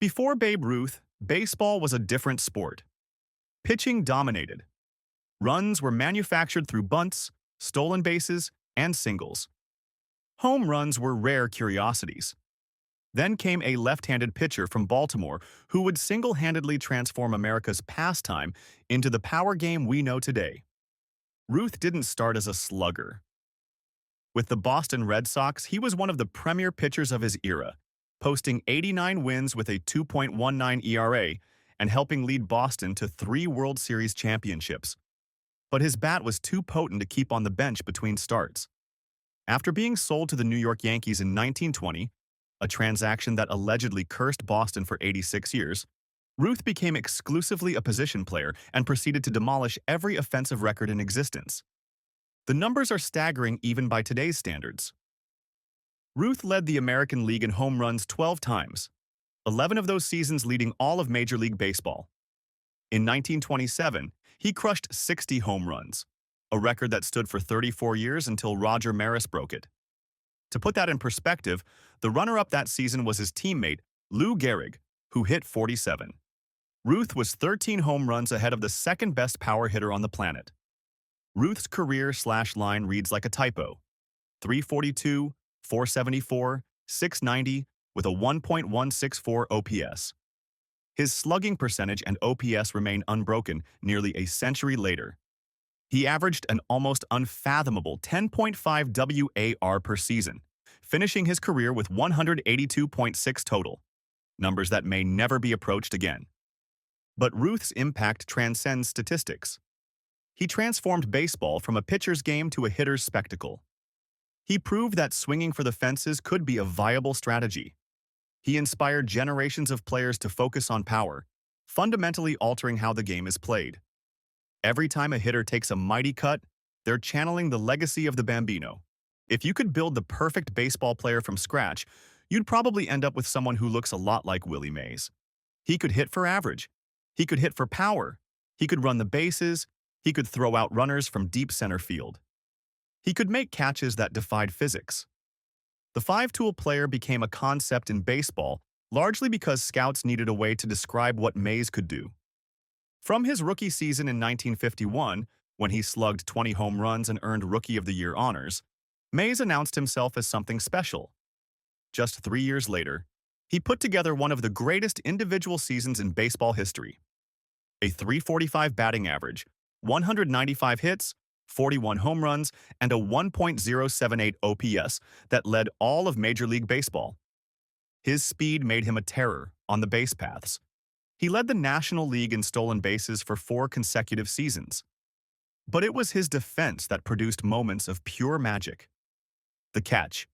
Before Babe Ruth, baseball was a different sport. Pitching dominated. Runs were manufactured through bunts, stolen bases, and singles. Home runs were rare curiosities. Then came a left-handed pitcher from Baltimore who would single-handedly transform America's pastime into the power game we know today. Ruth didn't start as a slugger. With the Boston Red Sox, he was one of the premier pitchers of his era, posting 89 wins with a 2.19 ERA and helping lead Boston to 3 World Series championships. But his bat was too potent to keep on the bench between starts. After being sold to the New York Yankees in 1920, a transaction that allegedly cursed Boston for 86 years, Ruth became exclusively a position player and proceeded to demolish every offensive record in existence. The numbers are staggering even by today's standards. Ruth led the American League in home runs 12 times, 11 of those seasons leading all of Major League Baseball. In 1927, he crushed 60 home runs, a record that stood for 34 years until Roger Maris broke it. To put that in perspective, the runner-up that season was his teammate, Lou Gehrig, who hit 47. Ruth was 13 home runs ahead of the second-best power hitter on the planet. Ruth's career/line reads like a typo: 342, 474, 690, with a 1.164 OPS. His slugging percentage and OPS remain unbroken nearly a century later. He averaged an almost unfathomable 10.5 WAR per season, finishing his career with 182.6 total, numbers that may never be approached again. But Ruth's impact transcends statistics. He transformed baseball from a pitcher's game to a hitter's spectacle. He proved that swinging for the fences could be a viable strategy. He inspired generations of players to focus on power, fundamentally altering how the game is played. Every time a hitter takes a mighty cut, they're channeling the legacy of the Bambino. If you could build the perfect baseball player from scratch, you'd probably end up with someone who looks a lot like Willie Mays. He could hit for average. He could hit for power. He could run the bases. He could throw out runners from deep center field. He could make catches that defied physics. The five-tool player became a concept in baseball largely because scouts needed a way to describe what Mays could do. From his rookie season in 1951, when he slugged 20 home runs and earned Rookie of the Year honors, Mays announced himself as something special. Just 3 years later, he put together one of the greatest individual seasons in baseball history. A 345 batting average, 195 hits, 41 home runs, and a 1.078 OPS that led all of Major League Baseball. His speed made him a terror on the base paths. He led the National League in stolen bases for 4 consecutive seasons. But it was his defense that produced moments of pure magic. The catch,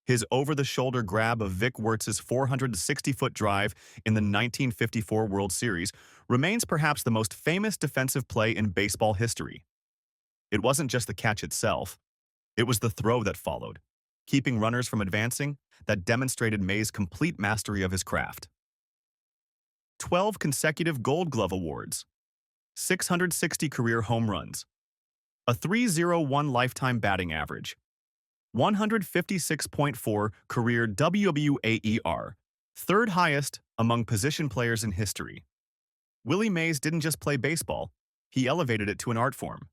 his over-the-shoulder grab of Vic Wertz's 460-foot drive in the 1954 World Series, remains perhaps the most famous defensive play in baseball history. It wasn't just the catch itself. It was the throw that followed, keeping runners from advancing, that demonstrated Mays' complete mastery of his craft. 12 consecutive Gold Glove awards, 660 career home runs, a 3.01 lifetime batting average, 156.4 career WWAER, third highest among position players in history. Willie Mays didn't just play baseball, he elevated it to an art form.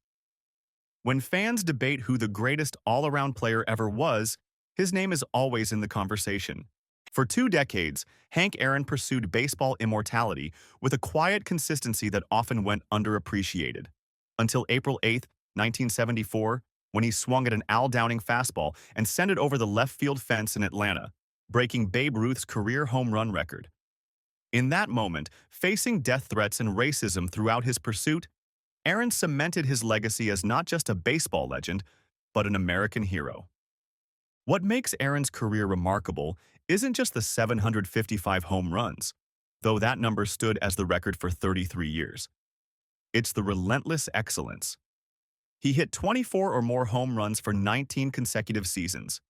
When fans debate who the greatest all-around player ever was, his name is always in the conversation. For 2 decades, Hank Aaron pursued baseball immortality with a quiet consistency that often went underappreciated. Until April 8, 1974, when he swung at an Al Downing fastball and sent it over the left field fence in Atlanta, breaking Babe Ruth's career home run record. In that moment, facing death threats and racism throughout his pursuit, Aaron cemented his legacy as not just a baseball legend, but an American hero. What makes Aaron's career remarkable isn't just the 755 home runs, though that number stood as the record for 33 years. It's the relentless excellence. He hit 24 or more home runs for 19 consecutive seasons.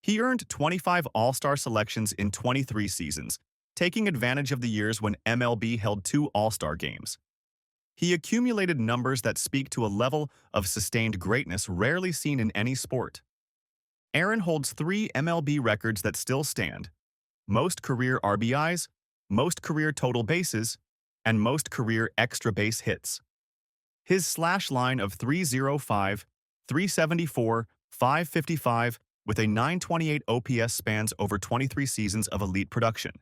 He earned 25 All-Star selections in 23 seasons, taking advantage of the years when MLB held 2 All-Star games. He accumulated numbers that speak to a level of sustained greatness rarely seen in any sport. Aaron holds 3 MLB records that still stand: most career RBIs, most career total bases, and most career extra base hits. His slash line of 305, 374, 555 with a 928 OPS spans over 23 seasons of elite production.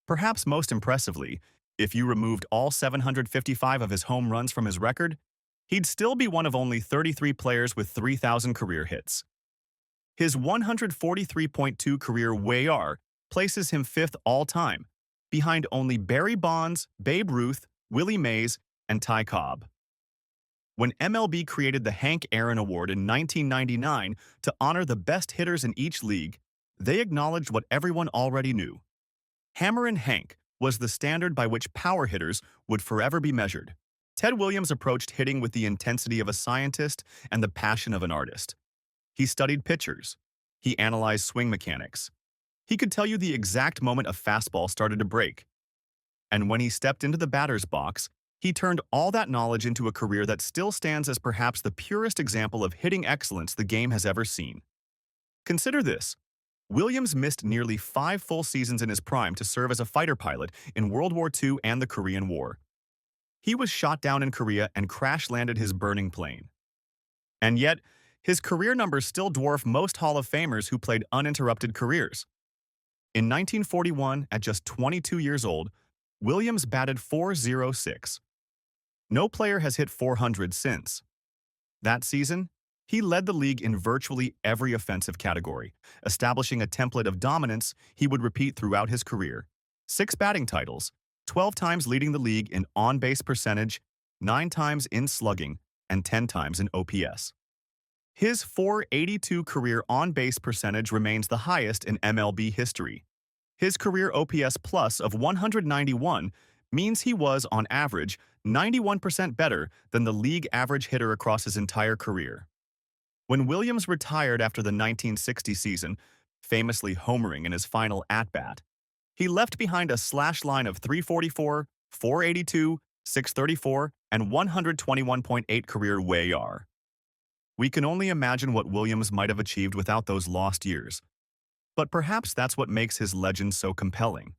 Perhaps most impressively, if you removed all 755 of his home runs from his record, he'd still be one of only 33 players with 3,000 career hits. His 143.2 career WAR places him fifth all-time, behind only Barry Bonds, Babe Ruth, Willie Mays, and Cobb. When MLB created the Hank Aaron Award in 1999 to honor the best hitters in each league, they acknowledged what everyone already knew. Hammerin' Hank was the standard by which power hitters would forever be measured. Ted Williams approached hitting with the intensity of a scientist and the passion of an artist. He studied pitchers. He analyzed swing mechanics. He could tell you the exact moment a fastball started to break. And when he stepped into the batter's box, he turned all that knowledge into a career that still stands as perhaps the purest example of hitting excellence the game has ever seen. Consider this. Williams missed nearly 5 full seasons in his prime to serve as a fighter pilot in World War II and the Korean War. He was shot down in Korea and crash-landed his burning plane. And yet, his career numbers still dwarf most Hall of Famers who played uninterrupted careers. In 1941, at just 22 years old, Williams batted .406. No player has hit 400 since. That season, he led the league in virtually every offensive category, establishing a template of dominance he would repeat throughout his career. 6 batting titles, 12 times leading the league in on-base percentage, 9 times in slugging, and 10 times in OPS. His .482 career on-base percentage remains the highest in MLB history. His career OPS plus of 191 means he was, on average, 91% better than the league average hitter across his entire career. When Williams retired after the 1960 season, famously homering in his final at-bat, he left behind a slash line of 344, 482, 634, and 121.8 career WAR. We can only imagine what Williams might have achieved without those lost years. But perhaps that's what makes his legend so compelling.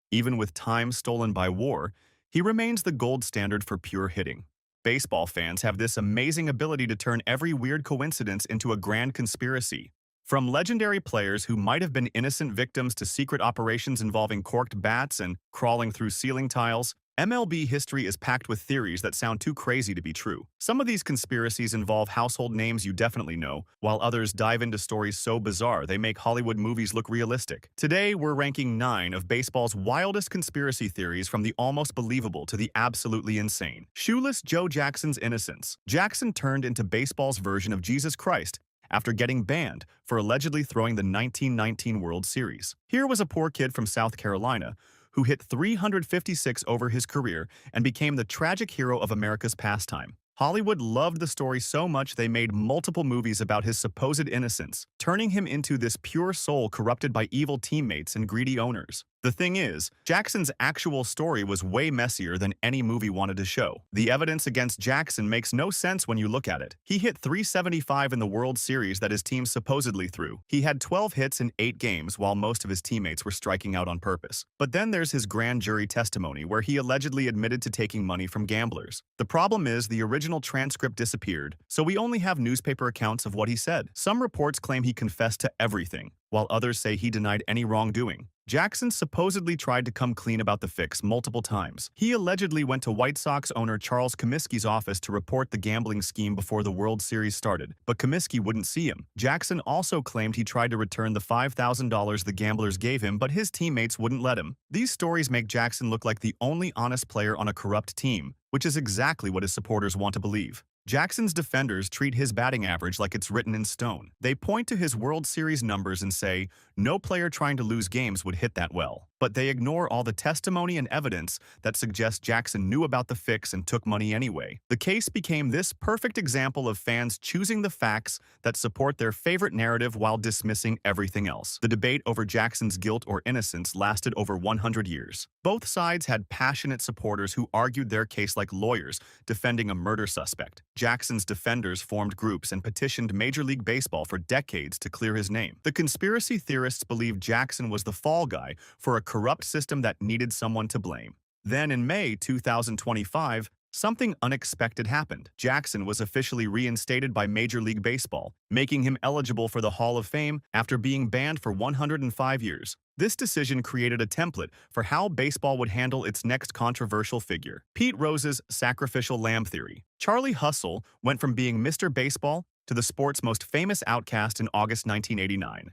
Even with time stolen by war, he remains the gold standard for pure hitting. Baseball fans have this amazing ability to turn every weird coincidence into a grand conspiracy. From legendary players who might have been innocent victims to secret operations involving corked bats and crawling through ceiling tiles, MLB history is packed with theories that sound too crazy to be true. Some of these conspiracies involve household names you definitely know, while others dive into stories so bizarre they make Hollywood movies look realistic. Today, we're ranking 9 of baseball's wildest conspiracy theories, from the almost believable to the absolutely insane. Shoeless Joe Jackson's innocence. Jackson turned into baseball's version of Jesus Christ after getting banned for allegedly throwing the 1919 World Series. Here was a poor kid from South Carolina who hit 356 over his career and became the tragic hero of America's pastime. Hollywood loved the story so much they made multiple movies about his supposed innocence, turning him into this pure soul corrupted by evil teammates and greedy owners. The thing is, Jackson's actual story was way messier than any movie wanted to show. The evidence against Jackson makes no sense when you look at it. He hit 375 in the World Series that his team supposedly threw. He had 12 hits in 8 games while most of his teammates were striking out on purpose. But then there's his grand jury testimony where he allegedly admitted to taking money from gamblers. The problem is the original transcript disappeared, so we only have newspaper accounts of what he said. Some reports claim he confessed to everything, while others say he denied any wrongdoing. Jackson supposedly tried to come clean about the fix multiple times. He allegedly went to White Sox owner Charles Comiskey's office to report the gambling scheme before the World Series started, but Comiskey wouldn't see him. Jackson also claimed he tried to return the $5,000 the gamblers gave him, but his teammates wouldn't let him. These stories make Jackson look like the only honest player on a corrupt team, which is exactly what his supporters want to believe. Jackson's defenders treat his batting average like it's written in stone. They point to his World Series numbers and say, no player trying to lose games would hit that well. But they ignore all the testimony and evidence that suggests Jackson knew about the fix and took money anyway. The case became this perfect example of fans choosing the facts that support their favorite narrative while dismissing everything else. The debate over Jackson's guilt or innocence lasted over 100 years. Both sides had passionate supporters who argued their case like lawyers defending a murder suspect. Jackson's defenders formed groups and petitioned Major League Baseball for decades to clear his name. The conspiracy theorists believed Jackson was the fall guy for a corrupt system that needed someone to blame. Then in May 2025, something unexpected happened. Jackson was officially reinstated by Major League Baseball, making him eligible for the Hall of Fame after being banned for 105 years. This decision created a template for how baseball would handle its next controversial figure. Pete Rose's sacrificial lamb theory. Charlie Hustle went from being Mr. Baseball to the sport's most famous outcast in August 1989.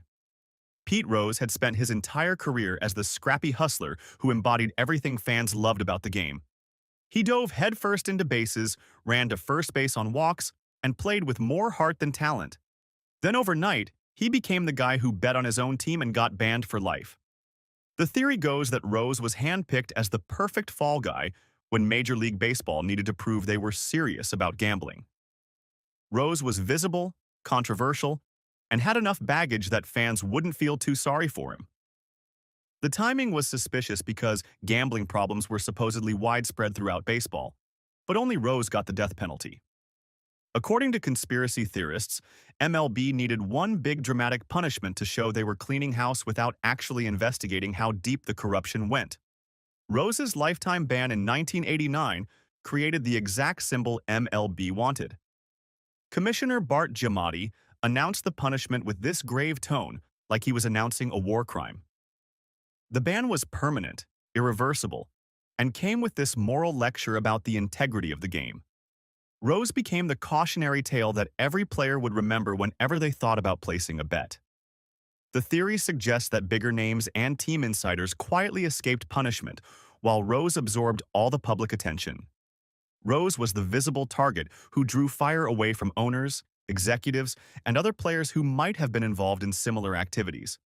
Pete Rose had spent his entire career as the scrappy hustler who embodied everything fans loved about the game. He dove headfirst into bases, ran to first base on walks, and played with more heart than talent. Then overnight, he became the guy who bet on his own team and got banned for life. The theory goes that Rose was handpicked as the perfect fall guy when Major League Baseball needed to prove they were serious about gambling. Rose was visible, controversial, and had enough baggage that fans wouldn't feel too sorry for him. The timing was suspicious because gambling problems were supposedly widespread throughout baseball, but only Rose got the death penalty. According to conspiracy theorists, MLB needed one big dramatic punishment to show they were cleaning house without actually investigating how deep the corruption went. Rose's lifetime ban in 1989 created the exact symbol MLB wanted. Commissioner Bart Giamatti announced the punishment with this grave tone, like he was announcing a war crime. The ban was permanent, irreversible, and came with this moral lecture about the integrity of the game. Rose became the cautionary tale that every player would remember whenever they thought about placing a bet. The theory suggests that bigger names and team insiders quietly escaped punishment, while Rose absorbed all the public attention. Rose was the visible target who drew fire away from owners, executives, and other players who might have been involved in similar activities.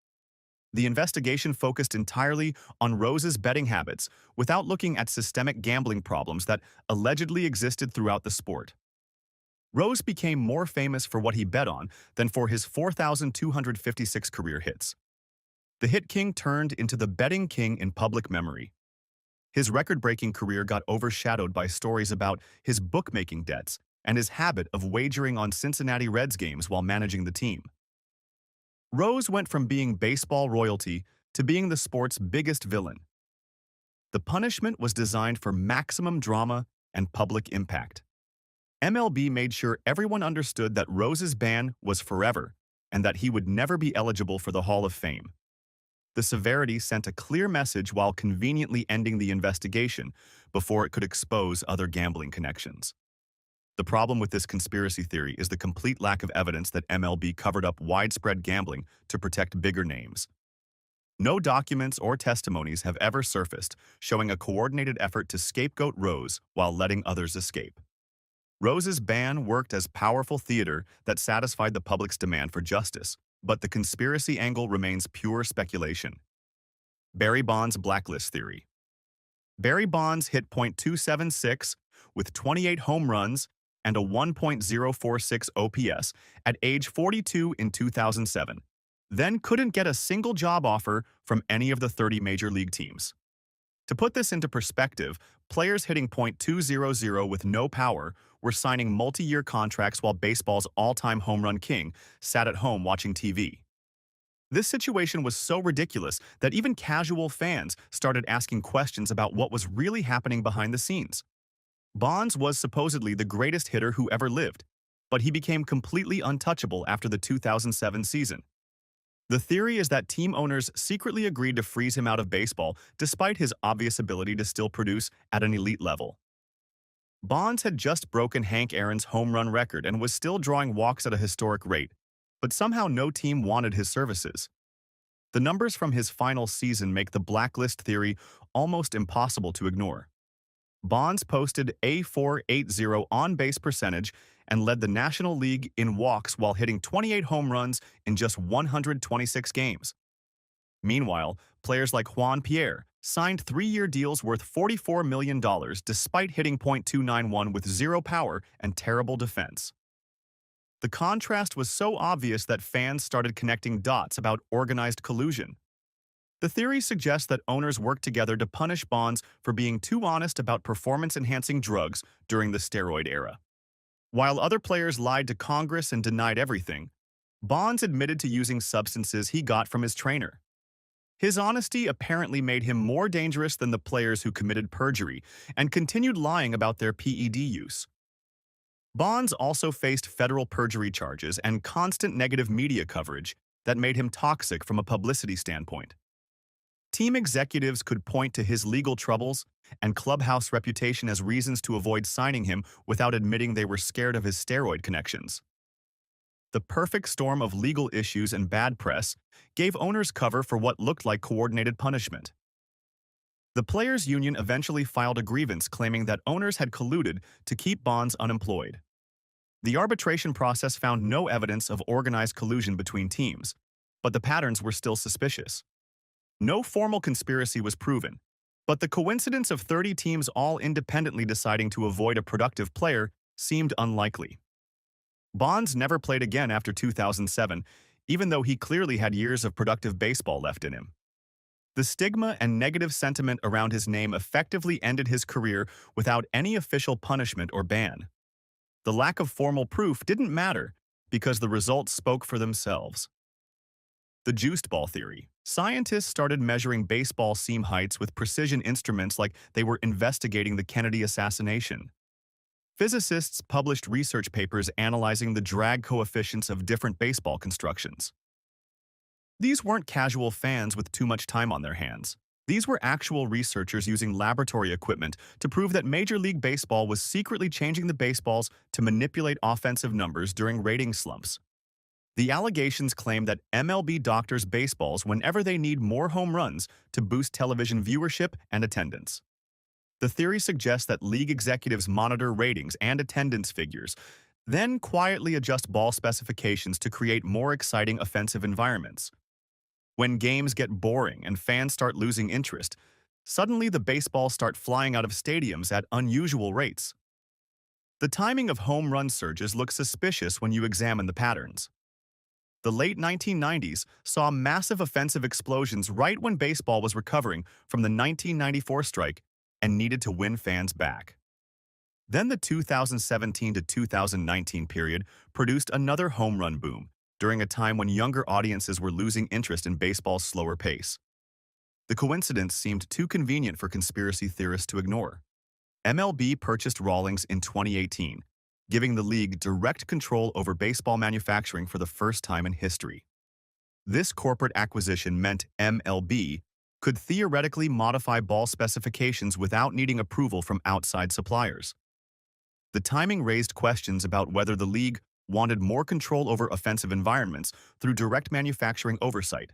The investigation focused entirely on Rose's betting habits without looking at systemic gambling problems that allegedly existed throughout the sport. Rose became more famous for what he bet on than for his 4,256 career hits. The hit king turned into the betting king in public memory. His record-breaking career got overshadowed by stories about his bookmaking debts and his habit of wagering on Cincinnati Reds games while managing the team. Rose went from being baseball royalty to being the sport's biggest villain. The punishment was designed for maximum drama and public impact. MLB made sure everyone understood that Rose's ban was forever and that he would never be eligible for the Hall of Fame. The severity sent a clear message while conveniently ending the investigation before it could expose other gambling connections. The problem with this conspiracy theory is the complete lack of evidence that MLB covered up widespread gambling to protect bigger names. No documents or testimonies have ever surfaced showing a coordinated effort to scapegoat Rose while letting others escape. Rose's ban worked as powerful theater that satisfied the public's demand for justice, but the conspiracy angle remains pure speculation. Barry Bonds' blacklist theory. Barry Bonds hit .276 with 28 home runs and a 1.046 OPS at age 42 in 2007, then couldn't get a single job offer from any of the 30 major league teams. To put this into perspective, players hitting .200 with no power were signing multi-year contracts while baseball's all-time home run king sat at home watching TV. This situation was so ridiculous that even casual fans started asking questions about what was really happening behind the scenes. Bonds was supposedly the greatest hitter who ever lived, but he became completely untouchable after the 2007 season. The theory is that team owners secretly agreed to freeze him out of baseball despite his obvious ability to still produce at an elite level. Bonds had just broken Hank Aaron's home run record and was still drawing walks at a historic rate, but somehow no team wanted his services. The numbers from his final season make the blacklist theory almost impossible to ignore. Bonds posted a .480 on-base percentage and led the National League in walks while hitting 28 home runs in just 126 games. Meanwhile, players like Juan Pierre signed 3-year deals worth $44 million despite hitting .291 with zero power and terrible defense. The contrast was so obvious that fans started connecting dots about organized collusion. The theory suggests that owners worked together to punish Bonds for being too honest about performance-enhancing drugs during the steroid era. While other players lied to Congress and denied everything, Bonds admitted to using substances he got from his trainer. His honesty apparently made him more dangerous than the players who committed perjury and continued lying about their PED use. Bonds also faced federal perjury charges and constant negative media coverage that made him toxic from a publicity standpoint. Team executives could point to his legal troubles and clubhouse reputation as reasons to avoid signing him without admitting they were scared of his steroid connections. The perfect storm of legal issues and bad press gave owners cover for what looked like coordinated punishment. The players' union eventually filed a grievance claiming that owners had colluded to keep Bonds unemployed. The arbitration process found no evidence of organized collusion between teams, but the patterns were still suspicious. No formal conspiracy was proven, but the coincidence of 30 teams all independently deciding to avoid a productive player seemed unlikely. Bonds never played again after 2007, even though he clearly had years of productive baseball left in him. The stigma and negative sentiment around his name effectively ended his career without any official punishment or ban. The lack of formal proof didn't matter because the results spoke for themselves. The juiced ball theory. Scientists started measuring baseball seam heights with precision instruments like they were investigating the Kennedy assassination. Physicists published research papers analyzing the drag coefficients of different baseball constructions. These weren't casual fans with too much time on their hands. These were actual researchers using laboratory equipment to prove that Major League Baseball was secretly changing the baseballs to manipulate offensive numbers during rating slumps. The allegations claim that MLB doctors baseballs whenever they need more home runs to boost television viewership and attendance. The theory suggests that league executives monitor ratings and attendance figures, then quietly adjust ball specifications to create more exciting offensive environments. When games get boring and fans start losing interest, suddenly the baseballs start flying out of stadiums at unusual rates. The timing of home run surges looks suspicious when you examine the patterns. The late 1990s saw massive offensive explosions right when baseball was recovering from the 1994 strike and needed to win fans back. Then the 2017 to 2019 period produced another home run boom during a time when younger audiences were losing interest in baseball's slower pace. The coincidence seemed too convenient for conspiracy theorists to ignore. MLB purchased Rawlings in 2018, giving the league direct control over baseball manufacturing for the first time in history. This corporate acquisition meant MLB could theoretically modify ball specifications without needing approval from outside suppliers. The timing raised questions about whether the league wanted more control over offensive environments through direct manufacturing oversight.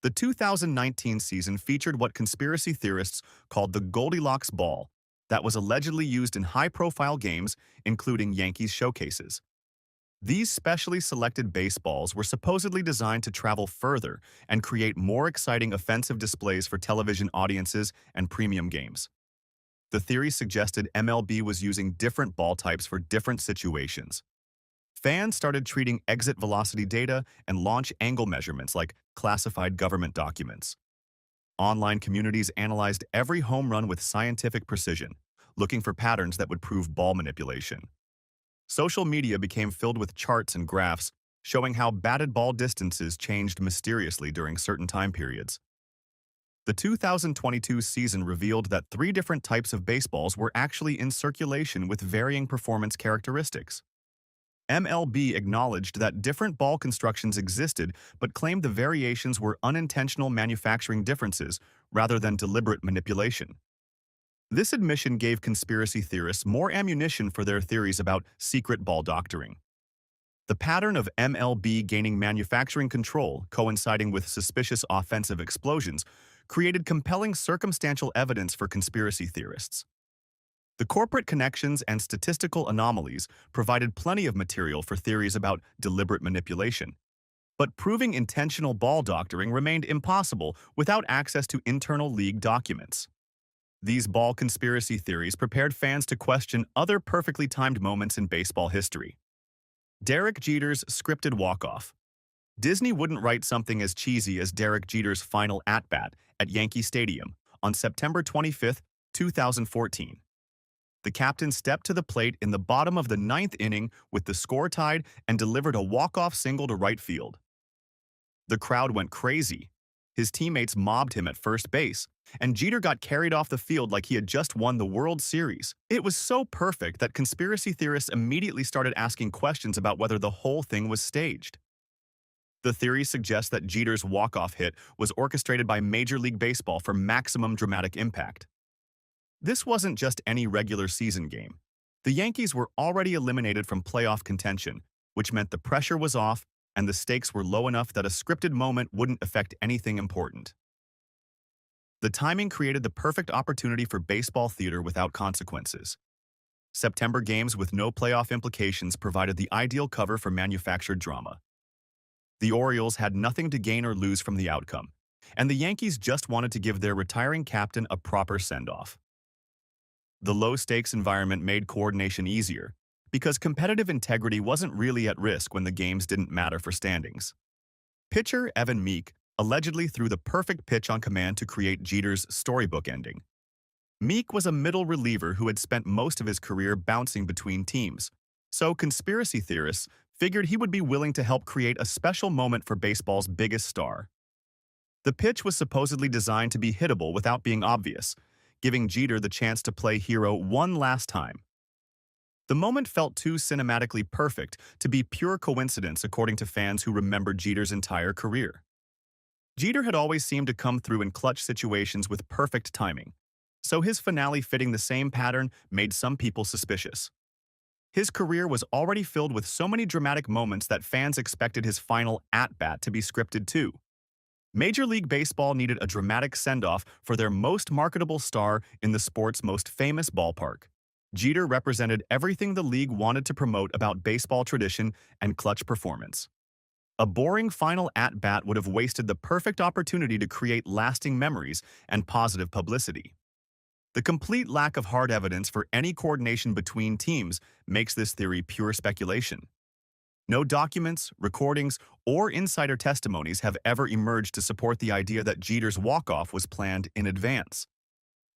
The 2019 season featured what conspiracy theorists called the Goldilocks ball that was allegedly used in high-profile games, including Yankees showcases. These specially selected baseballs were supposedly designed to travel further and create more exciting offensive displays for television audiences and premium games. The theory suggested MLB was using different ball types for different situations. Fans started treating exit velocity data and launch angle measurements like classified government documents. Online communities analyzed every home run with scientific precision, looking for patterns that would prove ball manipulation. Social media became filled with charts and graphs showing how batted ball distances changed mysteriously during certain time periods. The 2022 season revealed that 3 different types of baseballs were actually in circulation with varying performance characteristics. MLB acknowledged that different ball constructions existed but claimed the variations were unintentional manufacturing differences rather than deliberate manipulation. This admission gave conspiracy theorists more ammunition for their theories about secret ball doctoring. The pattern of MLB gaining manufacturing control, coinciding with suspicious offensive explosions, created compelling circumstantial evidence for conspiracy theorists. The corporate connections and statistical anomalies provided plenty of material for theories about deliberate manipulation. But proving intentional ball doctoring remained impossible without access to internal league documents. These ball conspiracy theories prepared fans to question other perfectly timed moments in baseball history. Derek Jeter's scripted walk-off. Disney wouldn't write something as cheesy as Derek Jeter's final at-bat at Yankee Stadium on September 25, 2014. The captain stepped to the plate in the bottom of the 9th inning with the score tied and delivered a walk-off single to right field. The crowd went crazy. His teammates mobbed him at first base, and Jeter got carried off the field like he had just won the World Series. It was so perfect that conspiracy theorists immediately started asking questions about whether the whole thing was staged. The theory suggests that Jeter's walk-off hit was orchestrated by Major League Baseball for maximum dramatic impact. This wasn't just any regular season game. The Yankees were already eliminated from playoff contention, which meant the pressure was off and the stakes were low enough that a scripted moment wouldn't affect anything important. The timing created the perfect opportunity for baseball theater without consequences. September games with no playoff implications provided the ideal cover for manufactured drama. The Orioles had nothing to gain or lose from the outcome, and the Yankees just wanted to give their retiring captain a proper send-off. The low-stakes environment made coordination easier, because competitive integrity wasn't really at risk when the games didn't matter for standings. Pitcher Evan Meek allegedly threw the perfect pitch on command to create Jeter's storybook ending. Meek was a middle reliever who had spent most of his career bouncing between teams, so conspiracy theorists figured he would be willing to help create a special moment for baseball's biggest star. The pitch was supposedly designed to be hittable without being obvious, giving Jeter the chance to play hero one last time. The moment felt too cinematically perfect to be pure coincidence according to fans who remembered Jeter's entire career. Jeter had always seemed to come through in clutch situations with perfect timing, so his finale fitting the same pattern made some people suspicious. His career was already filled with so many dramatic moments that fans expected his final at-bat to be scripted too. Major League Baseball needed a dramatic send-off for their most marketable star in the sport's most famous ballpark. Jeter represented everything the league wanted to promote about baseball tradition and clutch performance. A boring final at-bat would have wasted the perfect opportunity to create lasting memories and positive publicity. The complete lack of hard evidence for any coordination between teams makes this theory pure speculation. No documents, recordings, or insider testimonies have ever emerged to support the idea that Jeter's walk-off was planned in advance.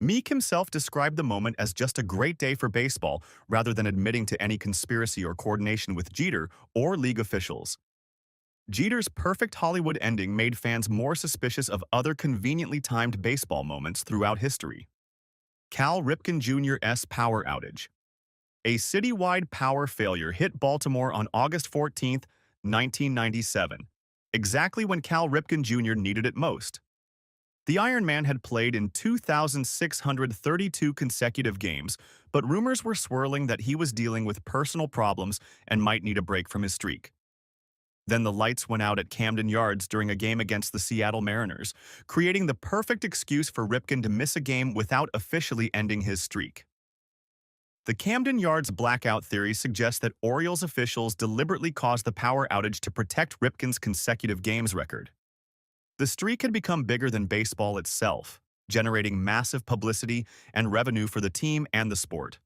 Meek himself described the moment as just a great day for baseball rather than admitting to any conspiracy or coordination with Jeter or league officials. Jeter's perfect Hollywood ending made fans more suspicious of other conveniently timed baseball moments throughout history. Cal Ripken Jr.'s power outage. A citywide power failure hit Baltimore on August 14, 1997, exactly when Cal Ripken Jr. needed it most. The Iron Man had played in 2,632 consecutive games, but rumors were swirling that he was dealing with personal problems and might need a break from his streak. Then the lights went out at Camden Yards during a game against the Seattle Mariners, creating the perfect excuse for Ripken to miss a game without officially ending his streak. The Camden Yards blackout theory suggests that Orioles officials deliberately caused the power outage to protect Ripken's consecutive games record. The streak had become bigger than baseball itself, generating massive publicity and revenue for the team and the sport.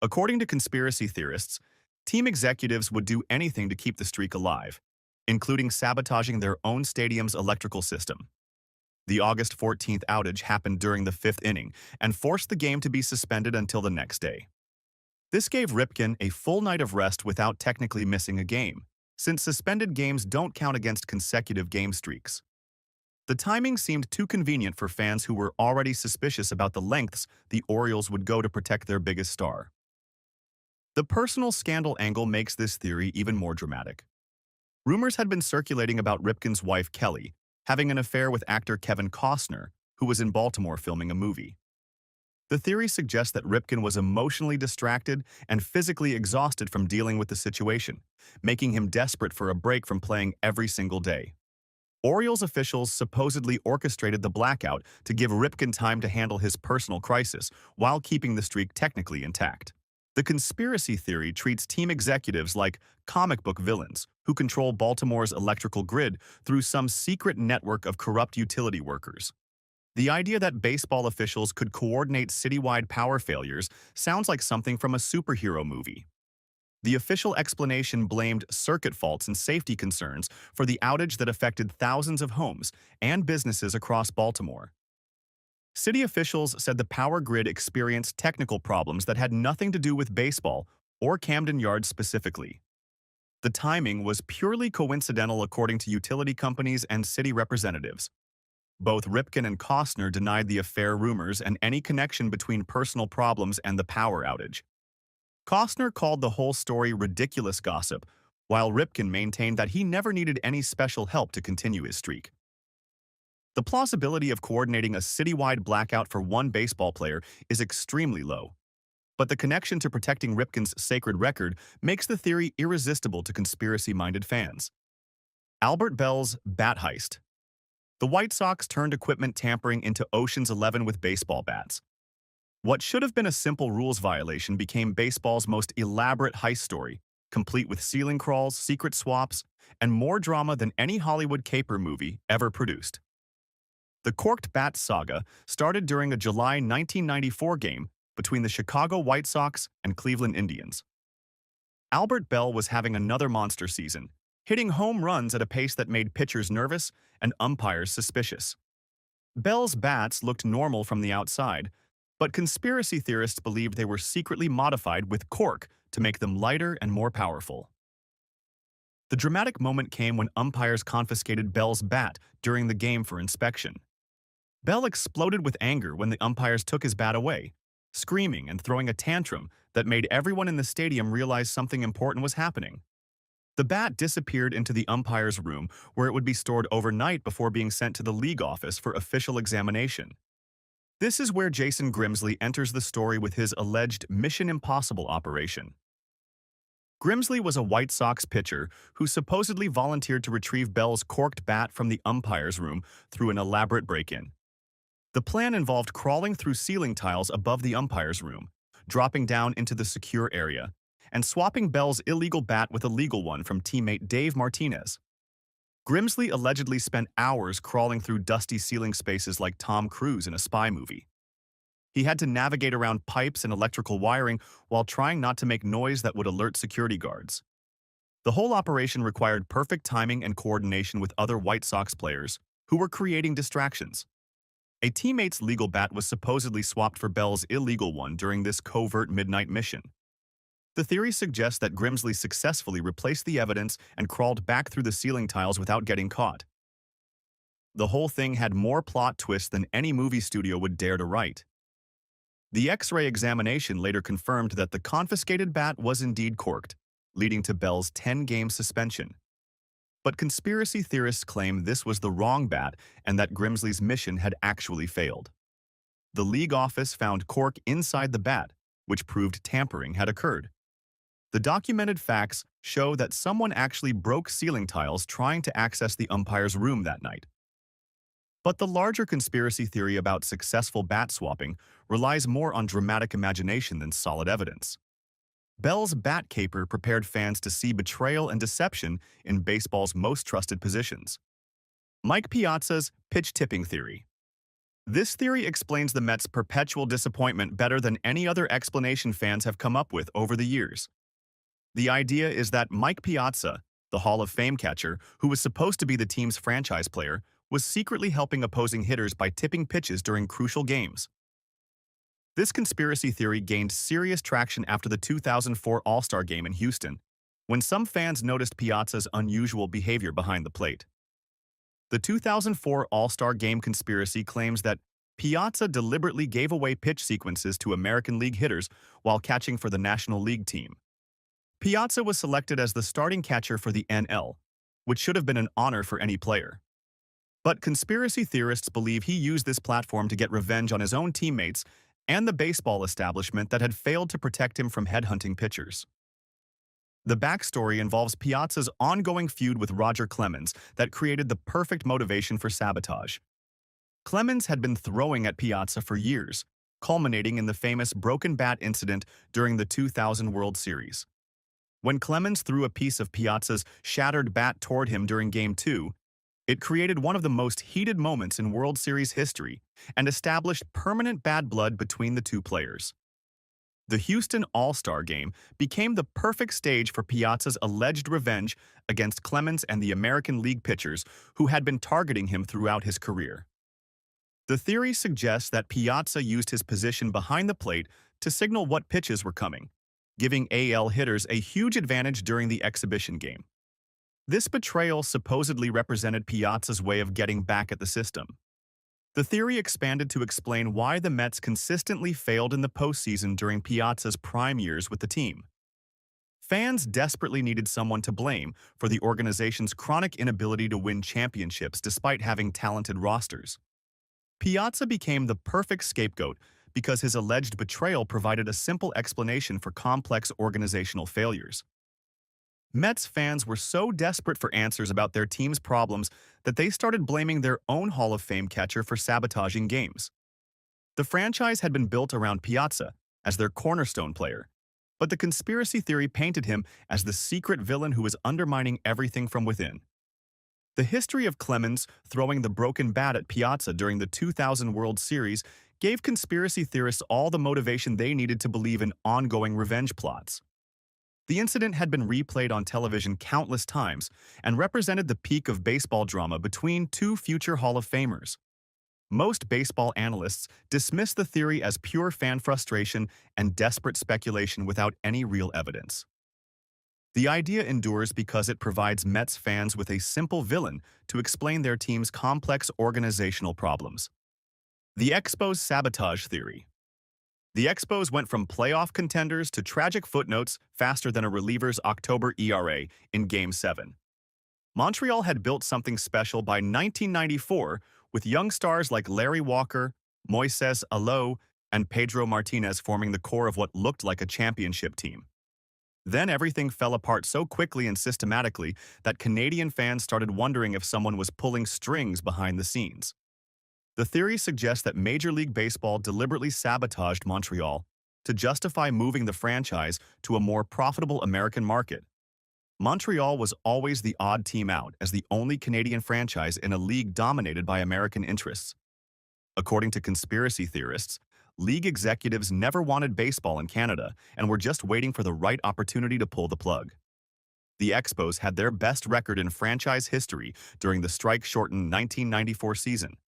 According to conspiracy theorists, team executives would do anything to keep the streak alive, including sabotaging their own stadium's electrical system. The August 14th outage happened during the fifth inning and forced the game to be suspended until the next day. This gave Ripken a full night of rest without technically missing a game, since suspended games don't count against consecutive game streaks. The timing seemed too convenient for fans who were already suspicious about the lengths the Orioles would go to protect their biggest star. The personal scandal angle makes this theory even more dramatic. Rumors had been circulating about Ripken's wife, Kelly, having an affair with actor Kevin Costner, who was in Baltimore filming a movie. The theory suggests that Ripken was emotionally distracted and physically exhausted from dealing with the situation, making him desperate for a break from playing every single day. Orioles officials supposedly orchestrated the blackout to give Ripken time to handle his personal crisis while keeping the streak technically intact. The conspiracy theory treats team executives like comic book villains who control Baltimore's electrical grid through some secret network of corrupt utility workers. The idea that baseball officials could coordinate citywide power failures sounds like something from a superhero movie. The official explanation blamed circuit faults and safety concerns for the outage that affected thousands of homes and businesses across Baltimore. City officials said the power grid experienced technical problems that had nothing to do with baseball or Camden Yards specifically. The timing was purely coincidental according to utility companies and city representatives. Both Ripken and Costner denied the affair rumors and any connection between personal problems and the power outage. Costner called the whole story ridiculous gossip, while Ripken maintained that he never needed any special help to continue his streak. The plausibility of coordinating a citywide blackout for one baseball player is extremely low, but the connection to protecting Ripken's sacred record makes the theory irresistible to conspiracy-minded fans. Albert Bell's bat heist. The White Sox turned equipment tampering into Ocean's 11 with baseball bats. What should have been a simple rules violation became baseball's most elaborate heist story, complete with ceiling crawls, secret swaps, and more drama than any Hollywood caper movie ever produced. The corked bat saga started during a July 1994 game between the Chicago White Sox and Cleveland Indians. Albert Bell was having another monster season, hitting home runs at a pace that made pitchers nervous and umpires suspicious. Bell's bats looked normal from the outside, but conspiracy theorists believed they were secretly modified with cork to make them lighter and more powerful. The dramatic moment came when umpires confiscated Bell's bat during the game for inspection. Bell exploded with anger when the umpires took his bat away, screaming and throwing a tantrum that made everyone in the stadium realize something important was happening. The bat disappeared into the umpire's room, where it would be stored overnight before being sent to the league office for official examination. This is where Jason Grimsley enters the story with his alleged Mission Impossible operation. Grimsley was a White Sox pitcher who supposedly volunteered to retrieve Bell's corked bat from the umpire's room through an elaborate break-in. The plan involved crawling through ceiling tiles above the umpire's room, dropping down into the secure area, and swapping Bell's illegal bat with a legal one from teammate Dave Martinez. Grimsley allegedly spent hours crawling through dusty ceiling spaces like Tom Cruise in a spy movie. He had to navigate around pipes and electrical wiring while trying not to make noise that would alert security guards. The whole operation required perfect timing and coordination with other White Sox players who were creating distractions. A teammate's legal bat was supposedly swapped for Bell's illegal one during this covert midnight mission. The theory suggests that Grimsley successfully replaced the evidence and crawled back through the ceiling tiles without getting caught. The whole thing had more plot twists than any movie studio would dare to write. The X-ray examination later confirmed that the confiscated bat was indeed corked, leading to Bell's 10-game suspension. But conspiracy theorists claim this was the wrong bat and that Grimsley's mission had actually failed. The league office found cork inside the bat, which proved tampering had occurred. The documented facts show that someone actually broke ceiling tiles trying to access the umpire's room that night. But the larger conspiracy theory about successful bat swapping relies more on dramatic imagination than solid evidence. Bell's bat caper prepared fans to see betrayal and deception in baseball's most trusted positions. Mike Piazza's pitch tipping theory. This theory explains the Mets' perpetual disappointment better than any other explanation fans have come up with over the years. The idea is that Mike Piazza, the Hall of Fame catcher, who was supposed to be the team's franchise player, was secretly helping opposing hitters by tipping pitches during crucial games. This conspiracy theory gained serious traction after the 2004 All-Star Game in Houston, when some fans noticed Piazza's unusual behavior behind the plate. The 2004 All-Star Game conspiracy claims that Piazza deliberately gave away pitch sequences to American League hitters while catching for the National League team. Piazza was selected as the starting catcher for the NL, which should have been an honor for any player. But conspiracy theorists believe he used this platform to get revenge on his own teammates and the baseball establishment that had failed to protect him from headhunting pitchers. The backstory involves Piazza's ongoing feud with Roger Clemens that created the perfect motivation for sabotage. Clemens had been throwing at Piazza for years, culminating in the famous broken bat incident during the 2000 World Series. When Clemens threw a piece of Piazza's shattered bat toward him during Game 2, it created one of the most heated moments in World Series history and established permanent bad blood between the two players. The Houston All-Star Game became the perfect stage for Piazza's alleged revenge against Clemens and the American League pitchers who had been targeting him throughout his career. The theory suggests that Piazza used his position behind the plate to signal what pitches were coming, giving AL hitters a huge advantage during the exhibition game. This betrayal supposedly represented Piazza's way of getting back at the system. The theory expanded to explain why the Mets consistently failed in the postseason during Piazza's prime years with the team. Fans desperately needed someone to blame for the organization's chronic inability to win championships despite having talented rosters. Piazza became the perfect scapegoat because his alleged betrayal provided a simple explanation for complex organizational failures. Mets fans were so desperate for answers about their team's problems that they started blaming their own Hall of Fame catcher for sabotaging games. The franchise had been built around Piazza as their cornerstone player, but the conspiracy theory painted him as the secret villain who was undermining everything from within. The history of Clemens throwing the broken bat at Piazza during the 2000 World Series gave conspiracy theorists all the motivation they needed to believe in ongoing revenge plots. The incident had been replayed on television countless times and represented the peak of baseball drama between two future Hall of Famers. Most baseball analysts dismiss the theory as pure fan frustration and desperate speculation without any real evidence. The idea endures because it provides Mets fans with a simple villain to explain their team's complex organizational problems. The Expos sabotage theory. The Expos went from playoff contenders to tragic footnotes faster than a reliever's October ERA in Game 7. Montreal had built something special by 1994 with young stars like Larry Walker, Moises Alou, and Pedro Martinez forming the core of what looked like a championship team. Then everything fell apart so quickly and systematically that Canadian fans started wondering if someone was pulling strings behind the scenes. The theory suggests that Major League Baseball deliberately sabotaged Montreal to justify moving the franchise to a more profitable American market. Montreal was always the odd team out as the only Canadian franchise in a league dominated by American interests. According to conspiracy theorists, league executives never wanted baseball in Canada and were just waiting for the right opportunity to pull the plug. The Expos had their best record in franchise history during the strike-shortened 1994 season.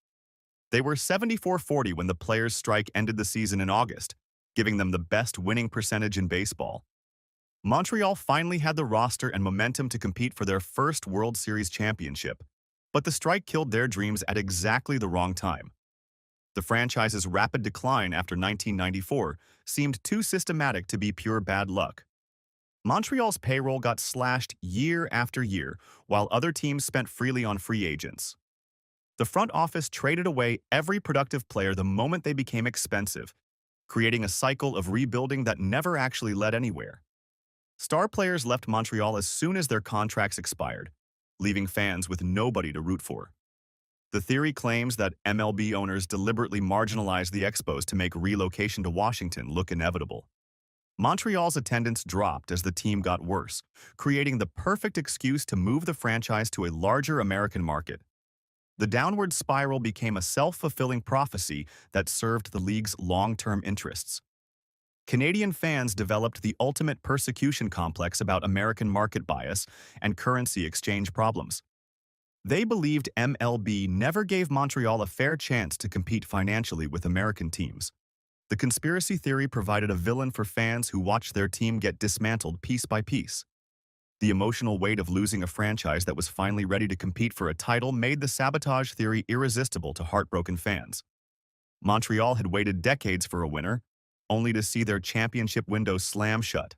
They were 74-40 when the players' strike ended the season in August, giving them the best winning percentage in baseball. Montreal finally had the roster and momentum to compete for their first World Series championship, but the strike killed their dreams at exactly the wrong time. The franchise's rapid decline after 1994 seemed too systematic to be pure bad luck. Montreal's payroll got slashed year after year, while other teams spent freely on free agents. The front office traded away every productive player the moment they became expensive, creating a cycle of rebuilding that never actually led anywhere. Star players left Montreal as soon as their contracts expired, leaving fans with nobody to root for. The theory claims that MLB owners deliberately marginalized the Expos to make relocation to Washington look inevitable. Montreal's attendance dropped as the team got worse, creating the perfect excuse to move the franchise to a larger American market. The downward spiral became a self-fulfilling prophecy that served the league's long-term interests. Canadian fans developed the ultimate persecution complex about American market bias and currency exchange problems. They believed MLB never gave Montreal a fair chance to compete financially with American teams. The conspiracy theory provided a villain for fans who watched their team get dismantled piece by piece. The emotional weight of losing a franchise that was finally ready to compete for a title made the sabotage theory irresistible to heartbroken fans. Montreal had waited decades for a winner, only to see their championship window slam shut.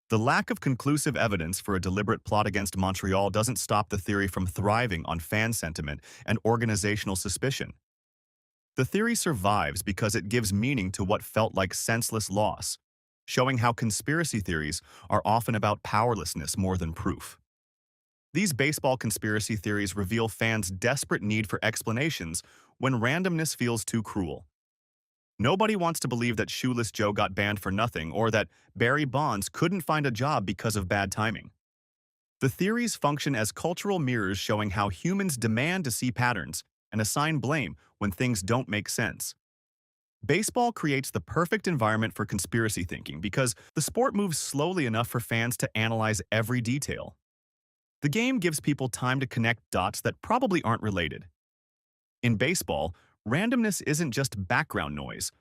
The lack of conclusive evidence for a deliberate plot against Montreal doesn't stop the theory from thriving on fan sentiment and organizational suspicion. The theory survives because it gives meaning to what felt like senseless loss, showing how conspiracy theories are often about powerlessness more than proof. These baseball conspiracy theories reveal fans' desperate need for explanations when randomness feels too cruel. Nobody wants to believe that Shoeless Joe got banned for nothing or that Barry Bonds couldn't find a job because of bad timing. The theories function as cultural mirrors showing how humans demand to see patterns and assign blame when things don't make sense. Baseball creates the perfect environment for conspiracy thinking because the sport moves slowly enough for fans to analyze every detail. The game gives people time to connect dots that probably aren't related. In baseball, randomness isn't just background noise.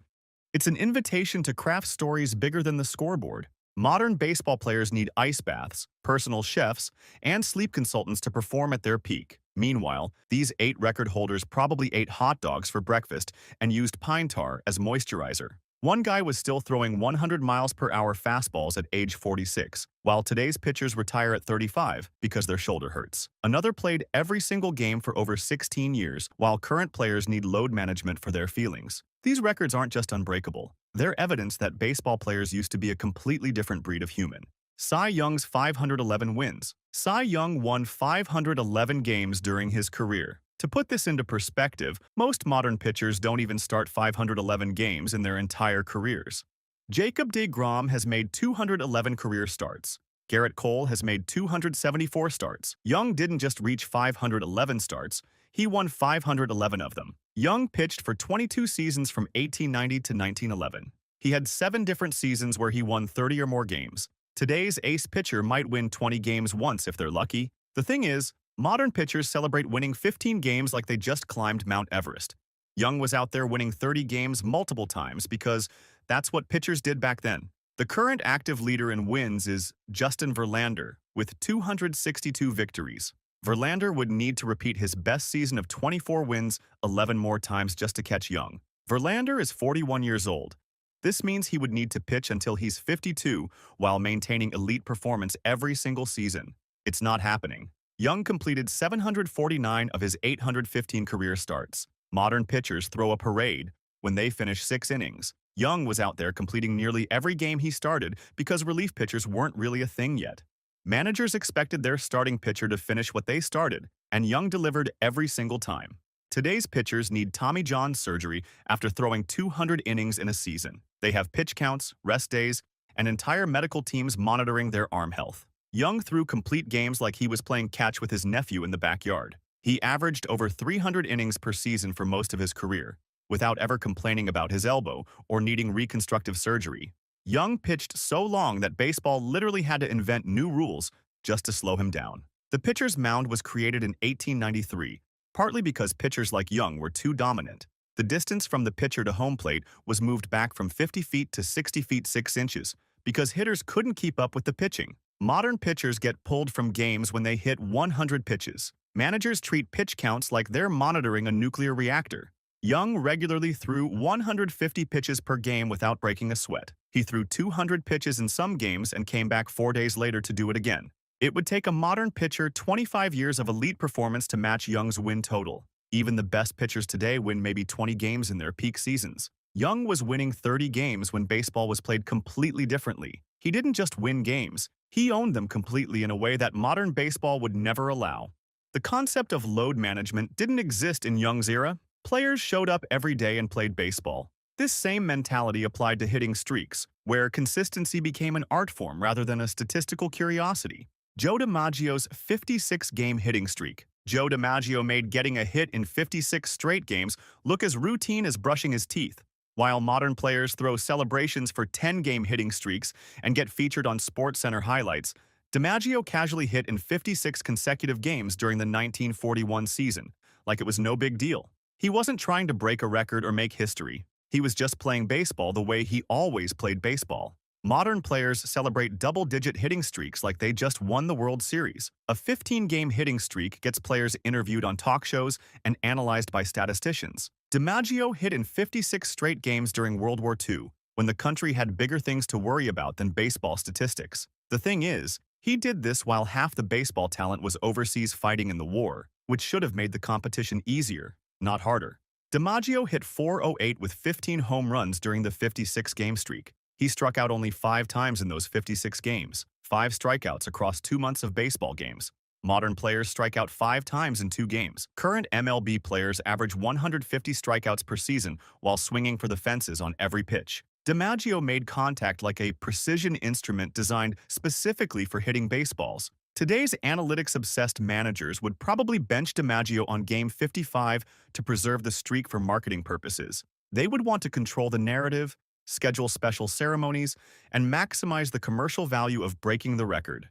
It's an invitation to craft stories bigger than the scoreboard. Modern baseball players need ice baths, personal chefs, and sleep consultants to perform at their peak. Meanwhile, these 8 record holders probably ate hot dogs for breakfast and used pine tar as moisturizer. One guy was still throwing 100 miles per hour fastballs at age 46, while today's pitchers retire at 35 because their shoulder hurts. Another played every single game for over 16 years, while current players need load management for their feelings. These records aren't just unbreakable. They're evidence that baseball players used to be a completely different breed of human. Cy Young's 511 wins. Cy Young won 511 games during his career. To put this into perspective, most modern pitchers don't even start 511 games in their entire careers. Jacob deGrom has made 211 career starts. Garrett Cole has made 274 starts. Young didn't just reach 511 starts, he won 511 of them. Young pitched for 22 seasons from 1890 to 1911. He had 7 different seasons where he won 30 or more games. Today's ace pitcher might win 20 games once if they're lucky. The thing is, modern pitchers celebrate winning 15 games like they just climbed Mount Everest. Young was out there winning 30 games multiple times because that's what pitchers did back then. The current active leader in wins is Justin Verlander, with 262 victories. Verlander would need to repeat his best season of 24 wins 11 more times just to catch Young. Verlander is 41 years old. This means he would need to pitch until he's 52 while maintaining elite performance every single season. It's not happening. Young completed 749 of his 815 career starts. Modern pitchers throw a parade when they finish 6 innings. Young was out there completing nearly every game he started because relief pitchers weren't really a thing yet. Managers expected their starting pitcher to finish what they started, and Young delivered every single time. Today's pitchers need Tommy John surgery after throwing 200 innings in a season. They have pitch counts, rest days, and entire medical teams monitoring their arm health. Young threw complete games like he was playing catch with his nephew in the backyard. He averaged over 300 innings per season for most of his career, without ever complaining about his elbow or needing reconstructive surgery. Young pitched so long that baseball literally had to invent new rules just to slow him down. The pitcher's mound was created in 1893, partly because pitchers like Young were too dominant. The distance from the pitcher to home plate was moved back from 50 feet to 60 feet 6 inches because hitters couldn't keep up with the pitching. Modern pitchers get pulled from games when they hit 100 pitches. Managers treat pitch counts like they're monitoring a nuclear reactor. Young regularly threw 150 pitches per game without breaking a sweat. He threw 200 pitches in some games and came back 4 days later to do it again. It would take a modern pitcher 25 years of elite performance to match Young's win total. Even the best pitchers today win maybe 20 games in their peak seasons. Young was winning 30 games when baseball was played completely differently. He didn't just win games, he owned them completely in a way that modern baseball would never allow. The concept of load management didn't exist in Young's era. Players showed up every day and played baseball. This same mentality applied to hitting streaks, where consistency became an art form rather than a statistical curiosity. Joe DiMaggio's 56-game hitting streak. Joe DiMaggio made getting a hit in 56 straight games look as routine as brushing his teeth. While modern players throw celebrations for 10-game hitting streaks and get featured on SportsCenter highlights, DiMaggio casually hit in 56 consecutive games during the 1941 season, like it was no big deal. He wasn't trying to break a record or make history. He was just playing baseball the way he always played baseball. Modern players celebrate double-digit hitting streaks like they just won the World Series. A 15-game hitting streak gets players interviewed on talk shows and analyzed by statisticians. DiMaggio hit in 56 straight games during World War II, when the country had bigger things to worry about than baseball statistics. The thing is, he did this while half the baseball talent was overseas fighting in the war, which should have made the competition easier, not harder. DiMaggio hit .408 with 15 home runs during the 56-game streak. He struck out only 5 times in those 56 games, 5 strikeouts across 2 months of baseball games. Modern players strike out 5 times in 2 games. Current MLB players average 150 strikeouts per season while swinging for the fences on every pitch. DiMaggio made contact like a precision instrument designed specifically for hitting baseballs. Today's analytics-obsessed managers would probably bench DiMaggio on Game 55 to preserve the streak for marketing purposes. They would want to control the narrative, schedule special ceremonies, and maximize the commercial value of breaking the record.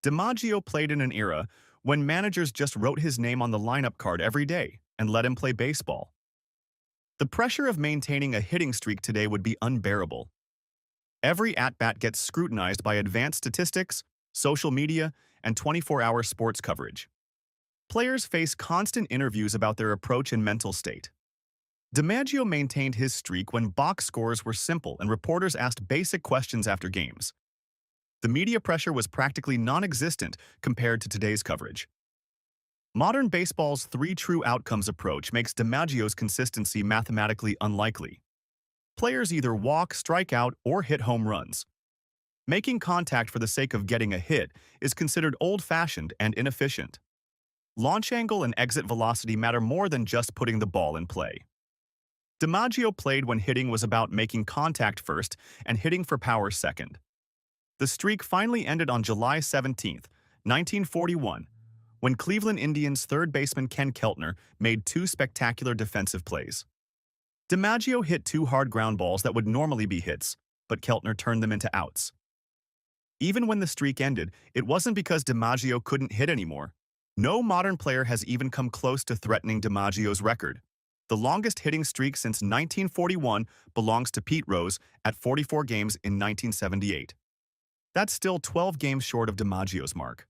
DiMaggio played in an era when managers just wrote his name on the lineup card every day and let him play baseball. The pressure of maintaining a hitting streak today would be unbearable. Every at-bat gets scrutinized by advanced statistics, social media, and 24-hour sports coverage. Players face constant interviews about their approach and mental state. DiMaggio maintained his streak when box scores were simple and reporters asked basic questions after games. The media pressure was practically non-existent compared to today's coverage. Modern baseball's three true outcomes approach makes DiMaggio's consistency mathematically unlikely. Players either walk, strike out, or hit home runs. Making contact for the sake of getting a hit is considered old-fashioned and inefficient. Launch angle and exit velocity matter more than just putting the ball in play. DiMaggio played when hitting was about making contact first and hitting for power second. The streak finally ended on July 17, 1941, when Cleveland Indians third baseman Ken Keltner made two spectacular defensive plays. DiMaggio hit two hard ground balls that would normally be hits, but Keltner turned them into outs. Even when the streak ended, it wasn't because DiMaggio couldn't hit anymore. No modern player has even come close to threatening DiMaggio's record. The longest hitting streak since 1941 belongs to Pete Rose at 44 games in 1978. That's still 12 games short of DiMaggio's mark.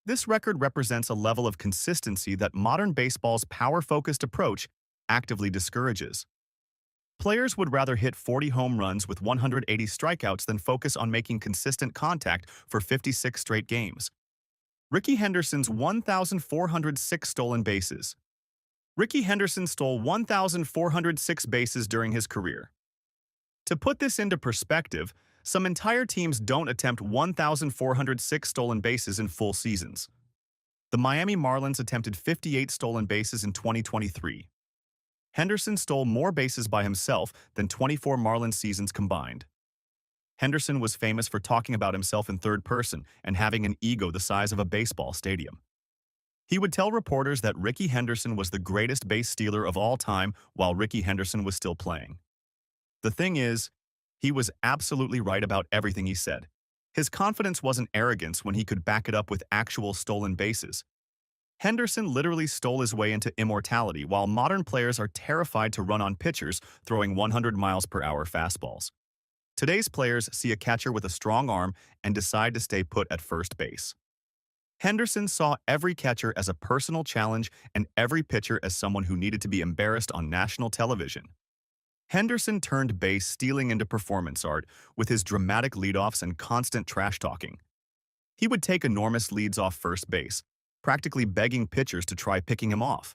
This record represents a level of consistency that modern baseball's power-focused approach actively discourages. Players would rather hit 40 home runs with 180 strikeouts than focus on making consistent contact for 56 straight games. Rickey Henderson's 1,406 stolen bases. Rickey Henderson stole 1,406 bases during his career. To put this into perspective, some entire teams don't attempt 1,406 stolen bases in full seasons. The Miami Marlins attempted 58 stolen bases in 2023. Henderson stole more bases by himself than 24 Marlins seasons combined. Henderson was famous for talking about himself in third person and having an ego the size of a baseball stadium. He would tell reporters that Rickey Henderson was the greatest base stealer of all time while Rickey Henderson was still playing. The thing is, he was absolutely right about everything he said. His confidence wasn't arrogance when he could back it up with actual stolen bases. Henderson literally stole his way into immortality while modern players are terrified to run on pitchers throwing 100 miles per hour fastballs. Today's players see a catcher with a strong arm and decide to stay put at first base. Henderson saw every catcher as a personal challenge and every pitcher as someone who needed to be embarrassed on national television. Henderson turned base stealing into performance art with his dramatic leadoffs and constant trash-talking. He would take enormous leads off first base, practically begging pitchers to try picking him off.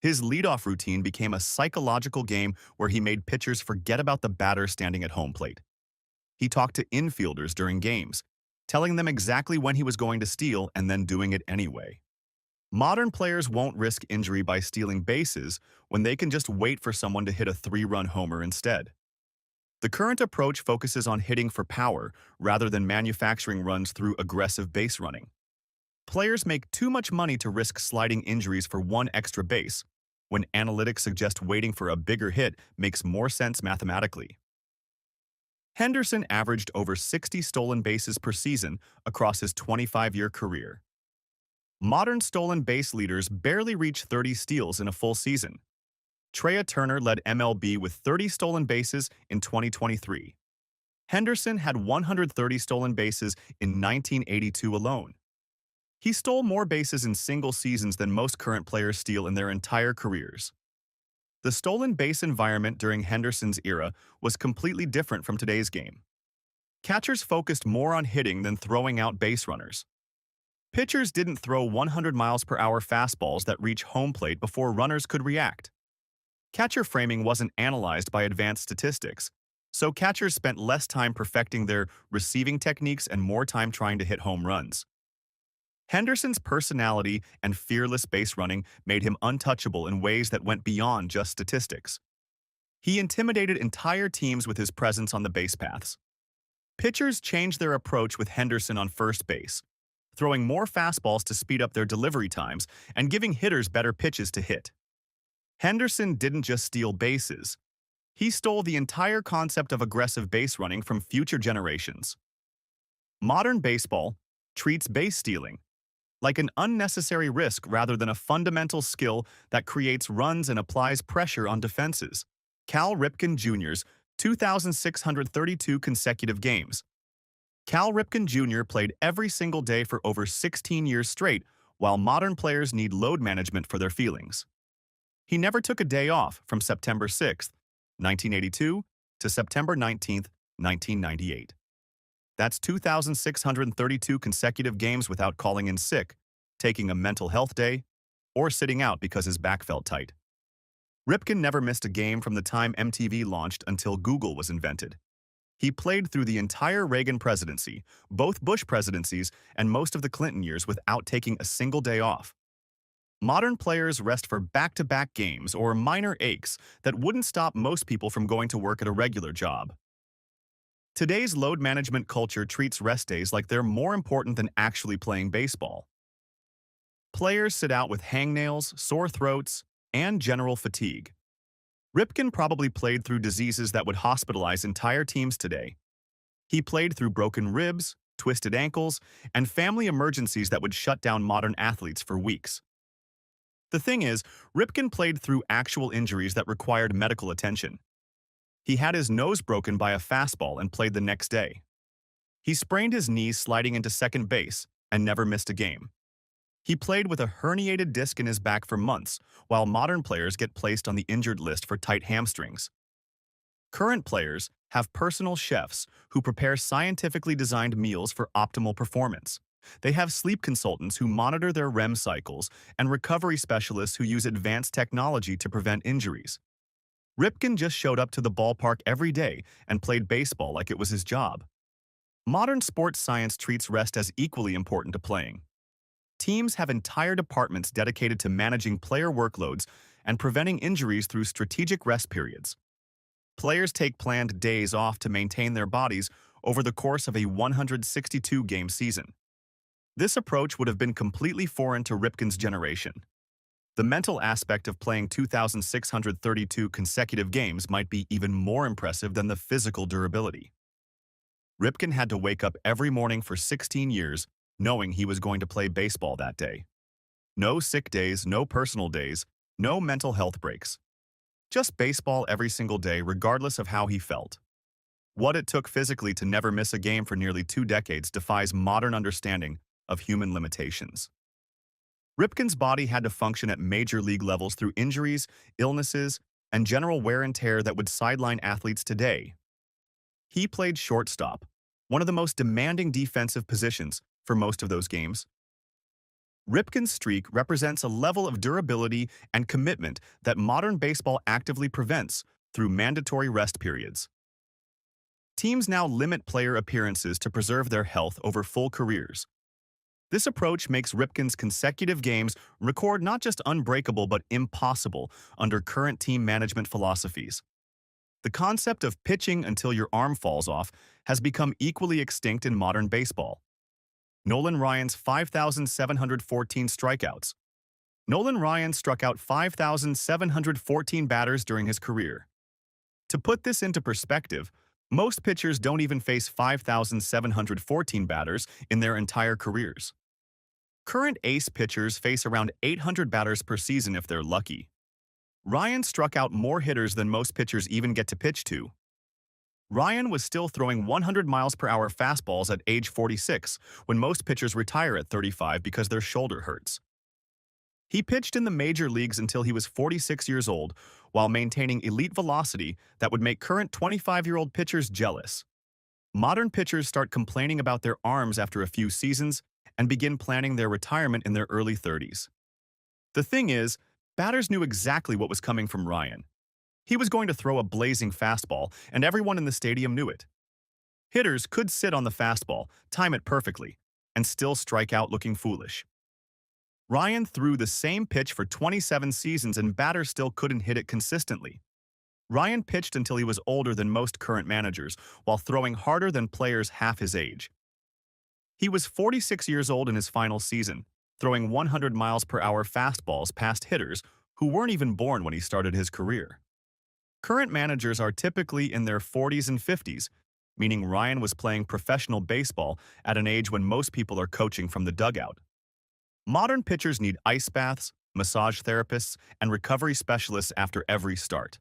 His leadoff routine became a psychological game where he made pitchers forget about the batter standing at home plate. He talked to infielders during games, telling them exactly when he was going to steal and then doing it anyway. Modern players won't risk injury by stealing bases when they can just wait for someone to hit a three-run homer instead. The current approach focuses on hitting for power rather than manufacturing runs through aggressive base running. Players make too much money to risk sliding injuries for one extra base, when analytics suggest waiting for a bigger hit makes more sense mathematically. Henderson averaged over 60 stolen bases per season across his 25-year career. Modern stolen base leaders barely reach 30 steals in a full season. Trea Turner led MLB with 30 stolen bases in 2023. Henderson had 130 stolen bases in 1982 alone. He stole more bases in single seasons than most current players steal in their entire careers. The stolen base environment during Henderson's era was completely different from today's game. Catchers focused more on hitting than throwing out base runners. Pitchers didn't throw 100 miles per hour fastballs that reach home plate before runners could react. Catcher framing wasn't analyzed by advanced statistics, so catchers spent less time perfecting their receiving techniques and more time trying to hit home runs. Henderson's personality and fearless base running made him untouchable in ways that went beyond just statistics. He intimidated entire teams with his presence on the base paths. Pitchers changed their approach with Henderson on first base, throwing more fastballs to speed up their delivery times and giving hitters better pitches to hit. Henderson didn't just steal bases. He stole the entire concept of aggressive base running from future generations. Modern baseball treats base stealing like an unnecessary risk rather than a fundamental skill that creates runs and applies pressure on defenses. Cal Ripken Jr.'s 2,632 consecutive games. Cal Ripken Jr. played every single day for over 16 years straight, while modern players need load management for their feelings. He never took a day off from September 6, 1982 to September 19, 1998. That's 2,632 consecutive games without calling in sick, taking a mental health day, or sitting out because his back felt tight. Ripken never missed a game from the time MTV launched until Google was invented. He played through the entire Reagan presidency, both Bush presidencies, and most of the Clinton years without taking a single day off. Modern players rest for back-to-back games or minor aches that wouldn't stop most people from going to work at a regular job. Today's load management culture treats rest days like they're more important than actually playing baseball. Players sit out with hangnails, sore throats, and general fatigue. Ripken probably played through diseases that would hospitalize entire teams today. He played through broken ribs, twisted ankles, and family emergencies that would shut down modern athletes for weeks. The thing is, Ripken played through actual injuries that required medical attention. He had his nose broken by a fastball and played the next day. He sprained his knee sliding into second base and never missed a game. He played with a herniated disc in his back for months, while modern players get placed on the injured list for tight hamstrings. Current players have personal chefs who prepare scientifically designed meals for optimal performance. They have sleep consultants who monitor their REM cycles and recovery specialists who use advanced technology to prevent injuries. Ripken just showed up to the ballpark every day and played baseball like it was his job. Modern sports science treats rest as equally important to playing. Teams have entire departments dedicated to managing player workloads and preventing injuries through strategic rest periods. Players take planned days off to maintain their bodies over the course of a 162-game season. This approach would have been completely foreign to Ripken's generation. The mental aspect of playing 2,632 consecutive games might be even more impressive than the physical durability. Ripken had to wake up every morning for 16 years knowing he was going to play baseball that day. No sick days, no personal days, no mental health breaks. Just baseball every single day regardless of how he felt. What it took physically to never miss a game for nearly 2 decades defies modern understanding of human limitations. Ripken's body had to function at major league levels through injuries, illnesses, and general wear and tear that would sideline athletes today. He played shortstop, one of the most demanding defensive positions for most of those games. Ripken's streak represents a level of durability and commitment that modern baseball actively prevents through mandatory rest periods. Teams now limit player appearances to preserve their health over full careers. This approach makes Ripken's consecutive games record not just unbreakable but impossible under current team management philosophies. The concept of pitching until your arm falls off has become equally extinct in modern baseball. Nolan Ryan's 5,714 strikeouts. Nolan Ryan struck out 5,714 batters during his career. To put this into perspective, most pitchers don't even face 5,714 batters in their entire careers. Current ace pitchers face around 800 batters per season if they're lucky. Ryan struck out more hitters than most pitchers even get to pitch to. Ryan was still throwing 100 miles per hour fastballs at age 46 when most pitchers retire at 35 because their shoulder hurts. He pitched in the major leagues until he was 46 years old while maintaining elite velocity that would make current 25-year-old pitchers jealous. Modern pitchers start complaining about their arms after a few seasons and begin planning their retirement in their early 30s. The thing is, batters knew exactly what was coming from Ryan. He was going to throw a blazing fastball, and everyone in the stadium knew it. Hitters could sit on the fastball, time it perfectly, and still strike out looking foolish. Ryan threw the same pitch for 27 seasons and batters still couldn't hit it consistently. Ryan pitched until he was older than most current managers, while throwing harder than players half his age. He was 46 years old in his final season, throwing 100 miles per hour fastballs past hitters who weren't even born when he started his career. Current managers are typically in their 40s and 50s, meaning Ryan was playing professional baseball at an age when most people are coaching from the dugout. Modern pitchers need ice baths, massage therapists, and recovery specialists after every start.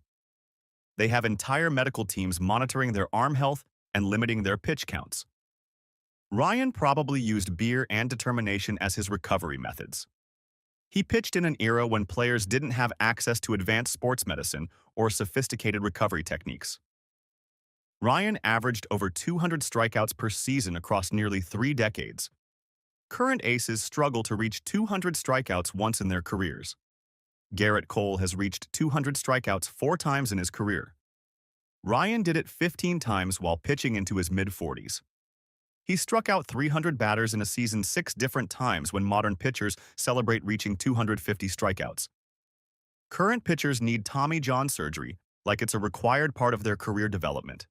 They have entire medical teams monitoring their arm health and limiting their pitch counts. Ryan probably used beer and determination as his recovery methods. He pitched in an era when players didn't have access to advanced sports medicine or sophisticated recovery techniques. Ryan averaged over 200 strikeouts per season across nearly 3 decades. Current aces struggle to reach 200 strikeouts once in their careers. Garrett Cole has reached 200 strikeouts 4 times in his career. Ryan did it 15 times while pitching into his mid-40s. He struck out 300 batters in a season 6 different times when modern pitchers celebrate reaching 250 strikeouts. Current pitchers need Tommy John surgery like it's a required part of their career development.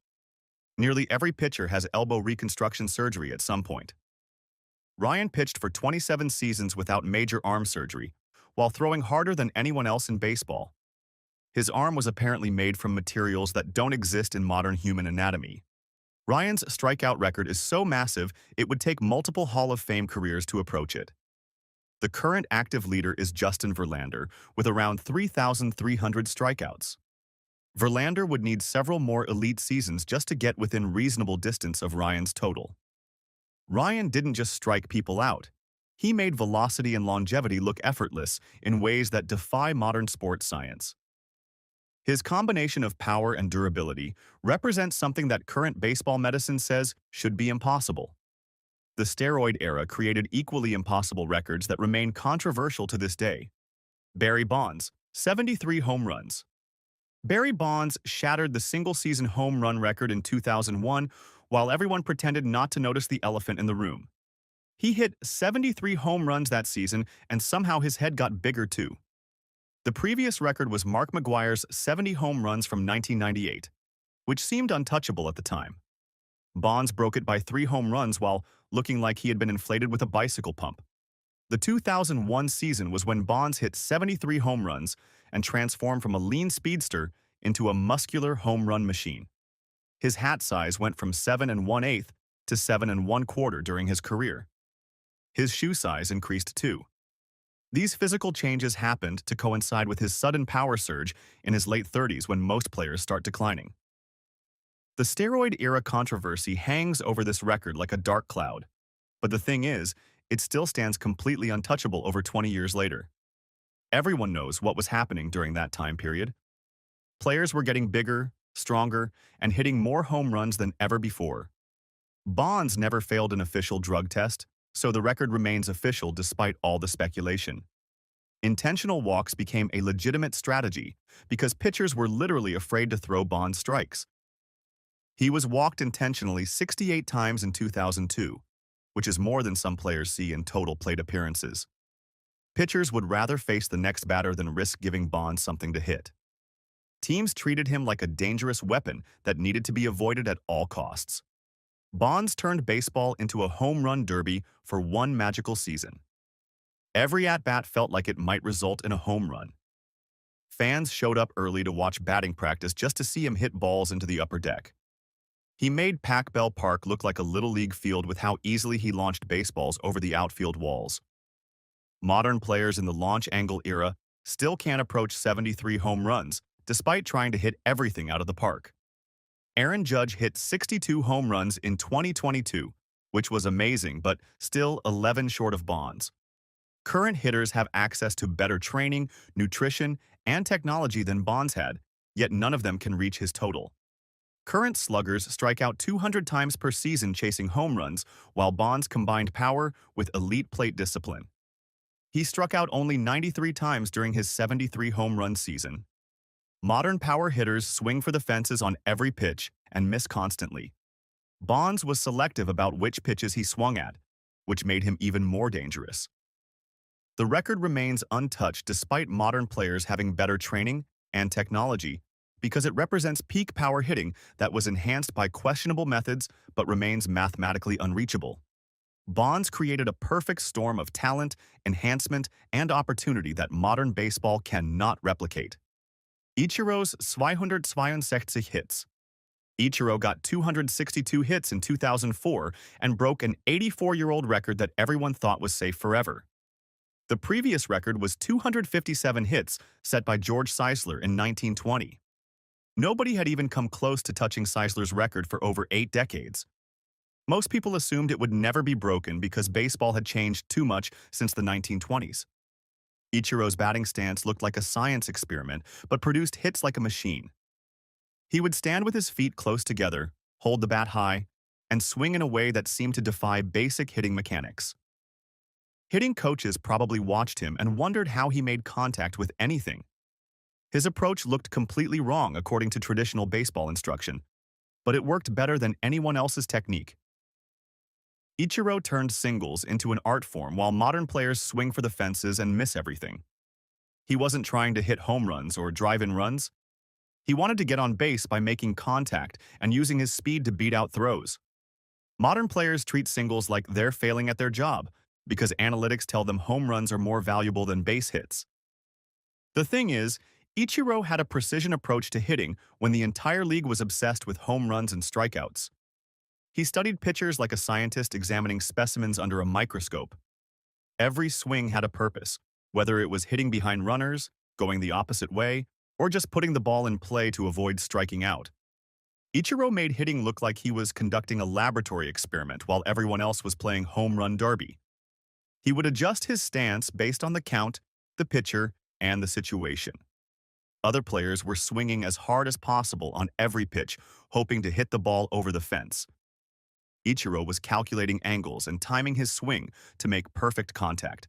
Nearly every pitcher has elbow reconstruction surgery at some point. Ryan pitched for 27 seasons without major arm surgery, while throwing harder than anyone else in baseball. His arm was apparently made from materials that don't exist in modern human anatomy. Ryan's strikeout record is so massive it would take multiple Hall of Fame careers to approach it. The current active leader is Justin Verlander, with around 3,300 strikeouts. Verlander would need several more elite seasons just to get within reasonable distance of Ryan's total. Ryan didn't just strike people out. He made velocity and longevity look effortless in ways that defy modern sports science. His combination of power and durability represents something that current baseball medicine says should be impossible. The steroid era created equally impossible records that remain controversial to this day. Barry Bonds, 73 home runs. Barry Bonds shattered the single-season home run record in 2001 while everyone pretended not to notice the elephant in the room. He hit 73 home runs that season, and somehow his head got bigger too. The previous record was Mark McGwire's 70 home runs from 1998, which seemed untouchable at the time. Bonds broke it by 3 home runs while looking like he had been inflated with a bicycle pump. The 2001 season was when Bonds hit 73 home runs and transformed from a lean speedster into a muscular home run machine. His hat size went from 7 1/8 to 7 1/4 during his career. His shoe size increased too. These physical changes happened to coincide with his sudden power surge in his late 30s when most players start declining. The steroid era controversy hangs over this record like a dark cloud. But the thing is, it still stands completely untouchable over 20 years later. Everyone knows what was happening during that time period. Players were getting bigger, stronger, and hitting more home runs than ever before. Bonds never failed an official drug test, so the record remains official despite all the speculation. Intentional walks became a legitimate strategy because pitchers were literally afraid to throw Bonds strikes. He was walked intentionally 68 times in 2002, which is more than some players see in total plate appearances. Pitchers would rather face the next batter than risk giving Bonds something to hit. Teams treated him like a dangerous weapon that needed to be avoided at all costs. Bonds turned baseball into a home run derby for one magical season. Every at-bat felt like it might result in a home run. Fans showed up early to watch batting practice just to see him hit balls into the upper deck. He made Pac Bell Park look like a little league field with how easily he launched baseballs over the outfield walls. Modern players in the launch angle era still can't approach 73 home runs, despite trying to hit everything out of the park. Aaron Judge hit 62 home runs in 2022, which was amazing, but still 11 short of Bonds. Current hitters have access to better training, nutrition, and technology than Bonds had, yet none of them can reach his total. Current sluggers strike out 200 times per season chasing home runs, while Bonds combined power with elite plate discipline. He struck out only 93 times during his 73 home run season. Modern power hitters swing for the fences on every pitch and miss constantly. Bonds was selective about which pitches he swung at, which made him even more dangerous. The record remains untouched despite modern players having better training and technology because it represents peak power hitting that was enhanced by questionable methods but remains mathematically unreachable. Bonds created a perfect storm of talent, enhancement, and opportunity that modern baseball cannot replicate. Ichiro's 262 hits. Ichiro got 262 hits in 2004 and broke an 84-year-old record that everyone thought was safe forever. The previous record was 257 hits set by George Sisler in 1920. Nobody had even come close to touching Seisler's record for over 8 decades. Most people assumed it would never be broken because baseball had changed too much since the 1920s. Ichiro's batting stance looked like a science experiment, but produced hits like a machine. He would stand with his feet close together, hold the bat high, and swing in a way that seemed to defy basic hitting mechanics. Hitting coaches probably watched him and wondered how he made contact with anything. His approach looked completely wrong according to traditional baseball instruction, but it worked better than anyone else's technique. Ichiro turned singles into an art form while modern players swing for the fences and miss everything. He wasn't trying to hit home runs or drive-in runs. He wanted to get on base by making contact and using his speed to beat out throws. Modern players treat singles like they're failing at their job because analytics tell them home runs are more valuable than base hits. The thing is, Ichiro had a precision approach to hitting when the entire league was obsessed with home runs and strikeouts. He studied pitchers like a scientist examining specimens under a microscope. Every swing had a purpose, whether it was hitting behind runners, going the opposite way, or just putting the ball in play to avoid striking out. Ichiro made hitting look like he was conducting a laboratory experiment while everyone else was playing home run derby. He would adjust his stance based on the count, the pitcher, and the situation. Other players were swinging as hard as possible on every pitch, hoping to hit the ball over the fence. Ichiro was calculating angles and timing his swing to make perfect contact.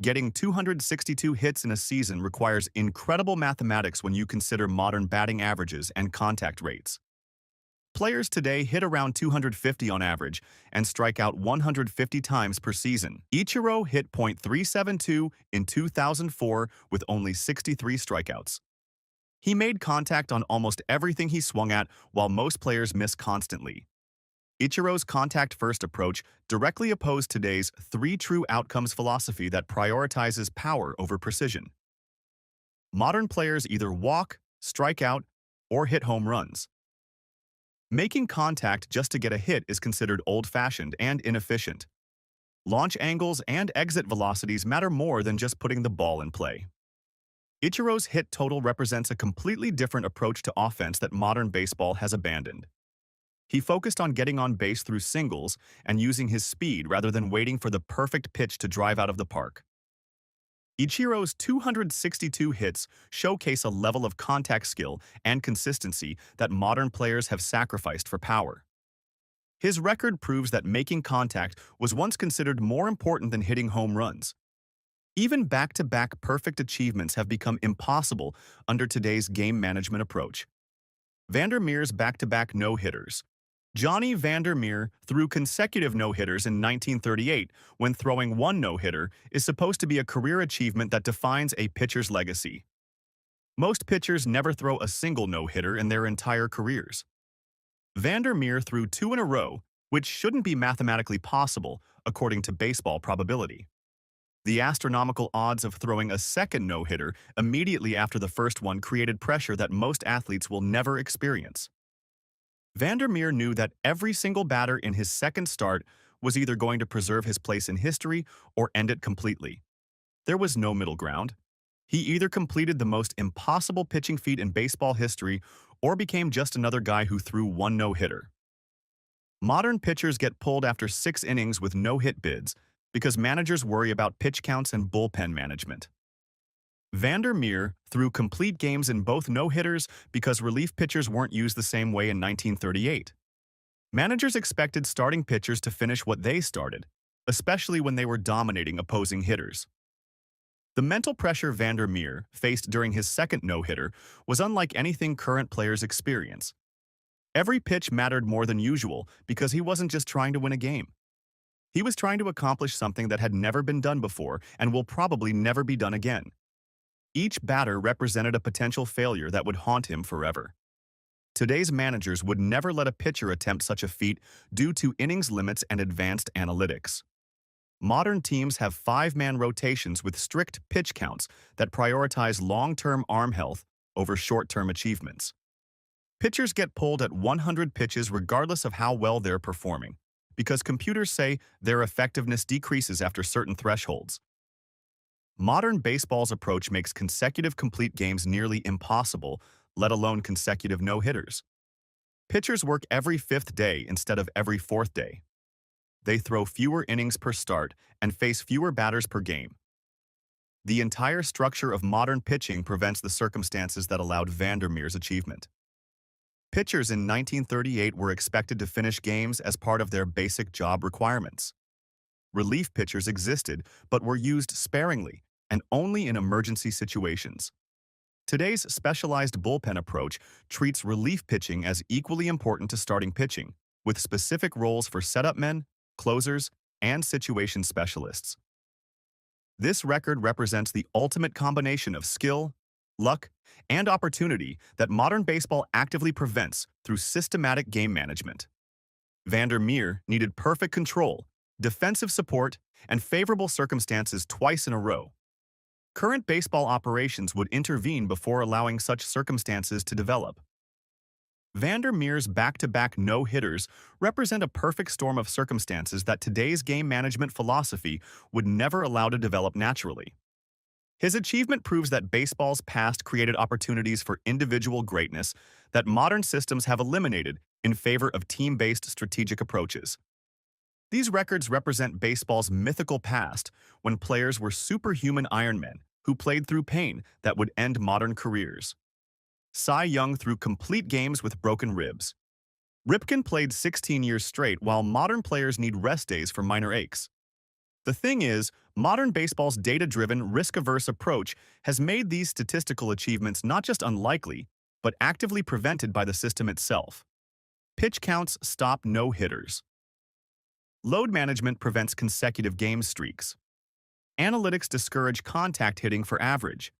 Getting 262 hits in a season requires incredible mathematics when you consider modern batting averages and contact rates. Players today hit around 250 on average and strike out 150 times per season. Ichiro hit .372 in 2004 with only 63 strikeouts. He made contact on almost everything he swung at, while most players miss constantly. Ichiro's contact-first approach directly opposed today's three true outcomes philosophy that prioritizes power over precision. Modern players either walk, strike out, or hit home runs. Making contact just to get a hit is considered old-fashioned and inefficient. Launch angles and exit velocities matter more than just putting the ball in play. Ichiro's hit total represents a completely different approach to offense that modern baseball has abandoned. He focused on getting on base through singles and using his speed rather than waiting for the perfect pitch to drive out of the park. Ichiro's 262 hits showcase a level of contact skill and consistency that modern players have sacrificed for power. His record proves that making contact was once considered more important than hitting home runs. Even back-to-back perfect achievements have become impossible under today's game management approach. Vander Meer's back-to-back no-hitters. Johnny Vander Meer threw consecutive no-hitters in 1938 when throwing one no-hitter is supposed to be a career achievement that defines a pitcher's legacy. Most pitchers never throw a single no-hitter in their entire careers. Vander Meer threw two in a row, which shouldn't be mathematically possible according to baseball probability. The astronomical odds of throwing a second no-hitter immediately after the first one created pressure that most athletes will never experience. Vander Meer knew that every single batter in his second start was either going to preserve his place in history or end it completely. There was no middle ground. He either completed the most impossible pitching feat in baseball history or became just another guy who threw one no-hitter. Modern pitchers get pulled after 6 innings with no-hit bids because managers worry about pitch counts and bullpen management. Vander Meer threw complete games in both no-hitters because relief pitchers weren't used the same way in 1938. Managers expected starting pitchers to finish what they started, especially when they were dominating opposing hitters. The mental pressure Vander Meer faced during his second no-hitter was unlike anything current players experience. Every pitch mattered more than usual because he wasn't just trying to win a game. He was trying to accomplish something that had never been done before and will probably never be done again. Each batter represented a potential failure that would haunt him forever. Today's managers would never let a pitcher attempt such a feat due to innings limits and advanced analytics. Modern teams have 5-man rotations with strict pitch counts that prioritize long-term arm health over short-term achievements. Pitchers get pulled at 100 pitches regardless of how well they're performing, because computers say their effectiveness decreases after certain thresholds. Modern baseball's approach makes consecutive complete games nearly impossible, let alone consecutive no-hitters. Pitchers work every fifth day instead of every fourth day. They throw fewer innings per start and face fewer batters per game. The entire structure of modern pitching prevents the circumstances that allowed Vandermeer's achievement. Pitchers in 1938 were expected to finish games as part of their basic job requirements. Relief pitchers existed, but were used sparingly and only in emergency situations. Today's specialized bullpen approach treats relief pitching as equally important to starting pitching, with specific roles for setup men, closers, and situation specialists. This record represents the ultimate combination of skill, luck, and opportunity that modern baseball actively prevents through systematic game management. Vandermeer needed perfect control, defensive support, and favorable circumstances twice in a row. Current baseball operations would intervene before allowing such circumstances to develop. Vandermeer's back-to-back no-hitters represent a perfect storm of circumstances that today's game management philosophy would never allow to develop naturally. His achievement proves that baseball's past created opportunities for individual greatness that modern systems have eliminated in favor of team-based strategic approaches. These records represent baseball's mythical past when players were superhuman Ironmen who played through pain that would end modern careers. Cy Young threw complete games with broken ribs. Ripken played 16 years straight while modern players need rest days for minor aches. The thing is, modern baseball's data-driven, risk-averse approach has made these statistical achievements not just unlikely, but actively prevented by the system itself. Pitch counts stop no-hitters. Load management prevents consecutive game streaks. Analytics discourage contact hitting for average.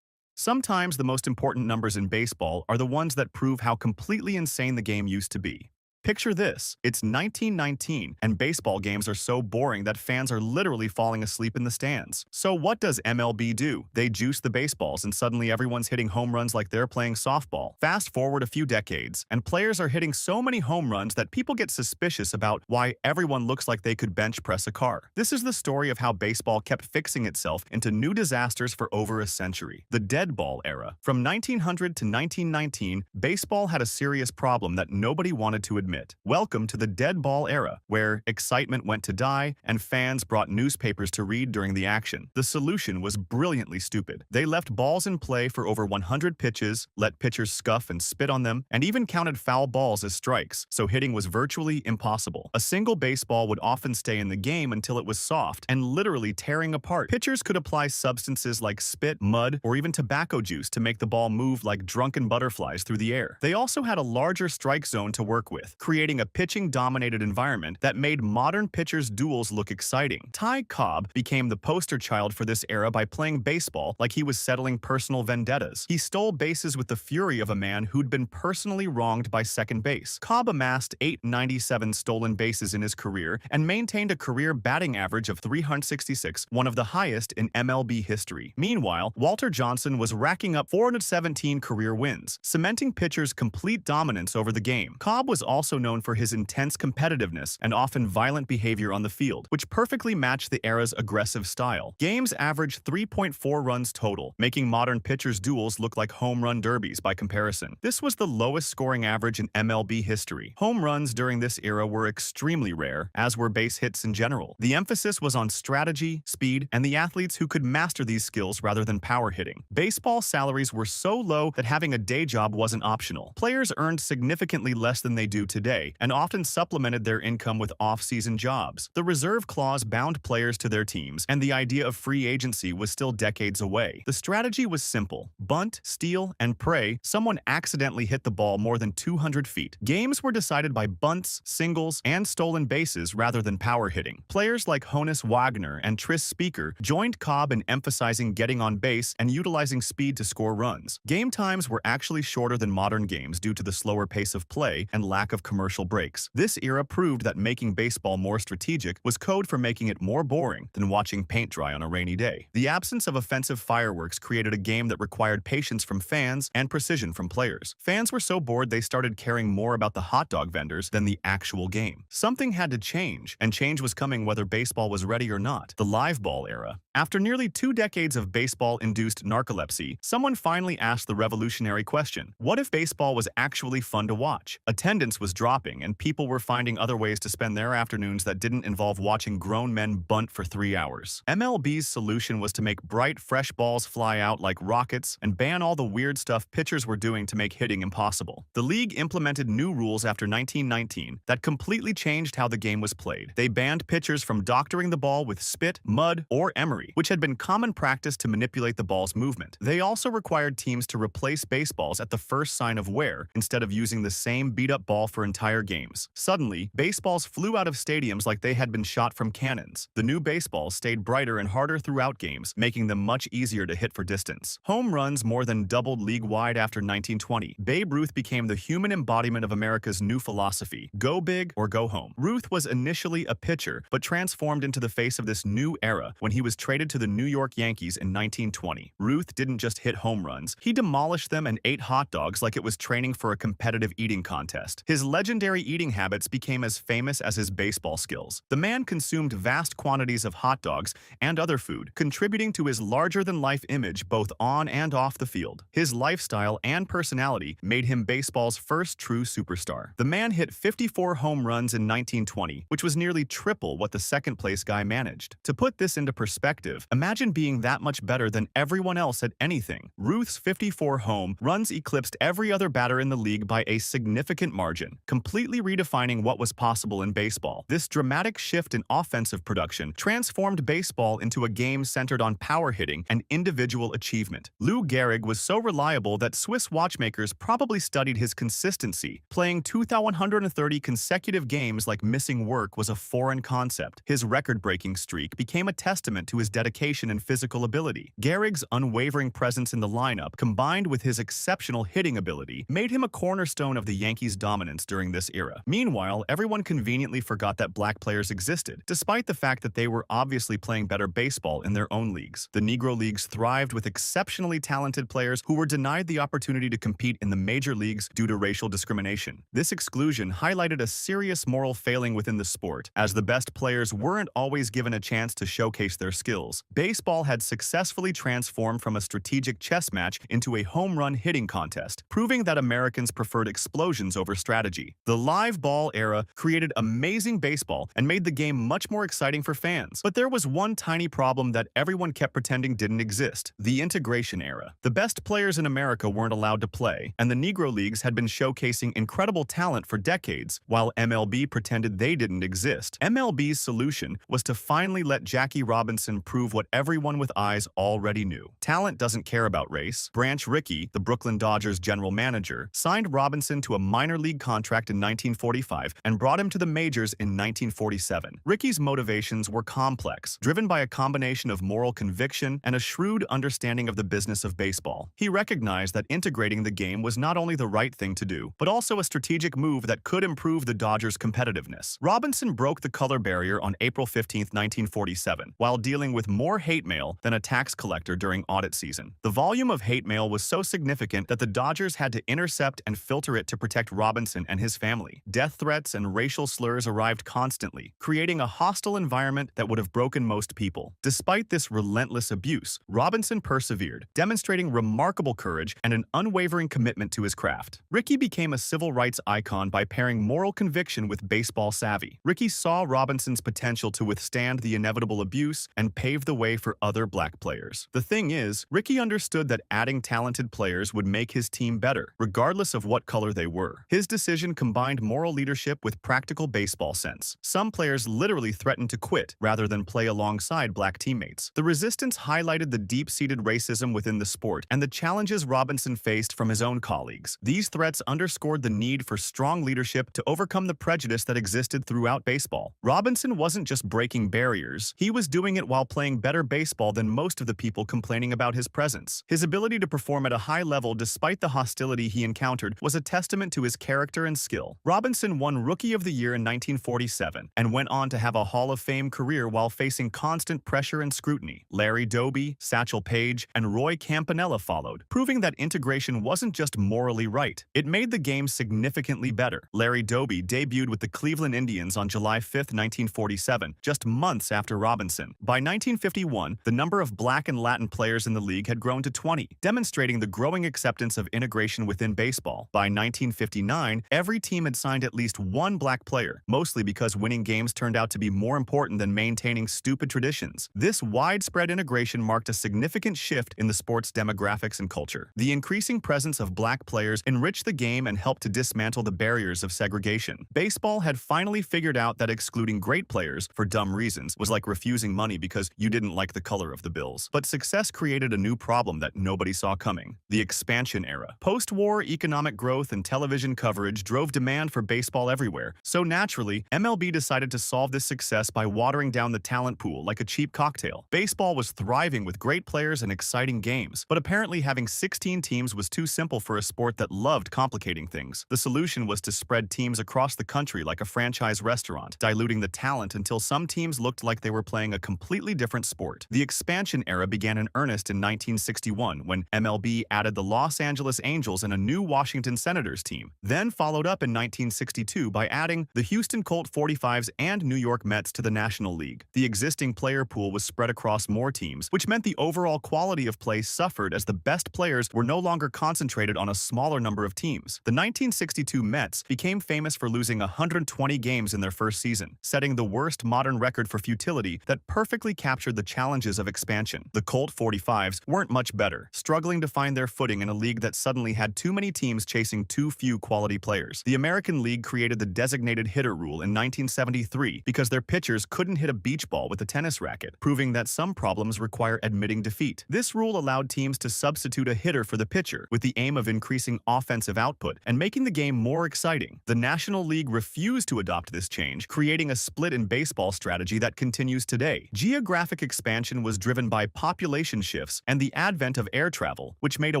Sometimes the most important numbers in baseball are the ones that prove how completely insane the game used to be. Picture this, it's 1919 and baseball games are so boring that fans are literally falling asleep in the stands. So what does MLB do? They juice the baseballs and suddenly everyone's hitting home runs like they're playing softball. Fast forward a few decades, and players are hitting so many home runs that people get suspicious about why everyone looks like they could bench press a car. This is the story of how baseball kept fixing itself into new disasters for over a century. The dead ball era. From 1900 to 1919, baseball had a serious problem that nobody wanted to admit. Welcome to the dead ball era, where excitement went to die and fans brought newspapers to read during the action. The solution was brilliantly stupid. They left balls in play for over 100 pitches, let pitchers scuff and spit on them, and even counted foul balls as strikes, so hitting was virtually impossible. A single baseball would often stay in the game until it was soft and literally tearing apart. Pitchers could apply substances like spit, mud, or even tobacco juice to make the ball move like drunken butterflies through the air. They also had a larger strike zone to work with, creating a pitching-dominated environment that made modern pitchers' duels look exciting. Cobb became the poster child for this era by playing baseball like he was settling personal vendettas. He stole bases with the fury of a man who'd been personally wronged by second base. Cobb amassed 897 stolen bases in his career and maintained a career batting average of 366, one of the highest in MLB history. Meanwhile, Walter Johnson was racking up 417 career wins, cementing pitchers' complete dominance over the game. Cobb was also known for his intense competitiveness and often violent behavior on the field, which perfectly matched the era's aggressive style. Games averaged 3.4 runs total, making modern pitchers' duels look like home run derbies by comparison. This was the lowest scoring average in MLB history. Home runs during this era were extremely rare, as were base hits in general. The emphasis was on strategy, speed, and the athletes who could master these skills rather than power hitting. Baseball salaries were so low that having a day job wasn't optional. Players earned significantly less than they do today, and often supplemented their income with off-season jobs. The reserve clause bound players to their teams, and the idea of free agency was still decades away. The strategy was simple. Bunt, steal, and pray someone accidentally hit the ball more than 200 feet. Games were decided by bunts, singles, and stolen bases rather than power hitting. Players like Honus Wagner and Tris Speaker joined Cobb in emphasizing getting on base and utilizing speed to score runs. Game times were actually shorter than modern games due to the slower pace of play and lack of of commercial breaks. This era proved that making baseball more strategic was code for making it more boring than watching paint dry on a rainy day. The absence of offensive fireworks created a game that required patience from fans and precision from players. Fans were so bored they started caring more about the hot dog vendors than the actual game. Something had to change, and change was coming whether baseball was ready or not. The live ball era. After nearly 2 decades of baseball-induced narcolepsy, someone finally asked the revolutionary question: what if baseball was actually fun to watch? Attendance was dropping, and people were finding other ways to spend their afternoons that didn't involve watching grown men bunt for 3 hours. MLB's solution was to make bright, fresh balls fly out like rockets and ban all the weird stuff pitchers were doing to make hitting impossible. The league implemented new rules after 1919 that completely changed how the game was played. They banned pitchers from doctoring the ball with spit, mud, or emery, which had been common practice to manipulate the ball's movement. They also required teams to replace baseballs at the first sign of wear instead of using the same beat-up ball for entire games. Suddenly, baseballs flew out of stadiums like they had been shot from cannons. The new baseballs stayed brighter and harder throughout games, making them much easier to hit for distance. Home runs more than doubled league-wide after 1920. Babe Ruth became the human embodiment of America's new philosophy: go big or go home. Ruth was initially a pitcher, but transformed into the face of this new era when he was traded to the New York Yankees in 1920. Ruth didn't just hit home runs, he demolished them and ate hot dogs like it was training for a competitive eating contest. His legendary eating habits became as famous as his baseball skills. The man consumed vast quantities of hot dogs and other food, contributing to his larger-than-life image both on and off the field. His lifestyle and personality made him baseball's first true superstar. The man hit 54 home runs in 1920, which was nearly triple what the second-place guy managed. To put this into perspective, imagine being that much better than everyone else at anything. Ruth's 54 home runs eclipsed every other batter in the league by a significant margin, completely redefining what was possible in baseball. This dramatic shift in offensive production transformed baseball into a game centered on power hitting and individual achievement. Lou Gehrig was so reliable that Swiss watchmakers probably studied his consistency. Playing 2,130 consecutive games like missing work was a foreign concept. His record-breaking streak became a testament to his dedication and physical ability. Gehrig's unwavering presence in the lineup, combined with his exceptional hitting ability, made him a cornerstone of the Yankees' dominance during this era. Meanwhile, everyone conveniently forgot that black players existed, despite the fact that they were obviously playing better baseball in their own leagues. The Negro Leagues thrived with exceptionally talented players who were denied the opportunity to compete in the major leagues due to racial discrimination. This exclusion highlighted a serious moral failing within the sport, as the best players weren't always given a chance to showcase their skills. Baseball had successfully transformed from a strategic chess match into a home run hitting contest, proving that Americans preferred explosions over strategy. The live ball era created amazing baseball and made the game much more exciting for fans. But there was one tiny problem that everyone kept pretending didn't exist: the integration era. The best players in America weren't allowed to play, and the Negro Leagues had been showcasing incredible talent for decades, while MLB pretended they didn't exist. MLB's solution was to finally let Jackie Robinson prove what everyone with eyes already knew: talent doesn't care about race. Branch Rickey, the Brooklyn Dodgers general manager, signed Robinson to a minor league contract in 1945 and brought him to the majors in 1947. Rickey's motivations were complex, driven by a combination of moral conviction and a shrewd understanding of the business of baseball. He recognized that integrating the game was not only the right thing to do, but also a strategic move that could improve the Dodgers' competitiveness. Robinson broke the color barrier on April 15, 1947, while dealing with more hate mail than a tax collector during audit season. The volume of hate mail was so significant that the Dodgers had to intercept and filter it to protect Robinson and his family. Death threats and racial slurs arrived constantly, creating a hostile environment that would have broken most people. Despite this relentless abuse, Robinson persevered, demonstrating remarkable courage and an unwavering commitment to his craft. Rickey became a civil rights icon by pairing moral conviction with baseball savvy. Rickey saw Robinson's potential to withstand the inevitable abuse and pave the way for other black players. The thing is, Rickey understood that adding talented players would make his team better, regardless of what color they were. His decision combined moral leadership with practical baseball sense. Some players literally threatened to quit rather than play alongside black teammates. The resistance highlighted the deep-seated racism within the sport and the challenges Robinson faced from his own colleagues. These threats underscored the need for strong leadership to overcome the prejudice that existed throughout baseball. Robinson wasn't just breaking barriers, he was doing it while playing better baseball than most of the people complaining about his presence. His ability to perform at a high level despite the hostility he encountered was a testament to his character and skill. Robinson won Rookie of the Year in 1947 and went on to have a Hall of Fame career while facing constant pressure and scrutiny. Larry Doby, Satchel Paige, and Roy Campanella followed, proving that integration wasn't just morally right. It made the game significantly better. Larry Doby debuted with the Cleveland Indians on July 5, 1947, just months after Robinson. By 1951, the number of Black and Latin players in the league had grown to 20, demonstrating the growing acceptance of integration within baseball. By 1959, every team had signed at least one Black player, mostly because winning games turned out to be more important than maintaining stupid traditions. This widespread integration marked a significant shift in the sport's demographics and culture. The increasing presence of Black players enriched the game and helped to dismantle the barriers of segregation. Baseball had finally figured out that excluding great players for dumb reasons was like refusing money because you didn't like the color of the bills. But success created a new problem that nobody saw coming: the expansion era. Post-war economic growth and television coverage drove demand for baseball everywhere, so naturally, MLB decided to solve this success by watering down the talent pool like a cheap cocktail. Baseball was thriving with great players and exciting games, but apparently having 16 teams was too simple for a sport that loved complicating things. The solution was to spread teams across the country like a franchise restaurant, diluting the talent until some teams looked like they were playing a completely different sport. The expansion era began in earnest in 1961 when MLB added the Los Angeles Angels and a new Washington Senators team, then followed up in 1962 by adding the Houston Colt 45s and New York Mets to the National League. The existing player pool was spread across more teams, which meant the overall quality of play suffered as the best players were no longer concentrated on a smaller number of teams. The 1962 Mets became famous for losing 120 games in their first season, setting the worst modern record for futility that perfectly captured the challenges of expansion. The Colt 45s weren't much better, struggling to find their footing in a league that suddenly had too many teams chasing too few quality players. The American League created the designated hitter rule in 1973 because their pitchers couldn't hit a beach ball with a tennis racket, proving that some problems require admitting defeat. This rule allowed teams to substitute a hitter for the pitcher, with the aim of increasing offensive output and making the game more exciting. The National League refused to adopt this change, creating a split in baseball strategy that continues today. Geographic expansion was driven by population shifts and the advent of air travel, which made a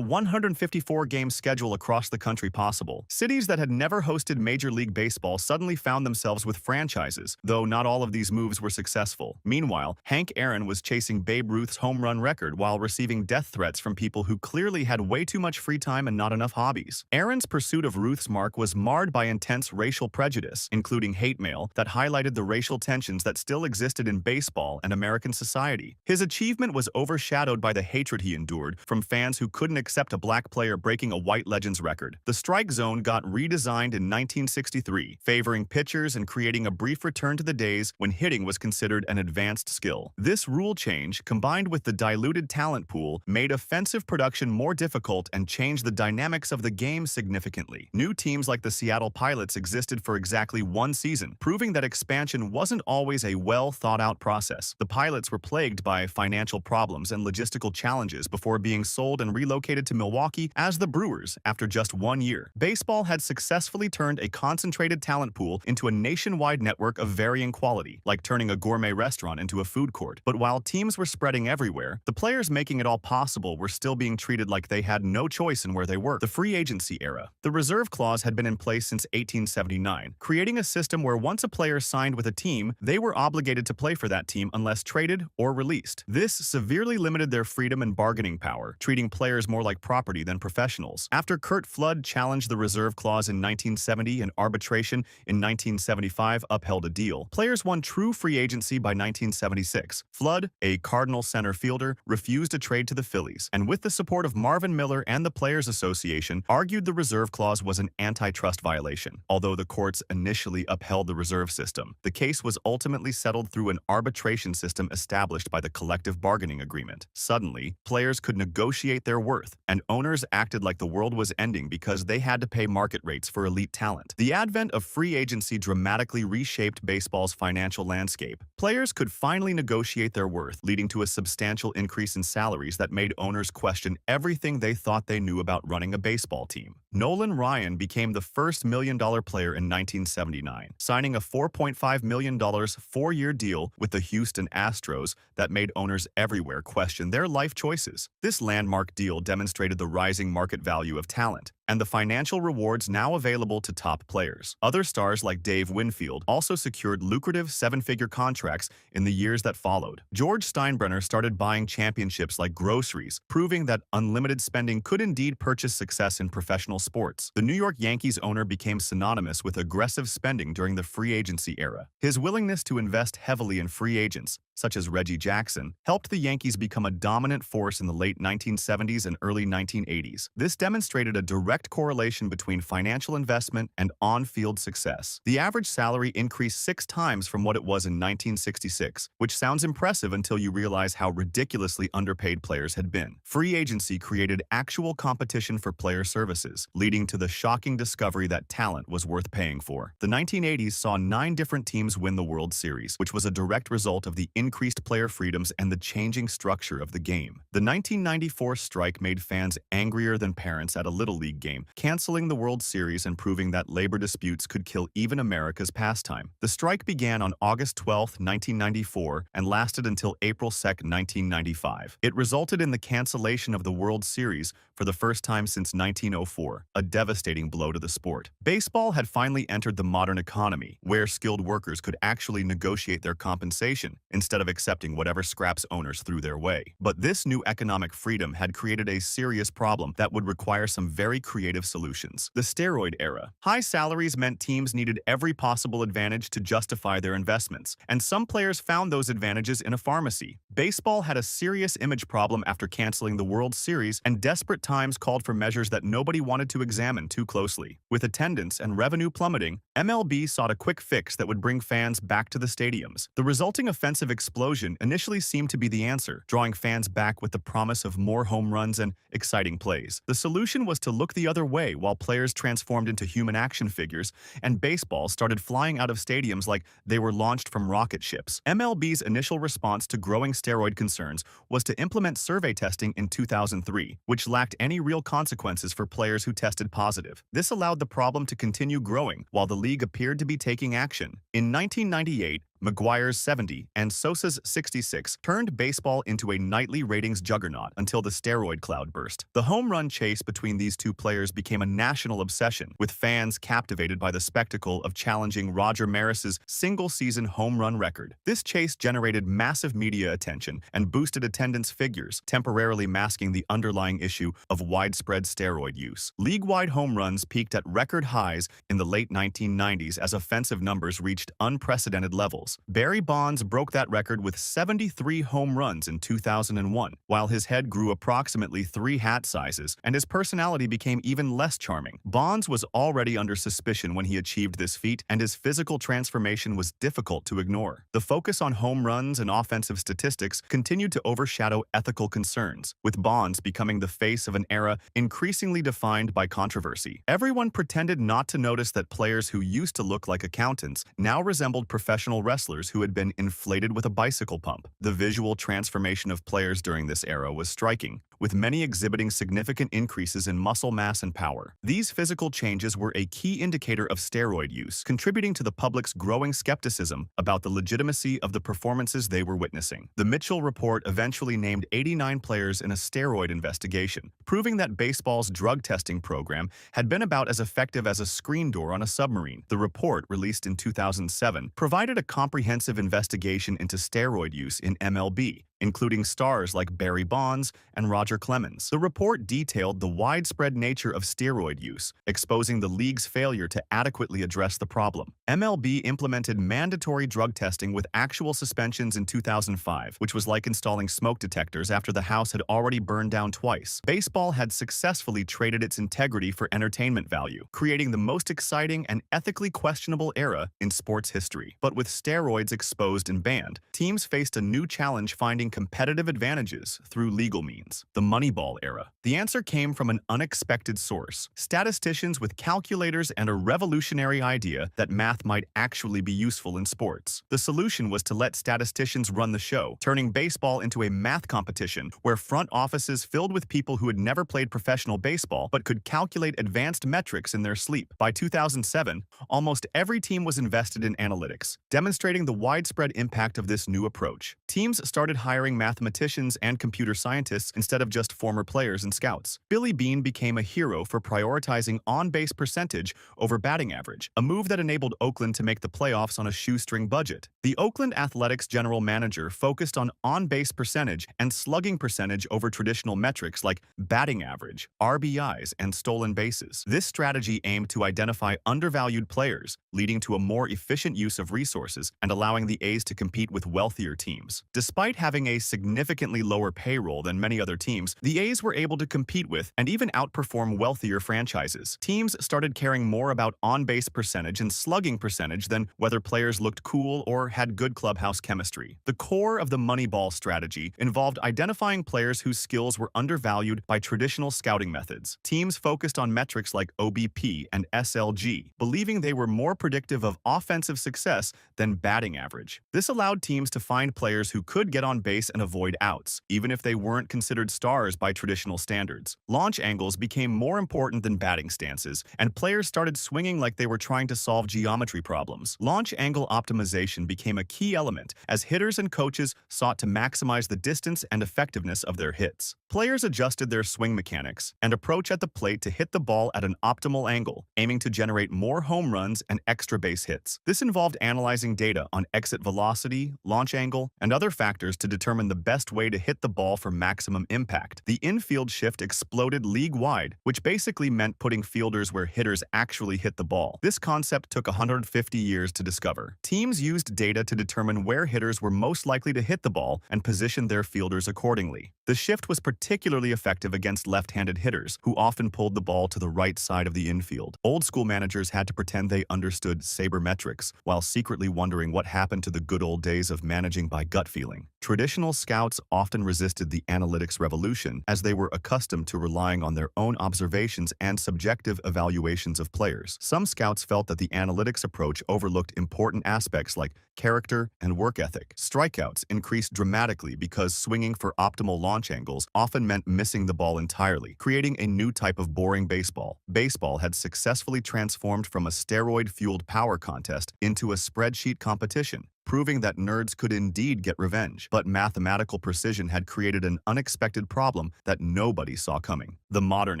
154-game schedule across the country possible. Cities that had never hosted Major League Baseball suddenly found themselves with franchises, though not all of these moves were successful. Meanwhile, Hank Aaron was chasing Babe Ruth's home run record while receiving death threats from people who clearly had way too much free time and not enough hobbies. Aaron's pursuit of Ruth's mark was marred by intense racial prejudice, including hate mail, that highlighted the racial tensions that still existed in baseball and American society. His achievement was overshadowed by the hatred he endured from fans who couldn't accept a Black player breaking a white legend's record. The strike zone got redesigned in 1963, favoring pitchers and creating a brief return to the days when hitting was considered an advanced skill. This rule change, combined with the diluted talent pool, made offensive production more difficult and changed the dynamics of the game significantly. New teams like the Seattle Pilots existed for exactly one season, proving that expansion wasn't always a well-thought-out process. The Pilots were plagued by financial problems and logistical challenges before being sold and relocated to Milwaukee as the Brewers after just 1 year. Baseball had successfully turned a concentrated talent pool into a nationwide network of varying quality, like turning a gourmet restaurant into a food court. But while teams were spreading everywhere, the players making it all possible were still being treated like they had no choice in where they worked. The free agency era. The reserve clause had been in place since 1879, creating a system where once a player signed with a team, they were obligated to play for that team unless traded or released. This severely limited their freedom and bargaining power, treating players more like property than professionals. After Curt Flood challenged the reserve clause in 1970 and arbitration in 1975 upheld a deal, players won true free agency by 1976. Flood, a Cardinal center fielder, refused a trade to the Phillies, and with the support of Marvin Miller and the Players Association, argued the reserve clause was an antitrust violation. Although the courts initially upheld the reserve system, the case was ultimately settled through an arbitration system established by the collective bargaining agreement. Suddenly, players could negotiate their worth, and owners acted like the world was ending because they had to pay market rates for elite talent. The advent of free agency dramatically reshaped baseball's financial landscape. Players could finally negotiate their worth, leading to a substantial increase in salaries that made owners question everything they thought they knew about running a baseball team. Nolan Ryan became the first million-dollar player in 1979, signing a $4.5 million four-year deal with the Houston Astros that made owners everywhere question their life choices. This landmark deal demonstrated the rising market value of talent and the financial rewards now available to top players. Other stars like Dave Winfield also secured lucrative seven-figure contracts in the years that followed. George Steinbrenner started buying championships like groceries, proving that unlimited spending could indeed purchase success in professional sports. The New York Yankees owner became synonymous with aggressive spending during the free agency era. His willingness to invest heavily in free agents, such as Reggie Jackson, helped the Yankees become a dominant force in the late 1970s and early 1980s. This demonstrated a direct correlation between financial investment and on-field success. The average salary increased 6 times from what it was in 1966, which sounds impressive until you realize how ridiculously underpaid players had been. Free agency created actual competition for player services, leading to the shocking discovery that talent was worth paying for. The 1980s saw 9 different teams win the World Series, which was a direct result of the increased player freedoms and the changing structure of the game. The 1994 strike made fans angrier than parents at a Little League game, canceling the World Series and proving that labor disputes could kill even America's pastime. The strike began on August 12, 1994, and lasted until April 2, 1995. It resulted in the cancellation of the World Series for the first time since 1904, a devastating blow to the sport. Baseball had finally entered the modern economy, where skilled workers could actually negotiate their compensation instead of accepting whatever scraps owners threw their way. But this new economic freedom had created a serious problem that would require some very creative solutions. The steroid era. High salaries meant teams needed every possible advantage to justify their investments, and some players found those advantages in a pharmacy. Baseball had a serious image problem after canceling the World Series, and desperate times called for measures that nobody wanted to examine too closely. With attendance and revenue plummeting, MLB sought a quick fix that would bring fans back to the stadiums. The resulting offensive explosion initially seemed to be the answer, drawing fans back with the promise of more home runs and exciting plays. The solution was to look the other way while players transformed into human action figures, and baseball started flying out of stadiums like they were launched from rocket ships. MLB's initial response to growing steroid concerns was to implement survey testing in 2003, which lacked any real consequences for players who tested positive. This allowed the problem to continue growing while the league appeared to be taking action. In 1998, McGuire's 70 and Sosa's 66 turned baseball into a nightly ratings juggernaut until the steroid cloud burst. The home run chase between these two players became a national obsession, with fans captivated by the spectacle of challenging Roger Maris's single-season home run record. This chase generated massive media attention and boosted attendance figures, temporarily masking the underlying issue of widespread steroid use. League-wide home runs peaked at record highs in the late 1990s as offensive numbers reached unprecedented levels. Barry Bonds broke that record with 73 home runs in 2001, while his head grew approximately 3 hat sizes and his personality became even less charming. Bonds was already under suspicion when he achieved this feat, and his physical transformation was difficult to ignore. The focus on home runs and offensive statistics continued to overshadow ethical concerns, with Bonds becoming the face of an era increasingly defined by controversy. Everyone pretended not to notice that players who used to look like accountants now resembled professional wrestlers who had been inflated with a bicycle pump. The visual transformation of players during this era was striking, with many exhibiting significant increases in muscle mass and power. These physical changes were a key indicator of steroid use, contributing to the public's growing skepticism about the legitimacy of the performances they were witnessing. The Mitchell Report eventually named 89 players in a steroid investigation, proving that baseball's drug testing program had been about as effective as a screen door on a submarine. The report, released in 2007, provided a comprehensive investigation into steroid use in MLB, including stars like Barry Bonds and Roger Clemens. The report detailed the widespread nature of steroid use, exposing the league's failure to adequately address the problem. MLB implemented mandatory drug testing with actual suspensions in 2005, which was like installing smoke detectors after the house had already burned down twice. Baseball had successfully traded its integrity for entertainment value, creating the most exciting and ethically questionable era in sports history. But with steroids exposed and banned, teams faced a new challenge finding competitive advantages through legal means. The Moneyball era. The answer came from an unexpected source: statisticians with calculators and a revolutionary idea that math might actually be useful in sports. The solution was to let statisticians run the show, turning baseball into a math competition where front offices filled with people who had never played professional baseball but could calculate advanced metrics in their sleep. By 2007, almost every team was invested in analytics, demonstrating the widespread impact of this new approach. Teams started hiring mathematicians and computer scientists instead of just former players and scouts. Billy Beane became a hero for prioritizing on-base percentage over batting average, a move that enabled Oakland to make the playoffs on a shoestring budget. The Oakland Athletics general manager focused on-base percentage and slugging percentage over traditional metrics like batting average, RBIs, and stolen bases. This strategy aimed to identify undervalued players, leading to a more efficient use of resources and allowing the A's to compete with wealthier teams. Despite having a significantly lower payroll than many other teams, the A's were able to compete with and even outperform wealthier franchises. Teams started caring more about on-base percentage and slugging percentage than whether players looked cool or had good clubhouse chemistry. The core of the Moneyball strategy involved identifying players whose skills were undervalued by traditional scouting methods. Teams focused on metrics like OBP and SLG, believing they were more predictive of offensive success than batting average. This allowed teams to find players who could get on base and avoid outs, even if they weren't considered stars by traditional standards. Launch angles became more important than batting stances, and players started swinging like they were trying to solve geometry problems. Launch angle optimization became a key element as hitters and coaches sought to maximize the distance and effectiveness of their hits. Players adjusted their swing mechanics and approach at the plate to hit the ball at an optimal angle, aiming to generate more home runs and extra base hits. This involved analyzing data on exit velocity, launch angle, and other factors to determine the best way to hit the ball for maximum impact. The infield shift exploded league-wide, which basically meant putting fielders where hitters actually hit the ball. This concept took 150 years to discover. Teams used data to determine where hitters were most likely to hit the ball and positioned their fielders accordingly. The shift was particularly effective against left-handed hitters, who often pulled the ball to the right side of the infield. Old-school managers had to pretend they understood sabermetrics, while secretly wondering what happened to the good old days of managing by gut feeling. Traditional scouts often resisted the analytics revolution, as they were accustomed to relying on their own observations and subjective evaluations of players. Some scouts felt that the analytics approach overlooked important aspects like character and work ethic. Strikeouts increased dramatically because swinging for optimal launch angles often meant missing the ball entirely, creating a new type of boring baseball. Baseball had successfully transformed from a steroid-fueled power contest into a spreadsheet competition, proving that nerds could indeed get revenge. But mathematical precision had created an unexpected problem that nobody saw coming: the modern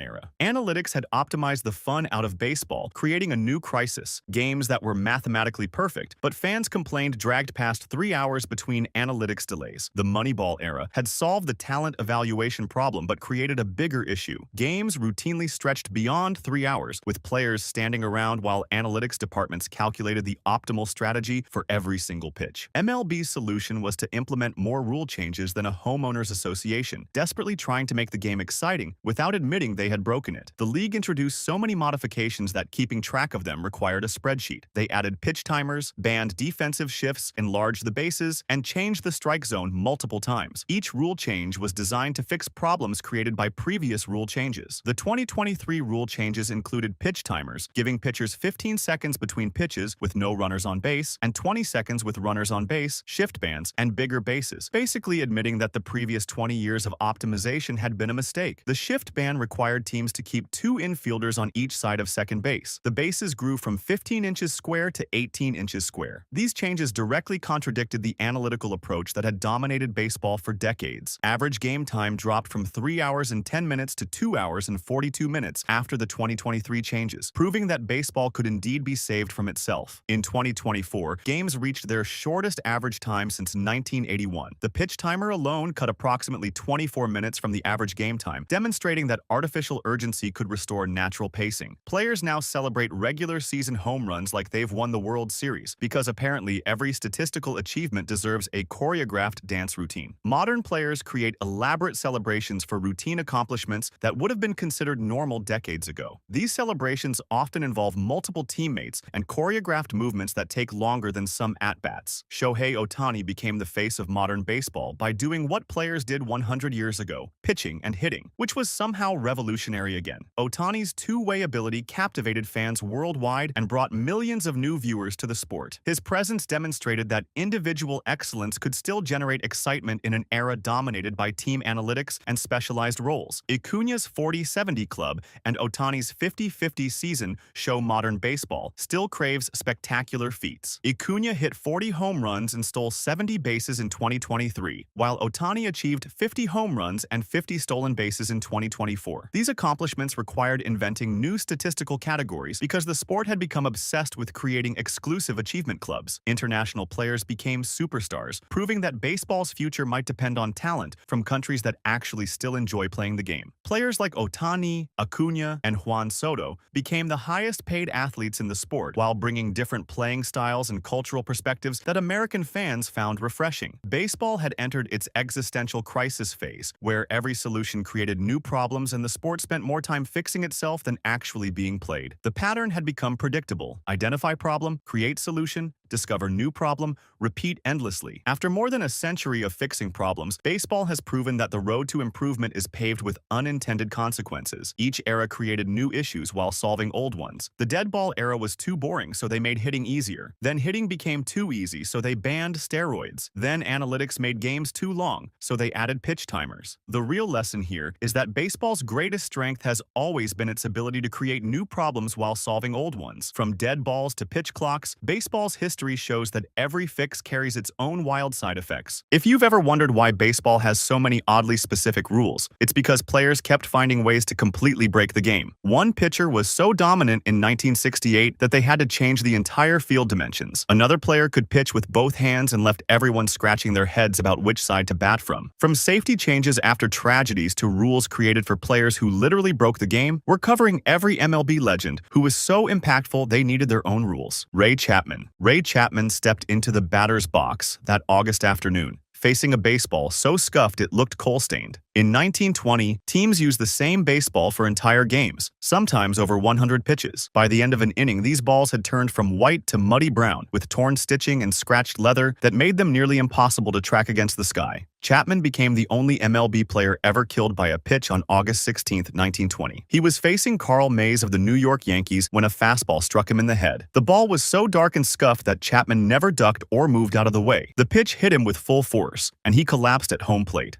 era. Analytics had optimized the fun out of baseball, creating a new crisis: games that were mathematically perfect, but fans complained dragged past 3 hours between analytics delays. The Moneyball era had solved the talent evaluation problem but created a bigger issue. Games routinely stretched beyond 3 hours, with players standing around while analytics departments calculated the optimal strategy for every single pitch. MLB's solution was to implement more rule changes than a homeowners association, desperately trying to make the game exciting without admitting they had broken it. The league introduced so many modifications that keeping track of them required a spreadsheet. They added pitch timers, banned defensive shifts, enlarged the bases, and changed the strike zone multiple times. Each rule change was designed to fix problems created by previous rule changes. The 2023 rule changes included pitch timers, giving pitchers 15 seconds between pitches with no runners on base, and 20 seconds with runners on base, shift bands, and bigger bases, basically admitting that the previous 20 years of optimization had been a mistake. The shift ban required teams to keep 2 infielders on each side of second base. The bases grew from 15 inches square to 18 inches square. These changes directly contradicted the analytical approach that had dominated baseball for decades. Average game time dropped from 3 hours and 10 minutes to 2 hours and 42 minutes after the 2023 changes, proving that baseball could indeed be saved from itself. In 2024, games reached their shortest average time since 1981. The pitch timer alone cut approximately 24 minutes from the average game time, demonstrating that artificial urgency could restore natural pacing. Players now celebrate regular season home runs like they've won the World Series, because apparently every statistical achievement deserves a choreographed dance routine. Modern players create elaborate celebrations for routine accomplishments that would have been considered normal decades ago. These celebrations often involve multiple teammates and choreographed movements that take longer than some at-bats. bats. Shohei Ohtani became the face of modern baseball by doing what players did 100 years ago, pitching and hitting, which was somehow revolutionary again. Ohtani's two-way ability captivated fans worldwide and brought millions of new viewers to the sport. His presence demonstrated that individual excellence could still generate excitement in an era dominated by team analytics and specialized roles. Acuña's 40-70 club and Ohtani's 50-50 season show modern baseball still craves spectacular feats. Acuña hit 40 home runs and stole 70 bases in 2023, while Ohtani achieved 50 home runs and 50 stolen bases in 2024. These accomplishments required inventing new statistical categories because the sport had become obsessed with creating exclusive achievement clubs. International players became superstars, proving that baseball's future might depend on talent from countries that actually still enjoy playing the game. Players like Ohtani, Acuña, and Juan Soto became the highest-paid athletes in the sport while bringing different playing styles and cultural perspectives that American fans found refreshing. Baseball had entered its existential crisis phase, where every solution created new problems and the sport spent more time fixing itself than actually being played. The pattern had become predictable: identify problem, create solution, discover new problem, repeat endlessly. After more than a century of fixing problems, baseball has proven that the road to improvement is paved with unintended consequences. Each era created new issues while solving old ones. The dead ball era was too boring, so they made hitting easier. Then hitting became too easy, so they banned steroids. Then analytics made games too long, so they added pitch timers. The real lesson here is that baseball's greatest strength has always been its ability to create new problems while solving old ones. From dead balls to pitch clocks, baseball's history shows that every fix carries its own wild side effects. If you've ever wondered why baseball has so many oddly specific rules, it's because players kept finding ways to completely break the game. One pitcher was so dominant in 1968 that they had to change the entire field dimensions. Another player could pitch with both hands and left everyone scratching their heads about which side to bat from. From safety changes after tragedies to rules created for players who literally broke the game, we're covering every MLB legend who was so impactful they needed their own rules. Ray Chapman. Ray Chapman stepped into the batter's box that August afternoon, facing a baseball so scuffed it looked coal-stained. In 1920, teams used the same baseball for entire games, sometimes over 100 pitches. By the end of an inning, these balls had turned from white to muddy brown, with torn stitching and scratched leather that made them nearly impossible to track against the sky. Chapman became the only MLB player ever killed by a pitch on August 16, 1920. He was facing Willie Mays of the New York Yankees when a fastball struck him in the head. The ball was so dark and scuffed that Chapman never ducked or moved out of the way. The pitch hit him with full force, and he collapsed at home plate.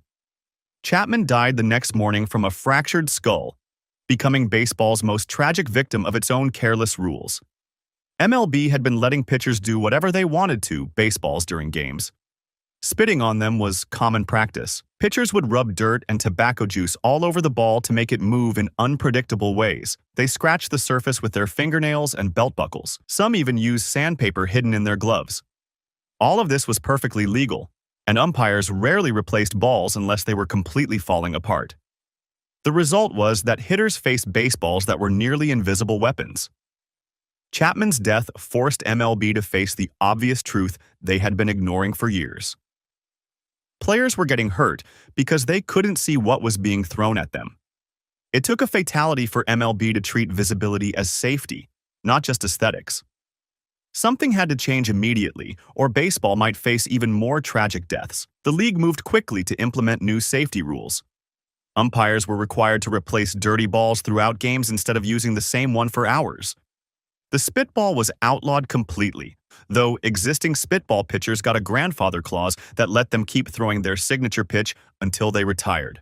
Chapman died the next morning from a fractured skull, becoming baseball's most tragic victim of its own careless rules. MLB had been letting pitchers do whatever they wanted to baseballs during games. Spitting on them was common practice. Pitchers would rub dirt and tobacco juice all over the ball to make it move in unpredictable ways. They scratched the surface with their fingernails and belt buckles. Some even used sandpaper hidden in their gloves. All of this was perfectly legal, and umpires rarely replaced balls unless they were completely falling apart. The result was that hitters faced baseballs that were nearly invisible weapons. Chapman's death forced MLB to face the obvious truth they had been ignoring for years. Players were getting hurt because they couldn't see what was being thrown at them. It took a fatality for MLB to treat visibility as safety, not just aesthetics. Something had to change immediately, or baseball might face even more tragic deaths. The league moved quickly to implement new safety rules. Umpires were required to replace dirty balls throughout games instead of using the same one for hours. The spitball was outlawed completely, though existing spitball pitchers got a grandfather clause that let them keep throwing their signature pitch until they retired.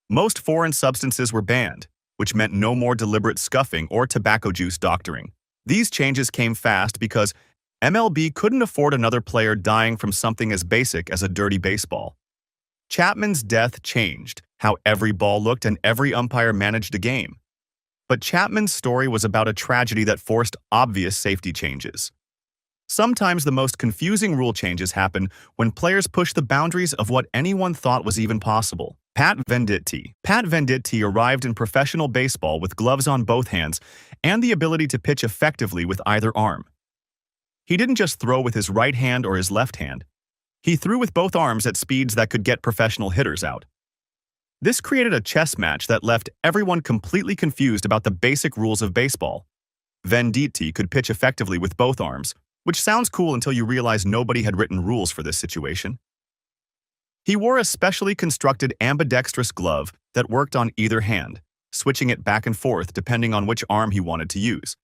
Most foreign substances were banned, which meant no more deliberate scuffing or tobacco juice doctoring. These changes came fast because MLB couldn't afford another player dying from something as basic as a dirty baseball. Chapman's death changed how every ball looked and every umpire managed a game. But Chapman's story was about a tragedy that forced obvious safety changes. Sometimes the most confusing rule changes happen when players push the boundaries of what anyone thought was even possible. Pat Venditti arrived in professional baseball with gloves on both hands and the ability to pitch effectively with either arm. He didn't just throw with his right hand or his left hand. He threw with both arms at speeds that could get professional hitters out. This created a chess match that left everyone completely confused about the basic rules of baseball. Venditti could pitch effectively with both arms, which sounds cool until you realize nobody had written rules for this situation. He wore a specially constructed ambidextrous glove that worked on either hand, switching it back and forth depending on which arm he wanted to use.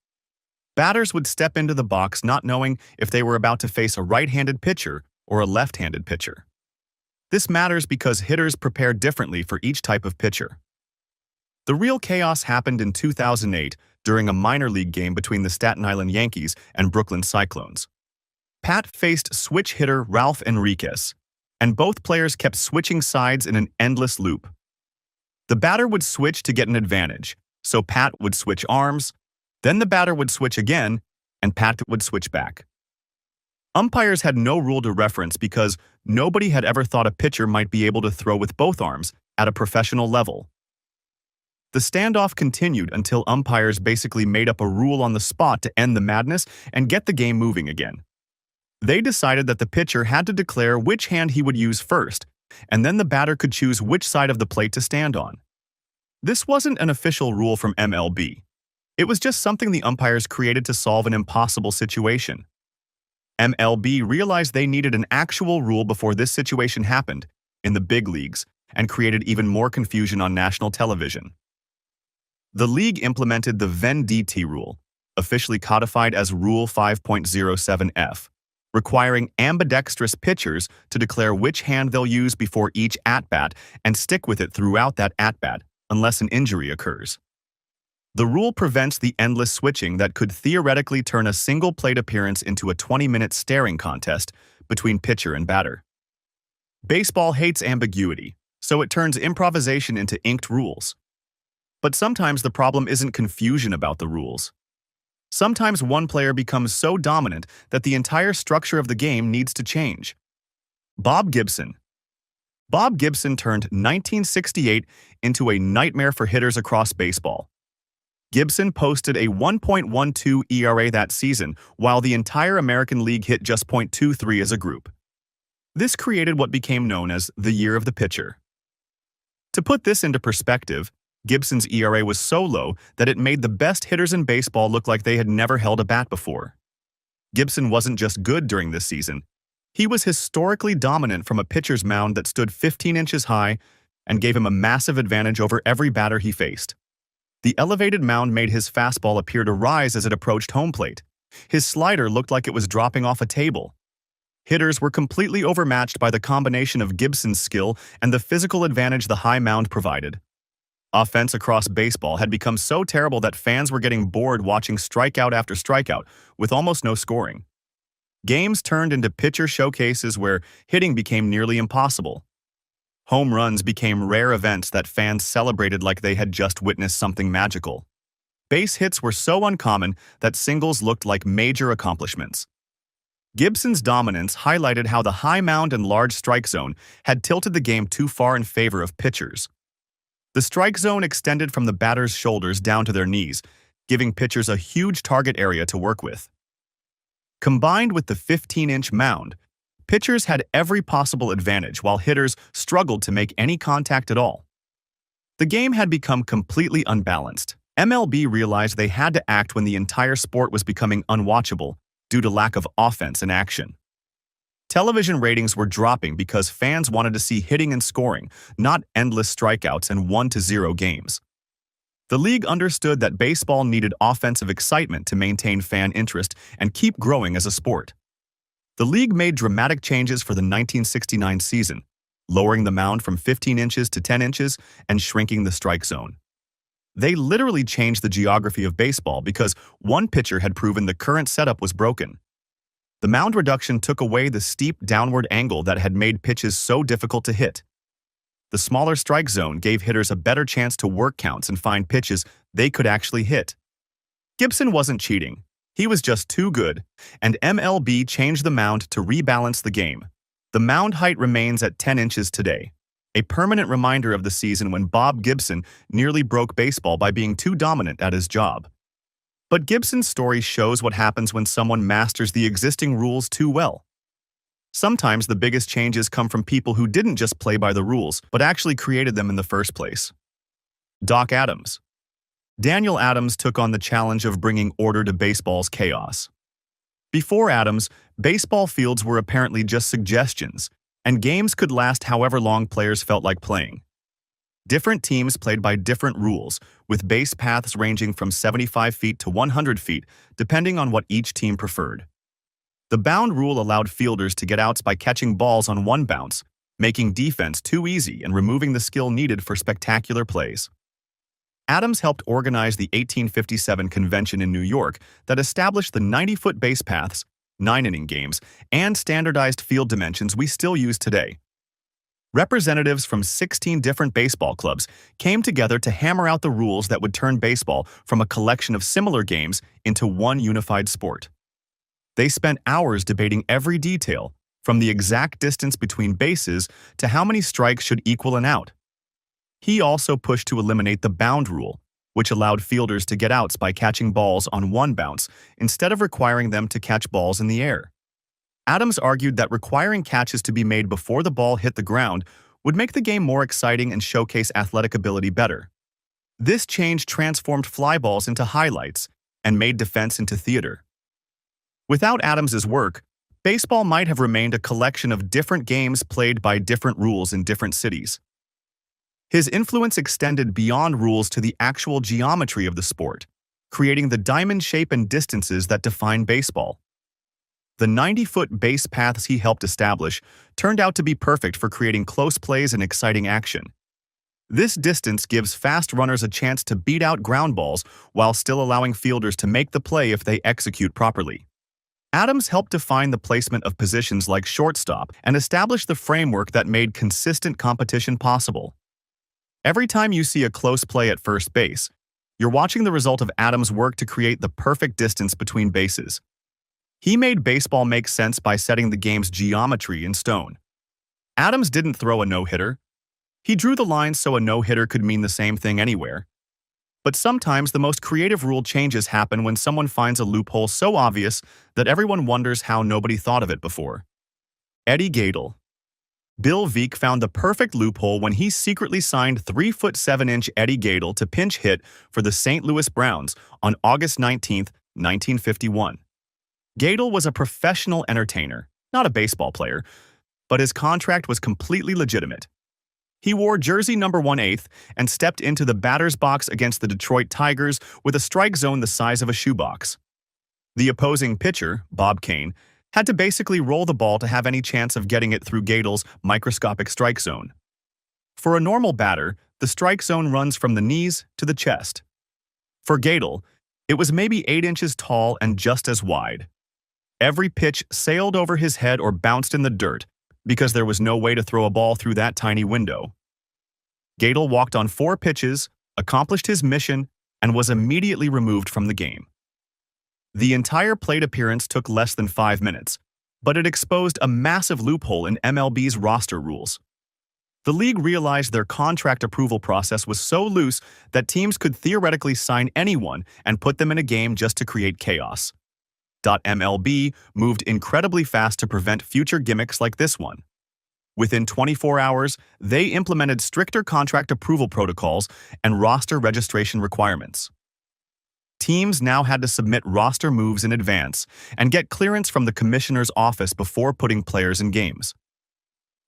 Batters would step into the box not knowing if they were about to face a right-handed pitcher or a left-handed pitcher. This matters because hitters prepare differently for each type of pitcher. The real chaos happened in 2008 during a minor league game between the Staten Island Yankees and Brooklyn Cyclones. Pat faced switch hitter Ralph Enriquez, and both players kept switching sides in an endless loop. The batter would switch to get an advantage, so Pat would switch arms, then the batter would switch again, and Pat would switch back. Umpires had no rule to reference because nobody had ever thought a pitcher might be able to throw with both arms at a professional level. The standoff continued until umpires basically made up a rule on the spot to end the madness and get the game moving again. They decided that the pitcher had to declare which hand he would use first, and then the batter could choose which side of the plate to stand on. This wasn't an official rule from MLB. It was just something the umpires created to solve an impossible situation. MLB realized they needed an actual rule before this situation happened in the big leagues and created even more confusion on national television. The league implemented the Venn-DT rule, officially codified as Rule 5.07F, requiring ambidextrous pitchers to declare which hand they'll use before each at-bat and stick with it throughout that at-bat unless an injury occurs. The rule prevents the endless switching that could theoretically turn a single plate appearance into a 20-minute staring contest between pitcher and batter. Baseball hates ambiguity, so it turns improvisation into inked rules. But sometimes the problem isn't confusion about the rules. Sometimes one player becomes so dominant that the entire structure of the game needs to change. Bob Gibson. Bob Gibson turned 1968 into a nightmare for hitters across baseball. Gibson posted a 1.12 ERA that season, while the entire American League hit just .23 as a group. This created what became known as the Year of the Pitcher. To put this into perspective, Gibson's ERA was so low that it made the best hitters in baseball look like they had never held a bat before. Gibson wasn't just good during this season. He was historically dominant from a pitcher's mound that stood 15 inches high and gave him a massive advantage over every batter he faced. The elevated mound made his fastball appear to rise as it approached home plate. His slider looked like it was dropping off a table. Hitters were completely overmatched by the combination of Gibson's skill and the physical advantage the high mound provided. Offense across baseball had become so terrible that fans were getting bored watching strikeout after strikeout, with almost no scoring. Games turned into pitcher showcases where hitting became nearly impossible. Home runs became rare events that fans celebrated like they had just witnessed something magical. Base hits were so uncommon that singles looked like major accomplishments. Gibson's dominance highlighted how the high mound and large strike zone had tilted the game too far in favor of pitchers. The strike zone extended from the batter's shoulders down to their knees, giving pitchers a huge target area to work with. Combined with the 15-inch mound, pitchers had every possible advantage while hitters struggled to make any contact at all. The game had become completely unbalanced. MLB realized they had to act when the entire sport was becoming unwatchable due to lack of offense and action. Television ratings were dropping because fans wanted to see hitting and scoring, not endless strikeouts and 1-0 games. The league understood that baseball needed offensive excitement to maintain fan interest and keep growing as a sport. The league made dramatic changes for the 1969 season, lowering the mound from 15 inches to 10 inches and shrinking the strike zone. They literally changed the geography of baseball because one pitcher had proven the current setup was broken. The mound reduction took away the steep downward angle that had made pitches so difficult to hit. The smaller strike zone gave hitters a better chance to work counts and find pitches they could actually hit. Gibson wasn't cheating. He was just too good, and MLB changed the mound to rebalance the game. The mound height remains at 10 inches today, a permanent reminder of the season when Bob Gibson nearly broke baseball by being too dominant at his job. But Gibson's story shows what happens when someone masters the existing rules too well. Sometimes the biggest changes come from people who didn't just play by the rules, but actually created them in the first place. Doc Adams. Daniel Adams took on the challenge of bringing order to baseball's chaos. Before Adams, baseball fields were apparently just suggestions, and games could last however long players felt like playing. Different teams played by different rules, with base paths ranging from 75 feet to 100 feet, depending on what each team preferred. The bound rule allowed fielders to get outs by catching balls on one bounce, making defense too easy and removing the skill needed for spectacular plays. Adams helped organize the 1857 convention in New York that established the 90-foot base paths, 9-inning games, and standardized field dimensions we still use today. Representatives from 16 different baseball clubs came together to hammer out the rules that would turn baseball from a collection of similar games into one unified sport. They spent hours debating every detail, from the exact distance between bases to how many strikes should equal an out. He also pushed to eliminate the bound rule, which allowed fielders to get outs by catching balls on one bounce instead of requiring them to catch balls in the air. Adams argued that requiring catches to be made before the ball hit the ground would make the game more exciting and showcase athletic ability better. This change transformed fly balls into highlights and made defense into theater. Without Adams's work, baseball might have remained a collection of different games played by different rules in different cities. His influence extended beyond rules to the actual geometry of the sport, creating the diamond shape and distances that define baseball. The 90-foot base paths he helped establish turned out to be perfect for creating close plays and exciting action. This distance gives fast runners a chance to beat out ground balls while still allowing fielders to make the play if they execute properly. Adams helped define the placement of positions like shortstop and establish the framework that made consistent competition possible. Every time you see a close play at first base, you're watching the result of Adams' work to create the perfect distance between bases. He made baseball make sense by setting the game's geometry in stone. Adams didn't throw a no-hitter. He drew the lines so a no-hitter could mean the same thing anywhere. But sometimes the most creative rule changes happen when someone finds a loophole so obvious that everyone wonders how nobody thought of it before. Eddie Gaedel. Bill Veeck found the perfect loophole when he secretly signed 3'7" Eddie Gaedel to pinch hit for the St. Louis Browns on August 19, 1951. Gaedel was a professional entertainer, not a baseball player, but his contract was completely legitimate. He wore jersey number 1/8 and stepped into the batter's box against the Detroit Tigers with a strike zone the size of a shoebox. The opposing pitcher, Bob Kane, had to basically roll the ball to have any chance of getting it through Gaedel's microscopic strike zone. For a normal batter, the strike zone runs from the knees to the chest. For Gaedel, it was maybe 8 inches tall and just as wide. Every pitch sailed over his head or bounced in the dirt because there was no way to throw a ball through that tiny window. Gaedel walked on 4 pitches, accomplished his mission, and was immediately removed from the game. The entire plate appearance took less than 5 minutes, but it exposed a massive loophole in MLB's roster rules. The league realized their contract approval process was so loose that teams could theoretically sign anyone and put them in a game just to create chaos. MLB moved incredibly fast to prevent future gimmicks like this one. Within 24 hours, they implemented stricter contract approval protocols and roster registration requirements. Teams now had to submit roster moves in advance and get clearance from the commissioner's office before putting players in games.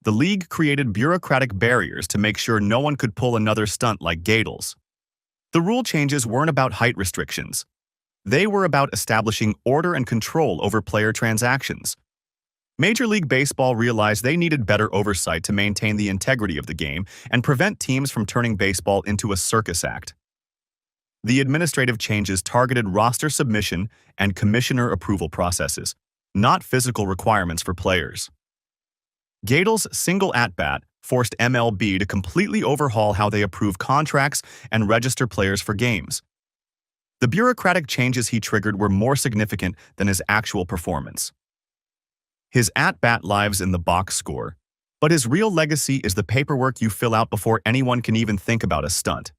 The league created bureaucratic barriers to make sure no one could pull another stunt like Gaedel's. The rule changes weren't about height restrictions. They were about establishing order and control over player transactions. Major League Baseball realized they needed better oversight to maintain the integrity of the game and prevent teams from turning baseball into a circus act. The administrative changes targeted roster submission and commissioner approval processes, not physical requirements for players. Gaedel's single at-bat forced MLB to completely overhaul how they approve contracts and register players for games. The bureaucratic changes he triggered were more significant than his actual performance. His at-bat lives in the box score, but his real legacy is the paperwork you fill out before anyone can even think about a stunt.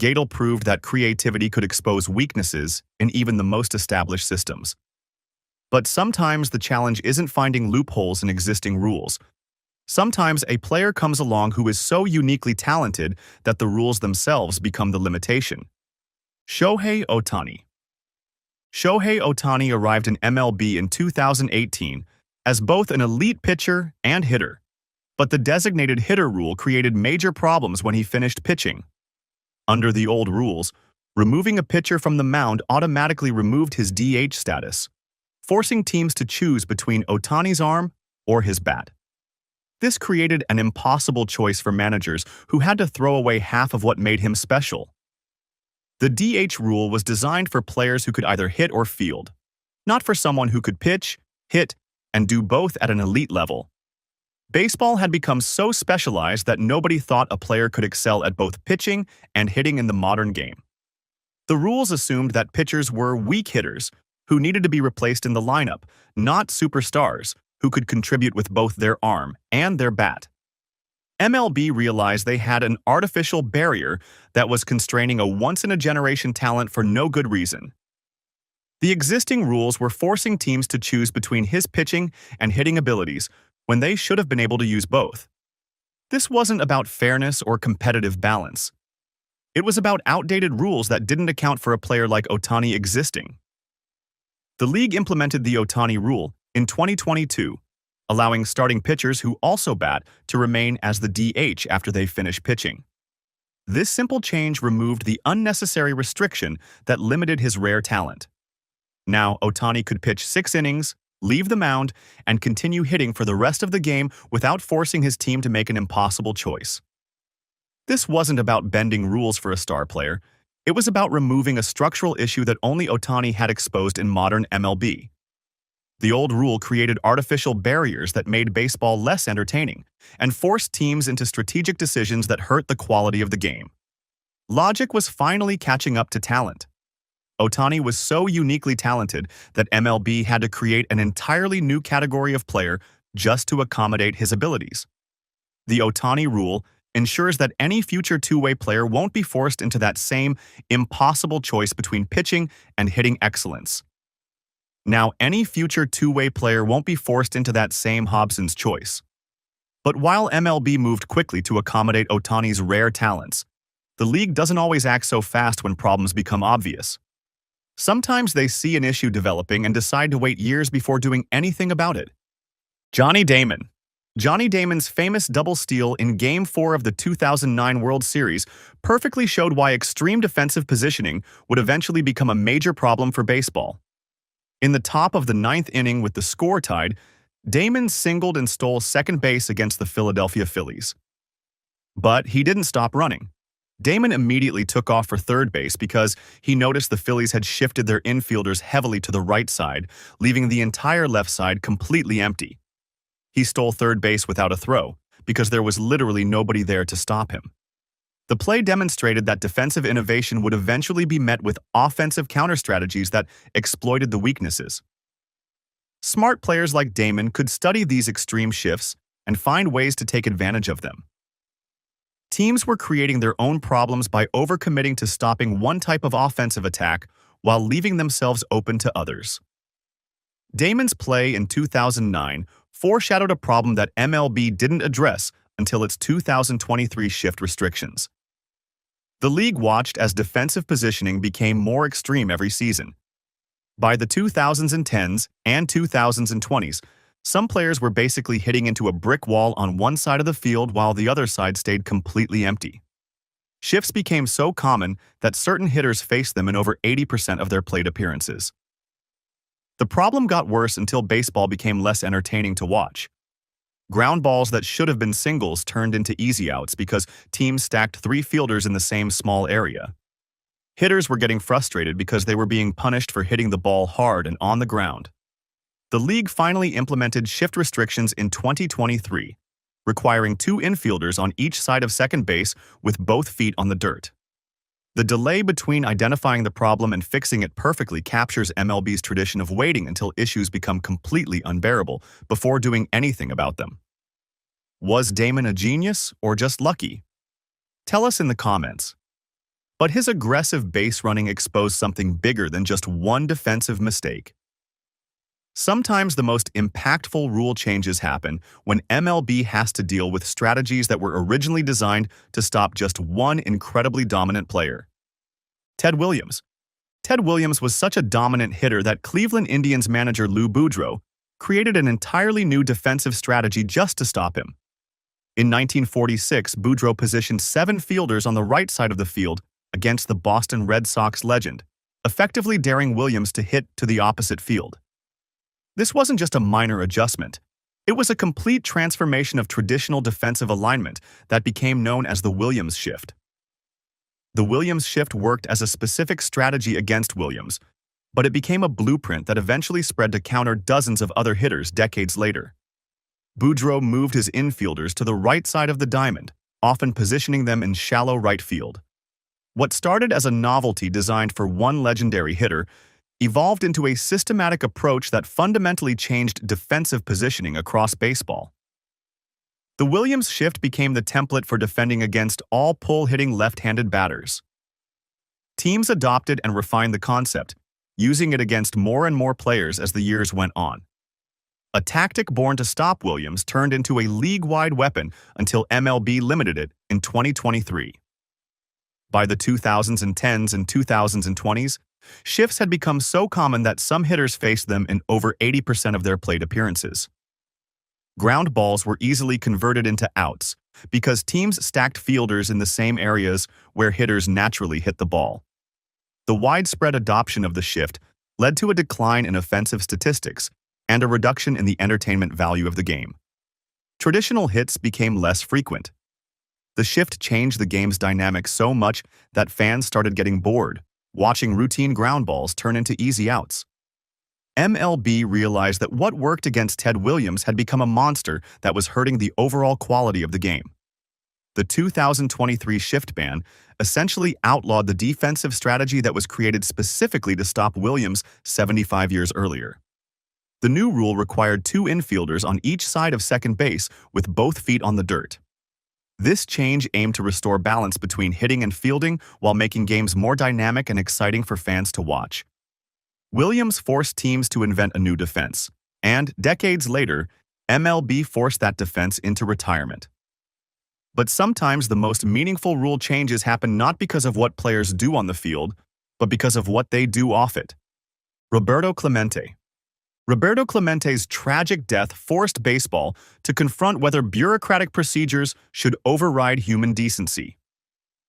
Gaedel proved that creativity could expose weaknesses in even the most established systems. But sometimes the challenge isn't finding loopholes in existing rules. Sometimes a player comes along who is so uniquely talented that the rules themselves become the limitation. Shohei Ohtani. Shohei Ohtani arrived in MLB in 2018 as both an elite pitcher and hitter, but the designated hitter rule created major problems when he finished pitching. Under the old rules, removing a pitcher from the mound automatically removed his DH status, forcing teams to choose between Ohtani's arm or his bat. This created an impossible choice for managers who had to throw away half of what made him special. The DH rule was designed for players who could either hit or field, not for someone who could pitch, hit, and do both at an elite level. Baseball had become so specialized that nobody thought a player could excel at both pitching and hitting in the modern game. The rules assumed that pitchers were weak hitters who needed to be replaced in the lineup, not superstars who could contribute with both their arm and their bat. MLB realized they had an artificial barrier that was constraining a once-in-a-generation talent for no good reason. The existing rules were forcing teams to choose between his pitching and hitting abilities when they should have been able to use both. This wasn't about fairness or competitive balance. It was about outdated rules that didn't account for a player like Ohtani existing. The league implemented the Ohtani rule in 2022, allowing starting pitchers who also bat to remain as the DH after they finish pitching. This simple change removed the unnecessary restriction that limited his rare talent. Now, Ohtani could pitch 6 innings, leave the mound, and continue hitting for the rest of the game without forcing his team to make an impossible choice. This wasn't about bending rules for a star player. It was about removing a structural issue that only Ohtani had exposed in modern MLB. The old rule created artificial barriers that made baseball less entertaining and forced teams into strategic decisions that hurt the quality of the game. Logic was finally catching up to talent. Ohtani was so uniquely talented that MLB had to create an entirely new category of player just to accommodate his abilities. The Ohtani rule ensures that any future two-way player won't be forced into that same impossible choice between pitching and hitting excellence. Now, any future two-way player won't be forced into that same Hobson's choice. But while MLB moved quickly to accommodate Ohtani's rare talents, the league doesn't always act so fast when problems become obvious. Sometimes they see an issue developing and decide to wait years before doing anything about it. Johnny Damon. Johnny Damon's famous double steal in Game 4 of the 2009 World Series perfectly showed why extreme defensive positioning would eventually become a major problem for baseball. In the top of the 9th inning with the score tied, Damon singled and stole second base against the Philadelphia Phillies. But he didn't stop running. Damon immediately took off for third base because he noticed the Phillies had shifted their infielders heavily to the right side, leaving the entire left side completely empty. He stole third base without a throw because there was literally nobody there to stop him. The play demonstrated that defensive innovation would eventually be met with offensive counter-strategies that exploited the weaknesses. Smart players like Damon could study these extreme shifts and find ways to take advantage of them. Teams were creating their own problems by overcommitting to stopping one type of offensive attack while leaving themselves open to others. Damon's play in 2009 foreshadowed a problem that MLB didn't address until its 2023 shift restrictions. The league watched as defensive positioning became more extreme every season. By the 2010s and 2020s, some players were basically hitting into a brick wall on one side of the field while the other side stayed completely empty. Shifts became so common that certain hitters faced them in over 80% of their plate appearances. The problem got worse until baseball became less entertaining to watch. Ground balls that should have been singles turned into easy outs because teams stacked 3 fielders in the same small area. Hitters were getting frustrated because they were being punished for hitting the ball hard and on the ground. The league finally implemented shift restrictions in 2023, requiring 2 infielders on each side of second base with both feet on the dirt. The delay between identifying the problem and fixing it perfectly captures MLB's tradition of waiting until issues become completely unbearable before doing anything about them. Was Damon a genius or just lucky? Tell us in the comments. But his aggressive base running exposed something bigger than just one defensive mistake. Sometimes the most impactful rule changes happen when MLB has to deal with strategies that were originally designed to stop just one incredibly dominant player. Ted Williams. Ted Williams was such a dominant hitter that Cleveland Indians manager Lou Boudreau created an entirely new defensive strategy just to stop him. In 1946, Boudreau positioned 7 fielders on the right side of the field against the Boston Red Sox legend, effectively daring Williams to hit to the opposite field. This wasn't just a minor adjustment. It was a complete transformation of traditional defensive alignment that became known as the Williams shift. The Williams shift worked as a specific strategy against Williams, but it became a blueprint that eventually spread to counter dozens of other hitters decades later. Boudreau moved his infielders to the right side of the diamond, often positioning them in shallow right field. What started as a novelty designed for one legendary hitter evolved into a systematic approach that fundamentally changed defensive positioning across baseball. The Williams shift became the template for defending against all pull-hitting left-handed batters. Teams adopted and refined the concept, using it against more and more players as the years went on. A tactic born to stop Williams turned into a league-wide weapon until MLB limited it in 2023. By the 2010s and 2020s, shifts had become so common that some hitters faced them in over 80% of their plate appearances. Ground balls were easily converted into outs because teams stacked fielders in the same areas where hitters naturally hit the ball. The widespread adoption of the shift led to a decline in offensive statistics and a reduction in the entertainment value of the game. Traditional hits became less frequent. The shift changed the game's dynamic so much that fans started getting bored, watching routine ground balls turn into easy outs. MLB realized that what worked against Ted Williams had become a monster that was hurting the overall quality of the game. The 2023 shift ban essentially outlawed the defensive strategy that was created specifically to stop Williams 75 years earlier. The new rule required 2 infielders on each side of second base with both feet on the dirt. This change aimed to restore balance between hitting and fielding while making games more dynamic and exciting for fans to watch. Williams forced teams to invent a new defense, and decades later, MLB forced that defense into retirement. But sometimes the most meaningful rule changes happen not because of what players do on the field, but because of what they do off it. Roberto Clemente. Roberto Clemente's tragic death forced baseball to confront whether bureaucratic procedures should override human decency.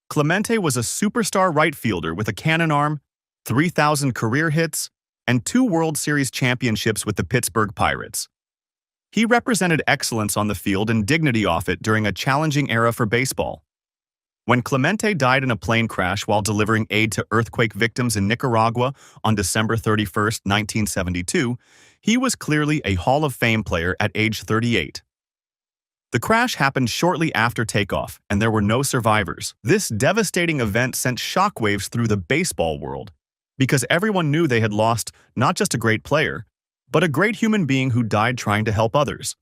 Clemente was a superstar right fielder with a cannon arm, 3,000 career hits, and 2 World Series championships with the Pittsburgh Pirates. He represented excellence on the field and dignity off it during a challenging era for baseball. When Clemente died in a plane crash while delivering aid to earthquake victims in Nicaragua on December 31, 1972, he was clearly a Hall of Fame player at age 38. The crash happened shortly after takeoff, and there were no survivors. This devastating event sent shockwaves through the baseball world, because everyone knew they had lost not just a great player, but a great human being who died trying to help others.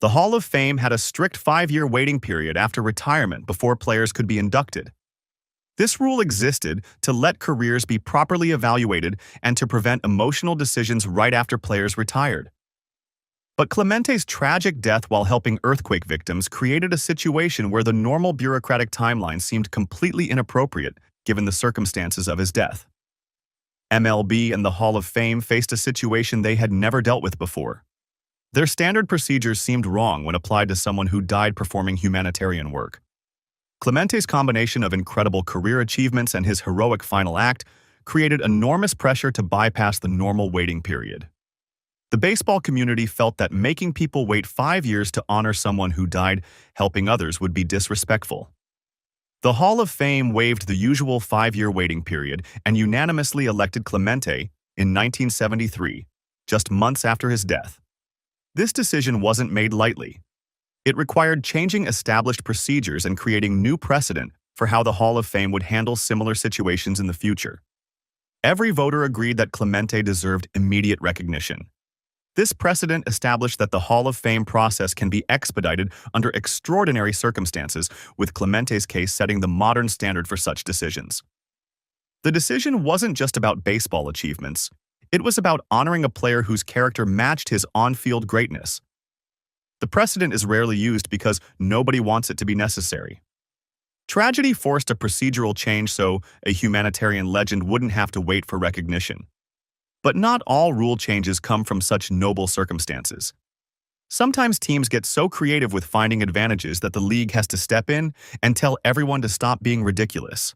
The Hall of Fame had a strict 5-year waiting period after retirement before players could be inducted. This rule existed to let careers be properly evaluated and to prevent emotional decisions right after players retired. But Clemente's tragic death while helping earthquake victims created a situation where the normal bureaucratic timeline seemed completely inappropriate given the circumstances of his death. MLB and the Hall of Fame faced a situation they had never dealt with before. Their standard procedures seemed wrong when applied to someone who died performing humanitarian work. Clemente's combination of incredible career achievements and his heroic final act created enormous pressure to bypass the normal waiting period. The baseball community felt that making people wait 5 years to honor someone who died helping others would be disrespectful. The Hall of Fame waived the usual 5-year waiting period and unanimously elected Clemente in 1973, just months after his death. This decision wasn't made lightly. It required changing established procedures and creating new precedent for how the Hall of Fame would handle similar situations in the future. Every voter agreed that Clemente deserved immediate recognition. This precedent established that the Hall of Fame process can be expedited under extraordinary circumstances, with Clemente's case setting the modern standard for such decisions. The decision wasn't just about baseball achievements. It was about honoring a player whose character matched his on-field greatness. The precedent is rarely used because nobody wants it to be necessary. Tragedy forced a procedural change so a humanitarian legend wouldn't have to wait for recognition. But not all rule changes come from such noble circumstances. Sometimes teams get so creative with finding advantages that the league has to step in and tell everyone to stop being ridiculous.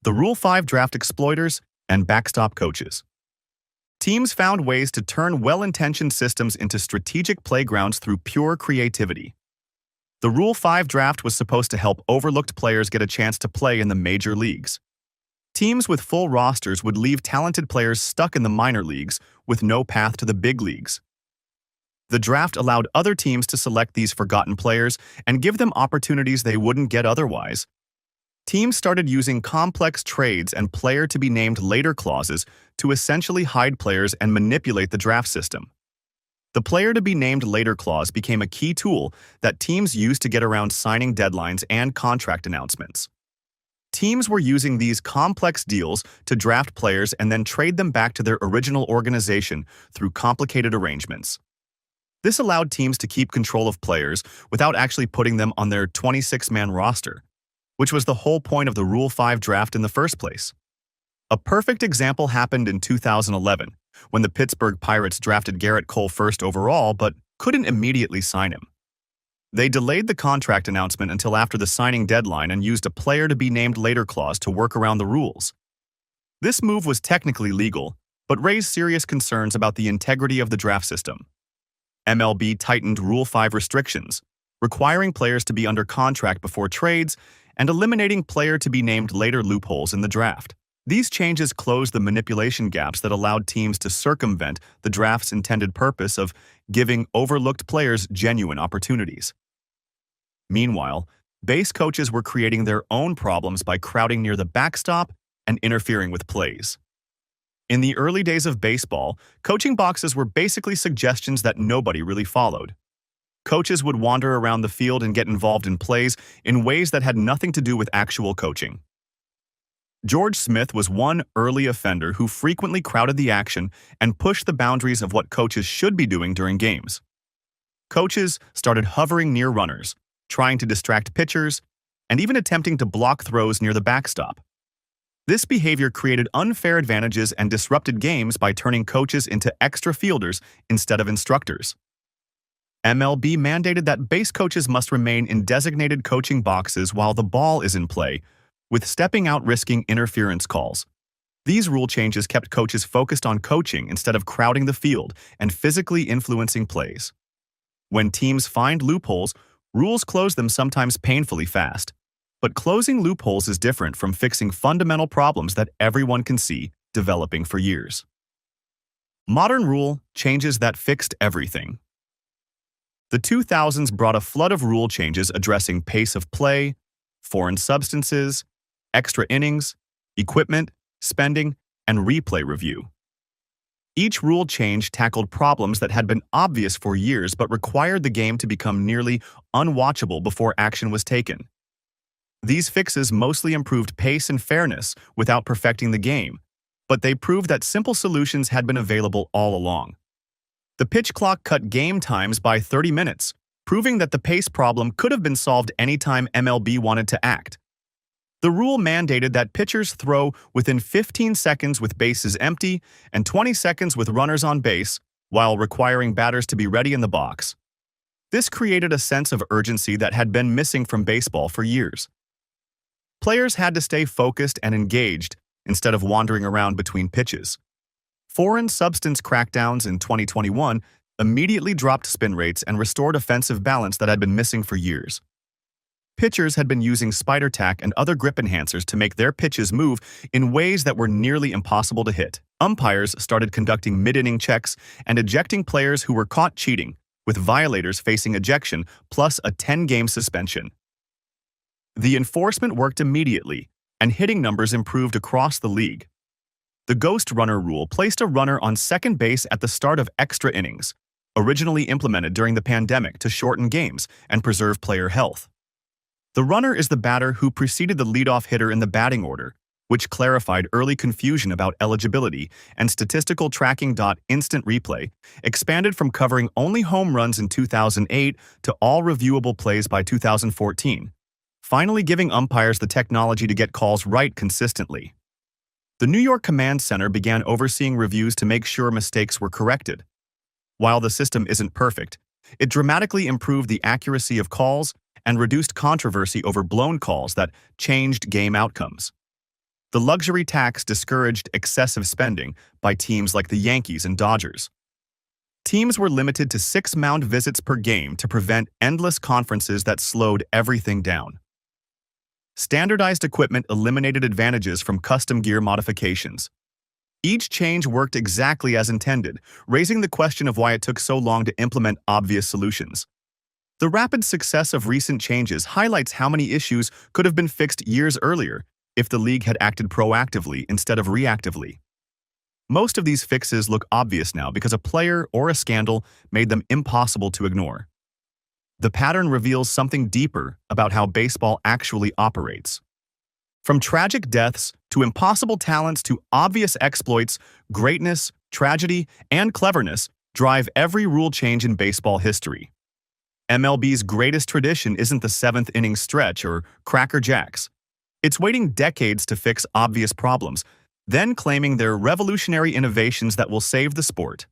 The Rule 5 draft exploiters and backstop coaches. Teams found ways to turn well-intentioned systems into strategic playgrounds through pure creativity. The Rule 5 draft was supposed to help overlooked players get a chance to play in the major leagues. Teams with full rosters would leave talented players stuck in the minor leagues with no path to the big leagues. The draft allowed other teams to select these forgotten players and give them opportunities they wouldn't get otherwise. Teams started using complex trades and player-to-be-named-later clauses to essentially hide players and manipulate the draft system. The player-to-be-named-later clause became a key tool that teams used to get around signing deadlines and contract announcements. Teams were using these complex deals to draft players and then trade them back to their original organization through complicated arrangements. This allowed teams to keep control of players without actually putting them on their 26-man roster, which was the whole point of the Rule 5 draft in the first place. A perfect example happened in 2011, when the Pittsburgh Pirates drafted Gerrit Cole first overall but couldn't immediately sign him. They delayed the contract announcement until after the signing deadline and used a player-to-be-named-later clause to work around the rules. This move was technically legal, but raised serious concerns about the integrity of the draft system. MLB tightened Rule 5 restrictions, requiring players to be under contract before trades and eliminating player-to-be-named-later loopholes in the draft. These changes closed the manipulation gaps that allowed teams to circumvent the draft's intended purpose of giving overlooked players genuine opportunities. Meanwhile, base coaches were creating their own problems by crowding near the backstop and interfering with plays. In the early days of baseball, coaching boxes were basically suggestions that nobody really followed. Coaches would wander around the field and get involved in plays in ways that had nothing to do with actual coaching. George Smith was one early offender who frequently crowded the action and pushed the boundaries of what coaches should be doing during games. Coaches started hovering near runners, trying to distract pitchers, and even attempting to block throws near the backstop. This behavior created unfair advantages and disrupted games by turning coaches into extra fielders instead of instructors. MLB mandated that base coaches must remain in designated coaching boxes while the ball is in play, with stepping out risking interference calls. These rule changes kept coaches focused on coaching instead of crowding the field and physically influencing plays. When teams find loopholes, rules close them sometimes painfully fast. But closing loopholes is different from fixing fundamental problems that everyone can see developing for years. Modern rule changes that fixed everything. The 2000s brought a flood of rule changes addressing pace of play, foreign substances, extra innings, equipment, spending, and replay review. Each rule change tackled problems that had been obvious for years but required the game to become nearly unwatchable before action was taken. These fixes mostly improved pace and fairness without perfecting the game, but they proved that simple solutions had been available all along. The pitch clock cut game times by 30 minutes, proving that the pace problem could have been solved anytime MLB wanted to act. The rule mandated that pitchers throw within 15 seconds with bases empty and 20 seconds with runners on base, while requiring batters to be ready in the box. This created a sense of urgency that had been missing from baseball for years. Players had to stay focused and engaged instead of wandering around between pitches. Foreign substance crackdowns in 2021 immediately dropped spin rates and restored offensive balance that had been missing for years. Pitchers had been using spider tack and other grip enhancers to make their pitches move in ways that were nearly impossible to hit. Umpires started conducting mid-inning checks and ejecting players who were caught cheating, with violators facing ejection plus a 10-game suspension. The enforcement worked immediately, and hitting numbers improved across the league. The ghost runner rule placed a runner on second base at the start of extra innings, originally implemented during the pandemic to shorten games and preserve player health. The runner is the batter who preceded the leadoff hitter in the batting order, which clarified early confusion about eligibility, and statistical tracking. Instant replay expanded from covering only home runs in 2008 to all reviewable plays by 2014, finally giving umpires the technology to get calls right consistently. The New York Command Center began overseeing reviews to make sure mistakes were corrected. While the system isn't perfect, it dramatically improved the accuracy of calls and reduced controversy over blown calls that changed game outcomes. The luxury tax discouraged excessive spending by teams like the Yankees and Dodgers. Teams were limited to 6 mound visits per game to prevent endless conferences that slowed everything down. Standardized equipment eliminated advantages from custom gear modifications. Each change worked exactly as intended, raising the question of why it took so long to implement obvious solutions. The rapid success of recent changes highlights how many issues could have been fixed years earlier if the league had acted proactively instead of reactively. Most of these fixes look obvious now because a player or a scandal made them impossible to ignore. The pattern reveals something deeper about how baseball actually operates. From tragic deaths to impossible talents to obvious exploits, greatness, tragedy, and cleverness drive every rule change in baseball history. MLB's greatest tradition isn't the 7th-inning stretch or Cracker Jacks. It's waiting decades to fix obvious problems, then claiming they're revolutionary innovations that will save the sport.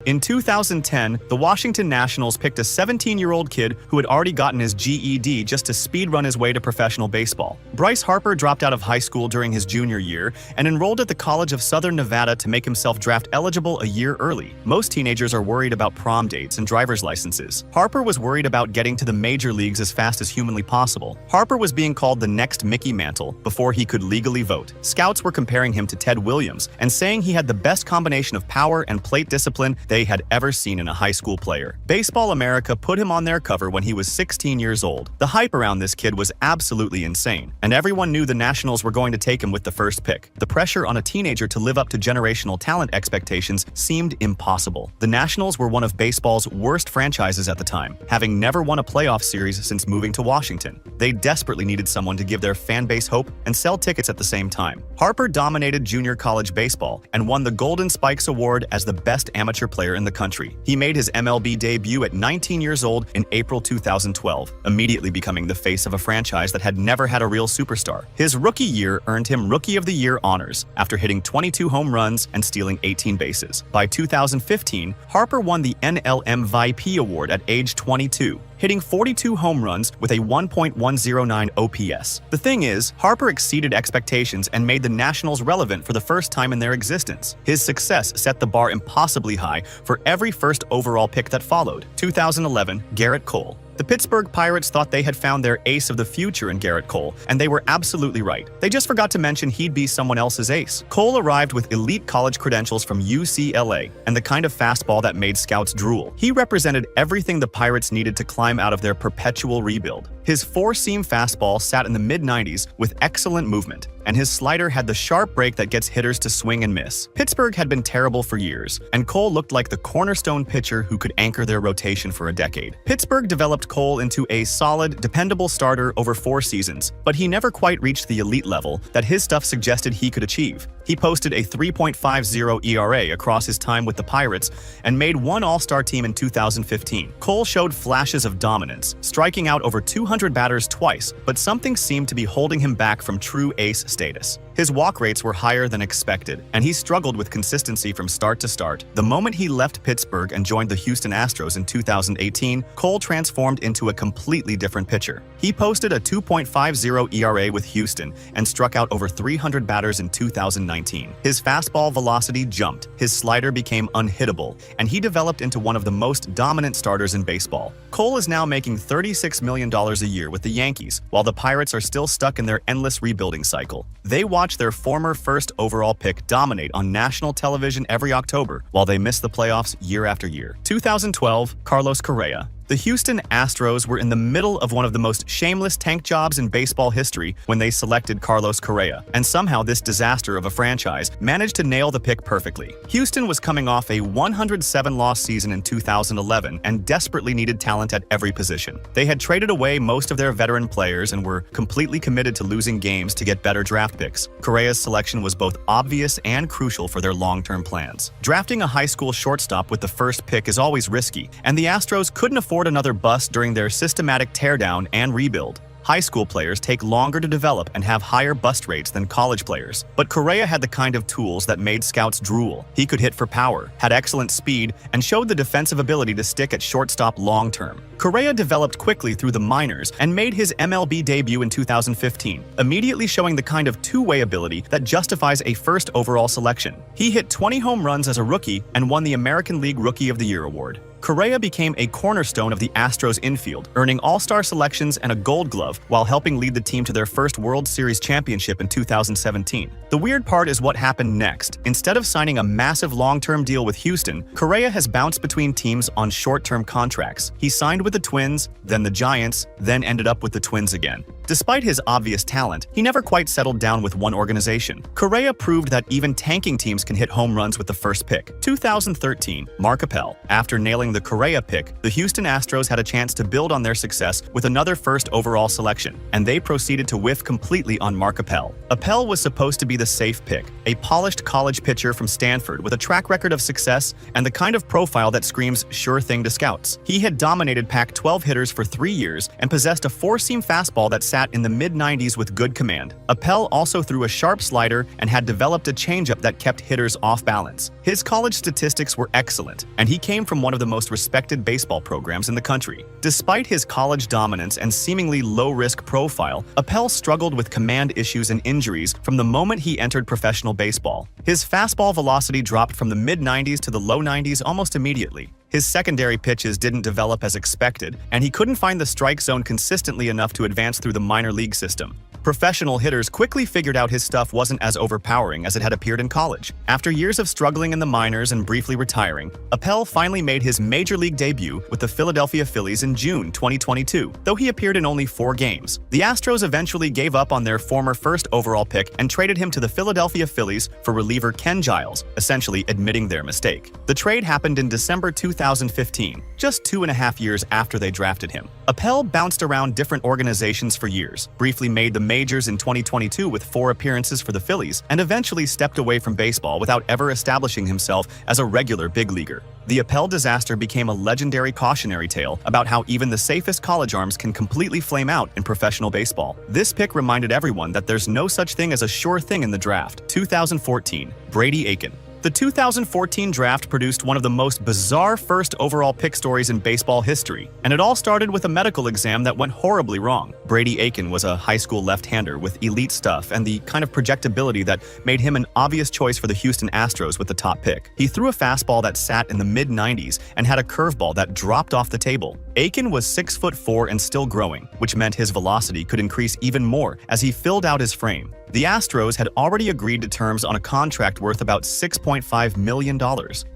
In 2010, the Washington Nationals picked a 17-year-old kid who had already gotten his GED just to speed-run his way to professional baseball. Bryce Harper dropped out of high school during his junior year and enrolled at the College of Southern Nevada to make himself draft eligible a year early. Most teenagers are worried about prom dates and driver's licenses. Harper was worried about getting to the major leagues as fast as humanly possible. Harper was being called the next Mickey Mantle before he could legally vote. Scouts were comparing him to Ted Williams and saying he had the best combination of power and plate discipline they had ever seen in a high school player. Baseball America put him on their cover when he was 16 years old. The hype around this kid was absolutely insane, and everyone knew the Nationals were going to take him with the first pick. The pressure on a teenager to live up to generational talent expectations seemed impossible. The Nationals were one of baseball's worst franchises at the time, having never won a playoff series since moving to Washington. They desperately needed someone to give their fan base hope and sell tickets at the same time. Harper dominated junior college baseball and won the Golden Spikes Award as the best amateur player in the country. He made his MLB debut at 19 years old in April 2012, immediately becoming the face of a franchise that had never had a real superstar. His rookie year earned him Rookie of the Year honors after hitting 22 home runs and stealing 18 bases. By 2015, Harper won the NL MVP award at age 22, hitting 42 home runs with a 1.109 OPS. The thing is, Harper exceeded expectations and made the Nationals relevant for the first time in their existence. His success set the bar impossibly high for every first overall pick that followed. 2011, Gerrit Cole. The Pittsburgh Pirates thought they had found their ace of the future in Gerrit Cole, and they were absolutely right. They just forgot to mention he'd be someone else's ace. Cole arrived with elite college credentials from UCLA and the kind of fastball that made scouts drool. He represented everything the Pirates needed to climb out of their perpetual rebuild. His four-seam fastball sat in the mid-90s with excellent movement, and his slider had the sharp break that gets hitters to swing and miss. Pittsburgh had been terrible for years, and Cole looked like the cornerstone pitcher who could anchor their rotation for a decade. Pittsburgh developed Cole into a solid, dependable starter over 4 seasons, but he never quite reached the elite level that his stuff suggested he could achieve. He posted a 3.50 ERA across his time with the Pirates and made one All-Star team in 2015. Cole showed flashes of dominance, striking out over 200 batters twice, but something seemed to be holding him back from true ace status. His walk rates were higher than expected, and he struggled with consistency from start to start. The moment he left Pittsburgh and joined the Houston Astros in 2018, Cole transformed into a completely different pitcher. He posted a 2.50 ERA with Houston and struck out over 300 batters in 2019. His fastball velocity jumped, his slider became unhittable, and he developed into one of the most dominant starters in baseball. Cole is now making $36 million a year with the Yankees, while the Pirates are still stuck in their endless rebuilding cycle. They watch their former first overall pick dominate on national television every October, while they miss the playoffs year after year. 2012, Carlos Correa. The Houston Astros were in the middle of one of the most shameless tank jobs in baseball history when they selected Carlos Correa, and somehow this disaster of a franchise managed to nail the pick perfectly. Houston was coming off a 107-loss season in 2011 and desperately needed talent at every position. They had traded away most of their veteran players and were completely committed to losing games to get better draft picks. Correa's selection was both obvious and crucial for their long-term plans. Drafting a high school shortstop with the first pick is always risky, and the Astros couldn't afford another bust during their systematic teardown and rebuild. High school players take longer to develop and have higher bust rates than college players. But Correa had the kind of tools that made scouts drool. He could hit for power, had excellent speed, and showed the defensive ability to stick at shortstop long-term. Correa developed quickly through the minors and made his MLB debut in 2015, immediately showing the kind of two-way ability that justifies a first overall selection. He hit 20 home runs as a rookie and won the American League Rookie of the Year award. Correa became a cornerstone of the Astros infield, earning All-Star selections and a Gold Glove while helping lead the team to their first World Series championship in 2017. The weird part is what happened next. Instead of signing a massive long-term deal with Houston, Correa has bounced between teams on short-term contracts. He signed with the Twins, then the Giants, then ended up with the Twins again. Despite his obvious talent, he never quite settled down with one organization. Correa proved that even tanking teams can hit home runs with the first pick. 2013, Mark Appel. After nailing the Correa pick, the Houston Astros had a chance to build on their success with another first overall selection, and they proceeded to whiff completely on Mark Appel. Appel was supposed to be the safe pick, a polished college pitcher from Stanford with a track record of success and the kind of profile that screams sure thing to scouts. He had dominated Pac-12 hitters for 3 years and possessed a four-seam fastball that sat in the mid-90s with good command. Appel also threw a sharp slider and had developed a changeup that kept hitters off balance. His college statistics were excellent, and he came from one of the most respected baseball programs in the country. Despite his college dominance and seemingly low-risk profile, Appel struggled with command issues and injuries from the moment he entered professional baseball. His fastball velocity dropped from the mid-90s to the low 90s almost immediately. His secondary pitches didn't develop as expected, and he couldn't find the strike zone consistently enough to advance through the minor league system. Professional hitters quickly figured out his stuff wasn't as overpowering as it had appeared in college. After years of struggling in the minors and briefly retiring, Appel finally made his major league debut with the Philadelphia Phillies in June 2022, though he appeared in only 4 games. The Astros eventually gave up on their former first overall pick and traded him to the Philadelphia Phillies for reliever Ken Giles, essentially admitting their mistake. The trade happened in December 2015, just 2.5 years after they drafted him. Appel bounced around different organizations for years, briefly made the majors in 2022 with 4 appearances for the Phillies, and eventually stepped away from baseball without ever establishing himself as a regular big leaguer. The Appel disaster became a legendary cautionary tale about how even the safest college arms can completely flame out in professional baseball. This pick reminded everyone that there's no such thing as a sure thing in the draft. 2014, Brady Aiken. The 2014 draft produced one of the most bizarre first overall pick stories in baseball history, and it all started with a medical exam that went horribly wrong. Brady Aiken was a high school left-hander with elite stuff and the kind of projectability that made him an obvious choice for the Houston Astros with the top pick. He threw a fastball that sat in the mid-90s and had a curveball that dropped off the table. Aiken was 6'4" and still growing, which meant his velocity could increase even more as he filled out his frame. The Astros had already agreed to terms on a contract worth about $6.5 million.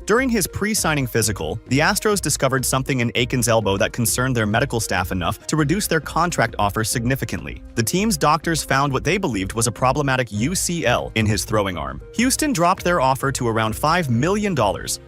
During his pre-signing physical, the Astros discovered something in Aiken's elbow that concerned their medical staff enough to reduce their contract offer significantly. The team's doctors found what they believed was a problematic UCL in his throwing arm. Houston dropped their offer to around $5 million,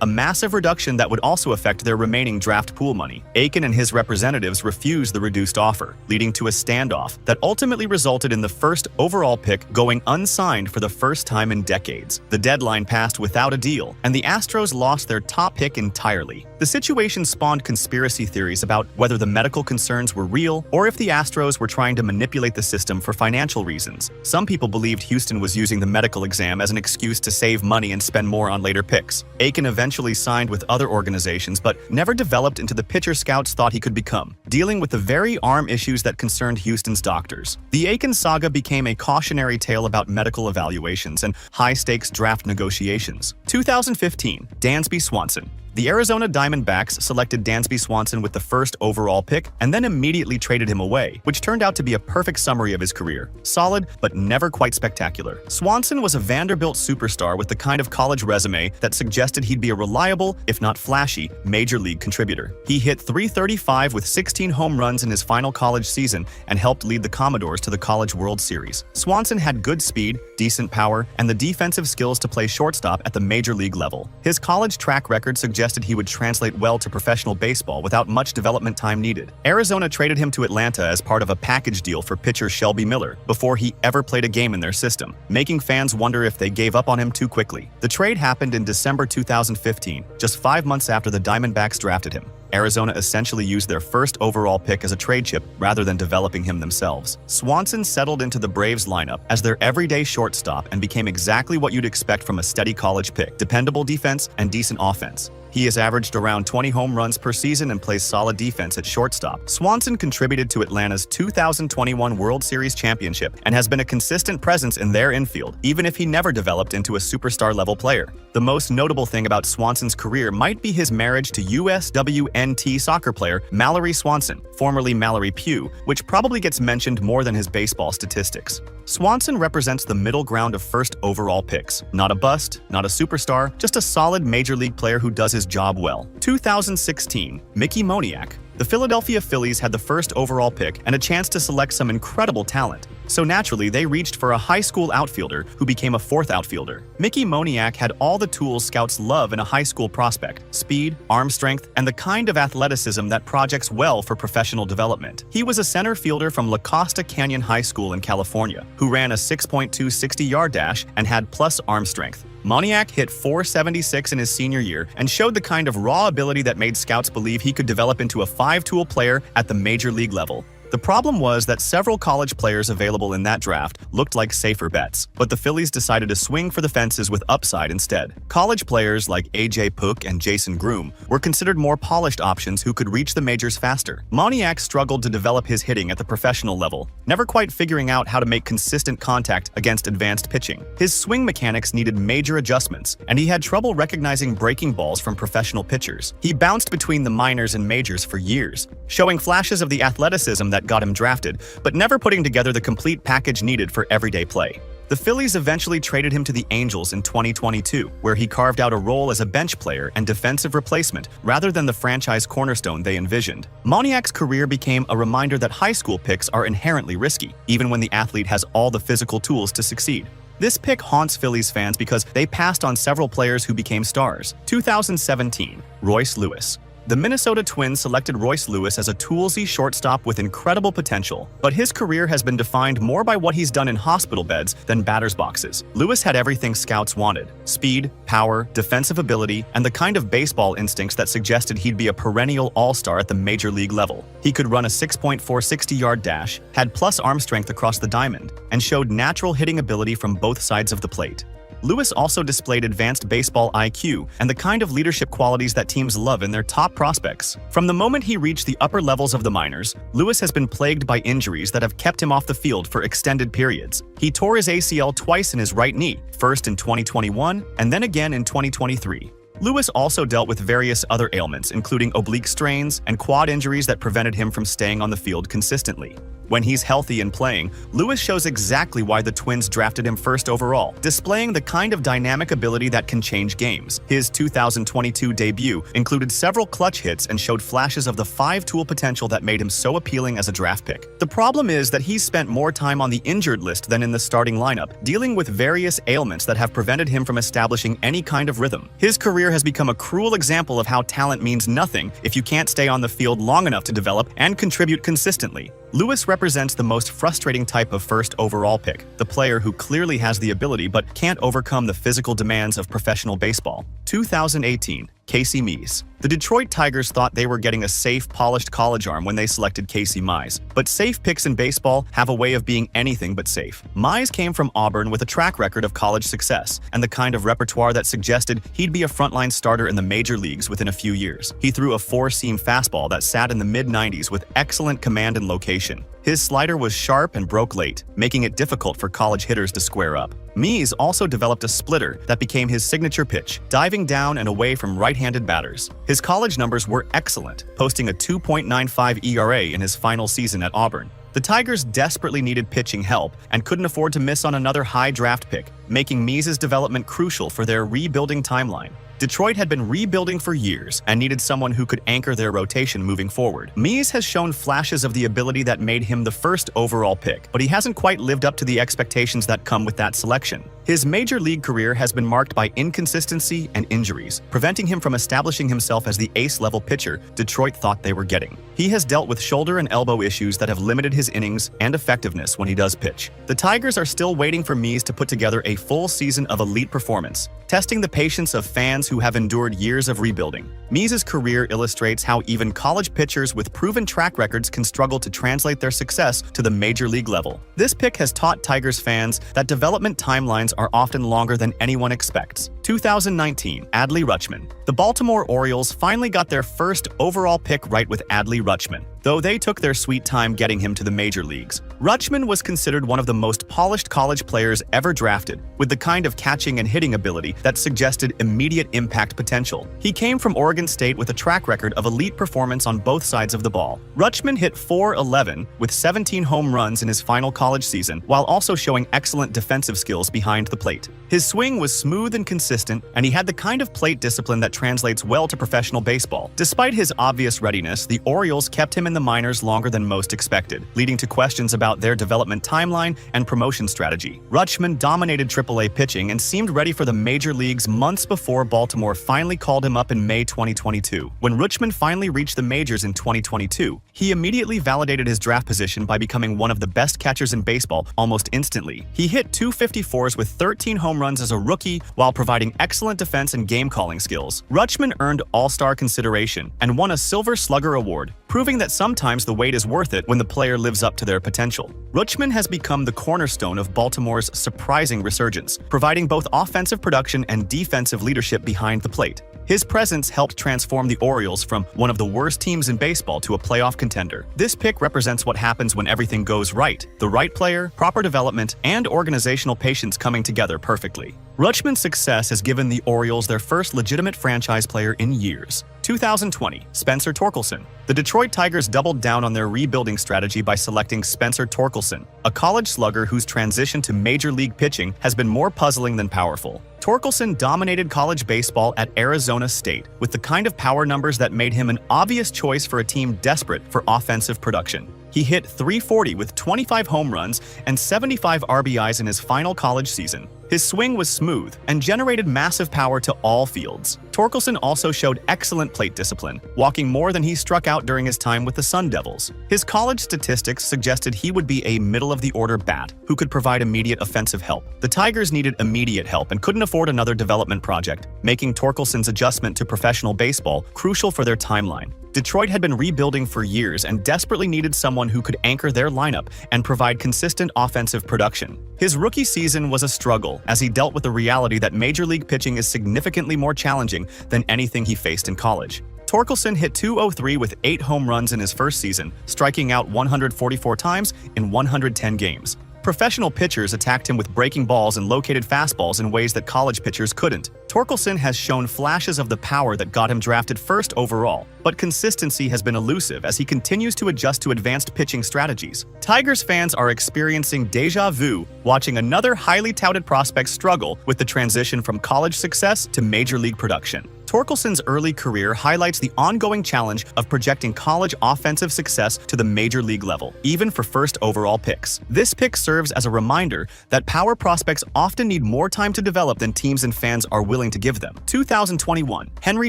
a massive reduction that would also affect their remaining draft pool money. Aiken and his representatives refused the reduced offer, leading to a standoff that ultimately resulted in the first overall pick going unsigned for the first time in decades. The deadline passed without a deal, and the Astros lost their top pick entirely. The situation spawned conspiracy theories about whether the medical concerns were real or if the Astros were trying to manipulate the system for financial reasons. Some people believed Houston was using the medical exam as an excuse to save money and spend more on later picks. Aiken eventually signed with other organizations but never developed into the pitcher scouts thought he could become, dealing with the very arm issues that concerned Houston's doctors. The Aiken saga became a cautionary tale about medical evaluations and high-stakes draft negotiations. 2015, Dansby Swanson. The Arizona Diamondbacks selected Dansby Swanson with the first overall pick and then immediately traded him away, which turned out to be a perfect summary of his career. Solid, but never quite spectacular. Swanson was a Vanderbilt superstar with the kind of college resume that suggested he'd be a reliable, if not flashy, major league contributor. He hit .335 with 16 home runs in his final college season and helped lead the Commodores to the College World Series. Swanson had good speed, decent power, and the defensive skills to play shortstop at the major league level. His college track record suggested he would translate well to professional baseball without much development time needed. Arizona traded him to Atlanta as part of a package deal for pitcher Shelby Miller before he ever played a game in their system, making fans wonder if they gave up on him too quickly. The trade happened in December 2015, just 5 months after the Diamondbacks drafted him. Arizona essentially used their first overall pick as a trade chip rather than developing him themselves. Swanson settled into the Braves lineup as their everyday shortstop and became exactly what you'd expect from a steady college pick: dependable defense and decent offense. He has averaged around 20 home runs per season and plays solid defense at shortstop. Swanson contributed to Atlanta's 2021 World Series championship and has been a consistent presence in their infield, even if he never developed into a superstar-level player. The most notable thing about Swanson's career might be his marriage to USWNT soccer player Mallory Swanson, formerly Mallory Pugh, which probably gets mentioned more than his baseball statistics. Swanson represents the middle ground of first overall picks. Not a bust, not a superstar, just a solid major league player who does his job well. 2016, Mickey Moniak. The Philadelphia Phillies had the first overall pick and a chance to select some incredible talent. So naturally, they reached for a high school outfielder who became a fourth outfielder. Mickey Moniak had all the tools scouts love in a high school prospect: speed, arm strength, and the kind of athleticism that projects well for professional development. He was a center fielder from La Costa Canyon High School in California, who ran a 6.2 60-yard dash and had plus arm strength. Moniak hit .476 in his senior year and showed the kind of raw ability that made scouts believe he could develop into a five-tool player at the major league level. The problem was that several college players available in that draft looked like safer bets, but the Phillies decided to swing for the fences with upside instead. College players like A.J. Puck and Jason Groom were considered more polished options who could reach the majors faster. Moniak struggled to develop his hitting at the professional level, never quite figuring out how to make consistent contact against advanced pitching. His swing mechanics needed major adjustments, and he had trouble recognizing breaking balls from professional pitchers. He bounced between the minors and majors for years, showing flashes of the athleticism that got him drafted, but never putting together the complete package needed for everyday play. The Phillies eventually traded him to the Angels in 2022, where he carved out a role as a bench player and defensive replacement rather than the franchise cornerstone they envisioned. Moniak's career became a reminder that high school picks are inherently risky, even when the athlete has all the physical tools to succeed. This pick haunts Phillies fans because they passed on several players who became stars. 2017, Royce Lewis. The Minnesota Twins selected Royce Lewis as a toolsy shortstop with incredible potential, but his career has been defined more by what he's done in hospital beds than batter's boxes. Lewis had everything scouts wanted: speed, power, defensive ability, and the kind of baseball instincts that suggested he'd be a perennial all-star at the major league level. He could run a 6.4 60-yard dash, had plus arm strength across the diamond, and showed natural hitting ability from both sides of the plate. Lewis also displayed advanced baseball IQ and the kind of leadership qualities that teams love in their top prospects. From the moment he reached the upper levels of the minors, Lewis has been plagued by injuries that have kept him off the field for extended periods. He tore his ACL twice in his right knee, first in 2021 and then again in 2023. Lewis also dealt with various other ailments, including oblique strains and quad injuries that prevented him from staying on the field consistently. When he's healthy and playing, Lewis shows exactly why the Twins drafted him first overall, displaying the kind of dynamic ability that can change games. His 2022 debut included several clutch hits and showed flashes of the five-tool potential that made him so appealing as a draft pick. The problem is that he's spent more time on the injured list than in the starting lineup, dealing with various ailments that have prevented him from establishing any kind of rhythm. His career has become a cruel example of how talent means nothing if you can't stay on the field long enough to develop and contribute consistently. Lewis represents the most frustrating type of first overall pick, the player who clearly has the ability but can't overcome the physical demands of professional baseball. 2018, Casey Mize. The Detroit Tigers thought they were getting a safe, polished college arm when they selected Casey Mize. But safe picks in baseball have a way of being anything but safe. Mize came from Auburn with a track record of college success and the kind of repertoire that suggested he'd be a frontline starter in the major leagues within a few years. He threw a four-seam fastball that sat in the mid-90s with excellent command and location. His slider was sharp and broke late, making it difficult for college hitters to square up. Mize also developed a splitter that became his signature pitch, diving down and away from right-handed batters. His college numbers were excellent, posting a 2.95 ERA in his final season at Auburn. The Tigers desperately needed pitching help and couldn't afford to miss on another high draft pick, making Mize's development crucial for their rebuilding timeline. Detroit had been rebuilding for years and needed someone who could anchor their rotation moving forward. Mize has shown flashes of the ability that made him the first overall pick, but he hasn't quite lived up to the expectations that come with that selection. His major league career has been marked by inconsistency and injuries, preventing him from establishing himself as the ace-level pitcher Detroit thought they were getting. He has dealt with shoulder and elbow issues that have limited his innings and effectiveness when he does pitch. The Tigers are still waiting for Mize to put together a full season of elite performance, testing the patience of fans who have endured years of rebuilding. Mays' career illustrates how even college pitchers with proven track records can struggle to translate their success to the major league level. This pick has taught Tigers fans that development timelines are often longer than anyone expects. 2019, Adley Rutschman. The Baltimore Orioles finally got their first overall pick right with Adley Rutschman, though they took their sweet time getting him to the major leagues. Rutschman was considered one of the most polished college players ever drafted, with the kind of catching and hitting ability that suggested immediate impact potential. He came from Oregon State with a track record of elite performance on both sides of the ball. Rutschman hit .411 with 17 home runs in his final college season, while also showing excellent defensive skills behind the plate. His swing was smooth and consistent, and he had the kind of plate discipline that translates well to professional baseball. Despite his obvious readiness, the Orioles kept him in the minors longer than most expected, leading to questions about their development timeline and promotion strategy. Rutschman dominated AAA pitching and seemed ready for the major leagues months before Baltimore finally called him up in May 2022. When Rutschman finally reached the majors in 2022, he immediately validated his draft position by becoming one of the best catchers in baseball almost instantly. He hit .254s with 13 home runs as a rookie while providing excellent defense and game-calling skills. Rutschman earned All-Star consideration and won a Silver Slugger Award, proving that sometimes the wait is worth it when the player lives up to their potential. Rutschman has become the cornerstone of Baltimore's surprising resurgence, providing both offensive production and defensive leadership behind the plate. His presence helped transform the Orioles from one of the worst teams in baseball to a playoff contender. This pick represents what happens when everything goes right: the right player, proper development, and organizational patience coming together perfectly. Rutschman's success has given the Orioles their first legitimate franchise player in years. 2020, Spencer Torkelson. The Detroit Tigers doubled down on their rebuilding strategy by selecting Spencer Torkelson, a college slugger whose transition to major league pitching has been more puzzling than powerful. Torkelson dominated college baseball at Arizona State with the kind of power numbers that made him an obvious choice for a team desperate for offensive production. He hit .340 with 25 home runs and 75 RBIs in his final college season. His swing was smooth and generated massive power to all fields. Torkelson also showed excellent plate discipline, walking more than he struck out during his time with the Sun Devils. His college statistics suggested he would be a middle-of-the-order bat who could provide immediate offensive help. The Tigers needed immediate help and couldn't afford another development project, making Torkelson's adjustment to professional baseball crucial for their timeline. Detroit had been rebuilding for years and desperately needed someone who could anchor their lineup and provide consistent offensive production. His rookie season was a struggle as he dealt with the reality that major league pitching is significantly more challenging than anything he faced in college. Torkelson hit .203 with 8 home runs in his first season, striking out 144 times in 110 games. Professional pitchers attacked him with breaking balls and located fastballs in ways that college pitchers couldn't. Torkelson has shown flashes of the power that got him drafted first overall, but consistency has been elusive as he continues to adjust to advanced pitching strategies. Tigers fans are experiencing déjà vu watching another highly touted prospect struggle with the transition from college success to major league production. Torkelson's early career highlights the ongoing challenge of projecting college offensive success to the major league level, even for first overall picks. This pick serves as a reminder that power prospects often need more time to develop than teams and fans are willing to give them. 2021, Henry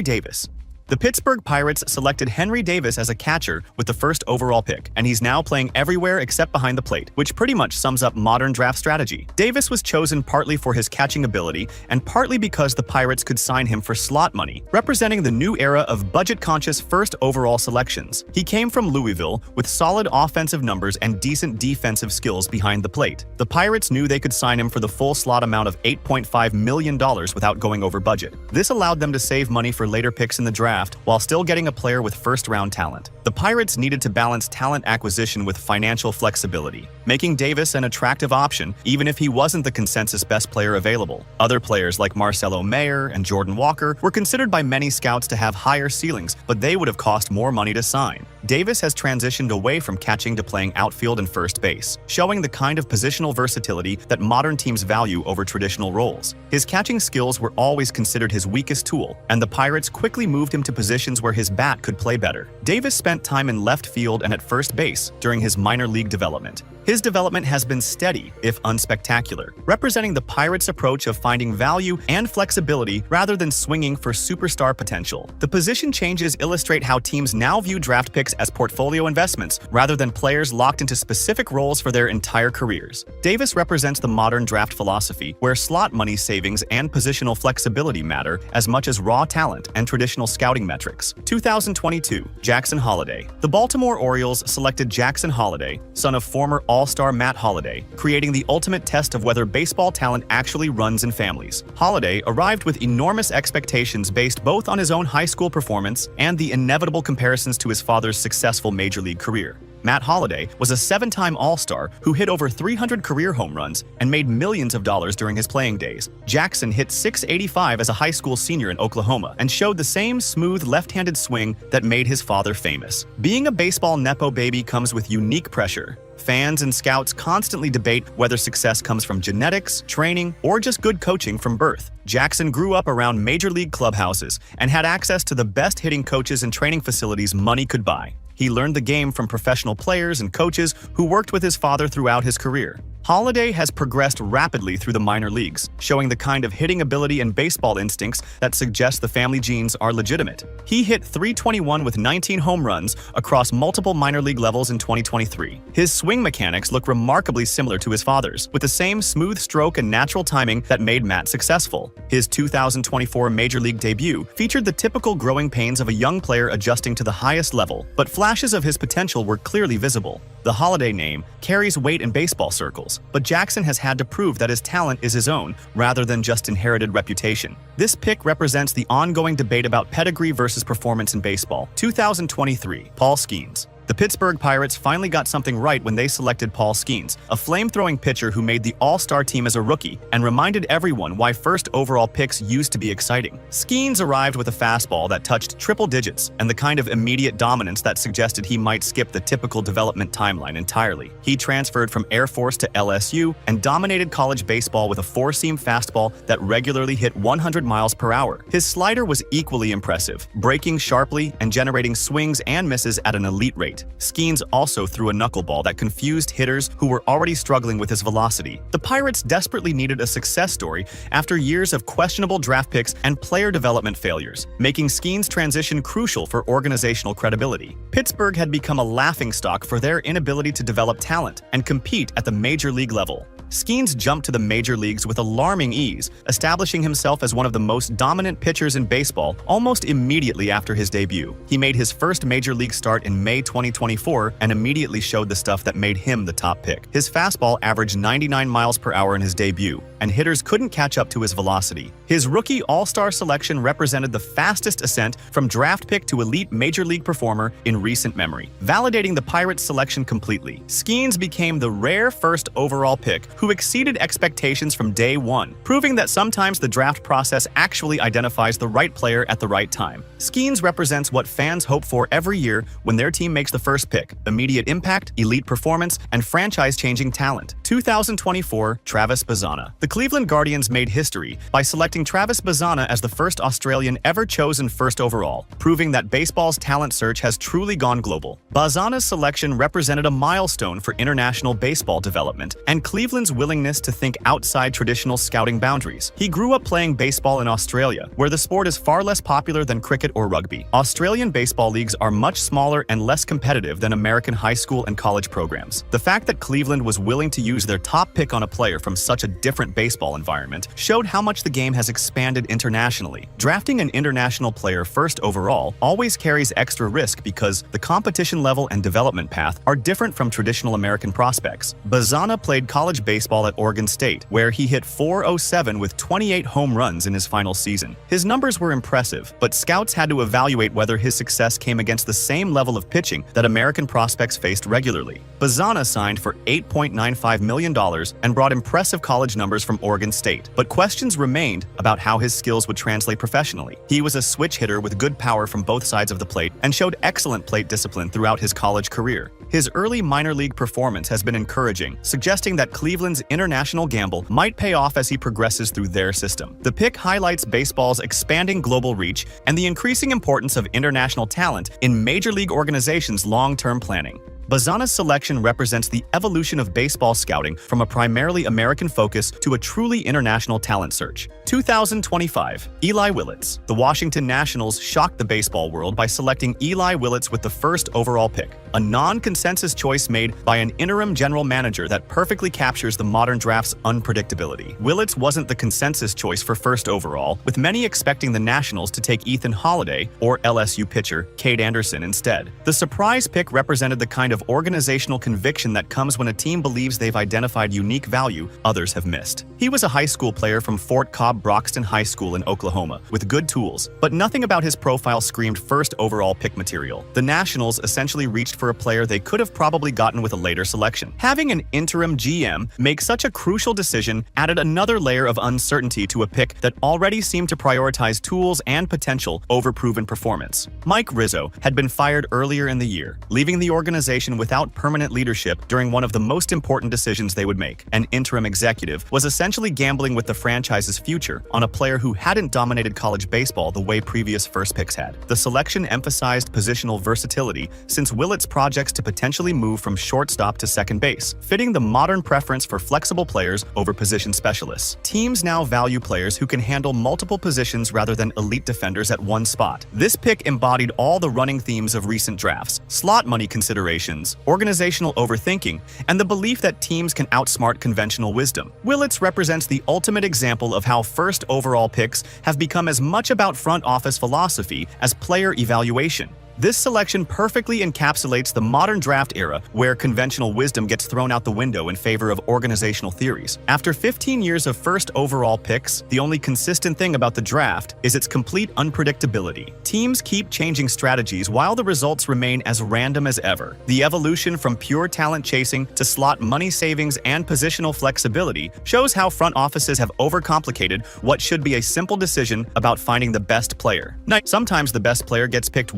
Davis. The Pittsburgh Pirates selected Henry Davis as a catcher with the first overall pick, and he's now playing everywhere except behind the plate, which pretty much sums up modern draft strategy. Davis was chosen partly for his catching ability and partly because the Pirates could sign him for slot money, representing the new era of budget-conscious first overall selections. He came from Louisville with solid offensive numbers and decent defensive skills behind the plate. The Pirates knew they could sign him for the full slot amount of $8.5 million without going over budget. This allowed them to save money for later picks in the draft while still getting a player with first-round talent. The Pirates needed to balance talent acquisition with financial flexibility, making Davis an attractive option even if he wasn't the consensus best player available. Other players like Marcelo Mayer and Jordan Walker were considered by many scouts to have higher ceilings, but they would have cost more money to sign. Davis has transitioned away from catching to playing outfield and first base, showing the kind of positional versatility that modern teams value over traditional roles. His catching skills were always considered his weakest tool, and the Pirates quickly moved him to positions where his bat could play better. Davis spent time in left field and at first base during his minor league development. His development has been steady, if unspectacular, representing the Pirates' approach of finding value and flexibility rather than swinging for superstar potential. The position changes illustrate how teams now view draft picks as portfolio investments rather than players locked into specific roles for their entire careers. Davis represents the modern draft philosophy, where slot money savings and positional flexibility matter as much as raw talent and traditional scouting metrics. 2022, Jackson Holliday. The Baltimore Orioles selected Jackson Holliday, son of former All-Star Matt Holliday, creating the ultimate test of whether baseball talent actually runs in families. Holliday arrived with enormous expectations based both on his own high school performance and the inevitable comparisons to his father's successful major league career. Matt Holliday was a 7-time All-Star who hit over 300 career home runs and made millions of dollars during his playing days. Jackson hit .685 as a high school senior in Oklahoma and showed the same smooth left-handed swing that made his father famous. Being a baseball nepo baby comes with unique pressure. Fans and scouts constantly debate whether success comes from genetics, training, or just good coaching from birth. Jackson grew up around major league clubhouses and had access to the best hitting coaches and training facilities money could buy. He learned the game from professional players and coaches who worked with his father throughout his career. Holliday has progressed rapidly through the minor leagues, showing the kind of hitting ability and baseball instincts that suggest the family genes are legitimate. He hit .321 with 19 home runs across multiple minor league levels in 2023. His swing mechanics look remarkably similar to his father's, with the same smooth stroke and natural timing that made Matt successful. His 2024 major league debut featured the typical growing pains of a young player adjusting to the highest level, but flashes of his potential were clearly visible. The Holliday name carries weight in baseball circles, but Jackson has had to prove that his talent is his own rather than just inherited reputation. This pick represents the ongoing debate about pedigree versus performance in baseball. 2023, Paul Skeens. The Pittsburgh Pirates finally got something right when they selected Paul Skeens, a flame-throwing pitcher who made the All-Star team as a rookie and reminded everyone why first overall picks used to be exciting. Skeens arrived with a fastball that touched triple digits and the kind of immediate dominance that suggested he might skip the typical development timeline entirely. He transferred from Air Force to LSU and dominated college baseball with a four-seam fastball that regularly hit 100 miles per hour. His slider was equally impressive, breaking sharply and generating swings and misses at an elite rate. Skeens also threw a knuckleball that confused hitters who were already struggling with his velocity. The Pirates desperately needed a success story after years of questionable draft picks and player development failures, making Skeens' transition crucial for organizational credibility. Pittsburgh had become a laughingstock for their inability to develop talent and compete at the major league level. Skeens jumped to the major leagues with alarming ease, establishing himself as one of the most dominant pitchers in baseball almost immediately after his debut. He made his first major league start in May 2024 and immediately showed the stuff that made him the top pick. His fastball averaged 99 miles per hour in his debut, and hitters couldn't catch up to his velocity. His rookie All-Star selection represented the fastest ascent from draft pick to elite major league performer in recent memory, validating the Pirates' selection completely. Skeens became the rare first overall pick who exceeded expectations from day one, proving that sometimes the draft process actually identifies the right player at the right time. Skeens represents what fans hope for every year when their team makes the first pick: immediate impact, elite performance, and franchise-changing talent. 2024, Travis Bazzana. The Cleveland Guardians made history by selecting Travis Bazzana as the first Australian ever chosen first overall, proving that baseball's talent search has truly gone global. Bazzana's selection represented a milestone for international baseball development and Cleveland's willingness to think outside traditional scouting boundaries. He grew up playing baseball in Australia, where the sport is far less popular than cricket or rugby. Australian baseball leagues are much smaller and less competitive than American high school and college programs. The fact that Cleveland was willing to use their top pick on a player from such a different baseball environment showed how much the game has expanded internationally. Drafting an international player first overall always carries extra risk because the competition level and development path are different from traditional American prospects. Bazzana played college baseball at Oregon State, where he hit .407 with 28 home runs in his final season. His numbers were impressive, but scouts had to evaluate whether his success came against the same level of pitching that American prospects faced regularly. Bazzana signed for $8.95 million and brought impressive college numbers from Oregon State, but questions remained about how his skills would translate professionally. He was a switch hitter with good power from both sides of the plate and showed excellent plate discipline throughout his college career. His early minor league performance has been encouraging, suggesting that Cleveland's international gamble might pay off as he progresses through their system. The pick highlights baseball's expanding global reach and the increasing importance of international talent in major league organizations' long-term planning. Bazana's selection represents the evolution of baseball scouting from a primarily American focus to a truly international talent search. 2025, Eli Willits. The Washington Nationals shocked the baseball world by selecting Eli Willits with the first overall pick, a non-consensus choice made by an interim general manager that perfectly captures the modern draft's unpredictability. Willits wasn't the consensus choice for first overall, with many expecting the Nationals to take Ethan Holiday or LSU pitcher Cade Anderson instead. The surprise pick represented the kind of organizational conviction that comes when a team believes they've identified unique value others have missed. He was a high school player from Fort Cobb Broxton High School in Oklahoma, with good tools, but nothing about his profile screamed first overall pick material. The Nationals essentially reached for a player they could have probably gotten with a later selection. Having an interim GM make such a crucial decision added another layer of uncertainty to a pick that already seemed to prioritize tools and potential over proven performance. Mike Rizzo had been fired earlier in the year, leaving the organization without permanent leadership during one of the most important decisions they would make. An interim executive was essentially gambling with the franchise's future on a player who hadn't dominated college baseball the way previous first picks had. The selection emphasized positional versatility since Willits projects to potentially move from shortstop to second base, fitting the modern preference for flexible players over position specialists. Teams now value players who can handle multiple positions rather than elite defenders at one spot. This pick embodied all the running themes of recent drafts: slot money considerations, organizational overthinking, and the belief that teams can outsmart conventional wisdom. Willits represents the ultimate example of how first overall picks have become as much about front office philosophy as player evaluation. This selection perfectly encapsulates the modern draft era where conventional wisdom gets thrown out the window in favor of organizational theories. After 15 years of first overall picks, the only consistent thing about the draft is its complete unpredictability. Teams keep changing strategies while the results remain as random as ever. The evolution from pure talent chasing to slot money savings and positional flexibility shows how front offices have overcomplicated what should be a simple decision about finding the best player. Sometimes the best player gets picked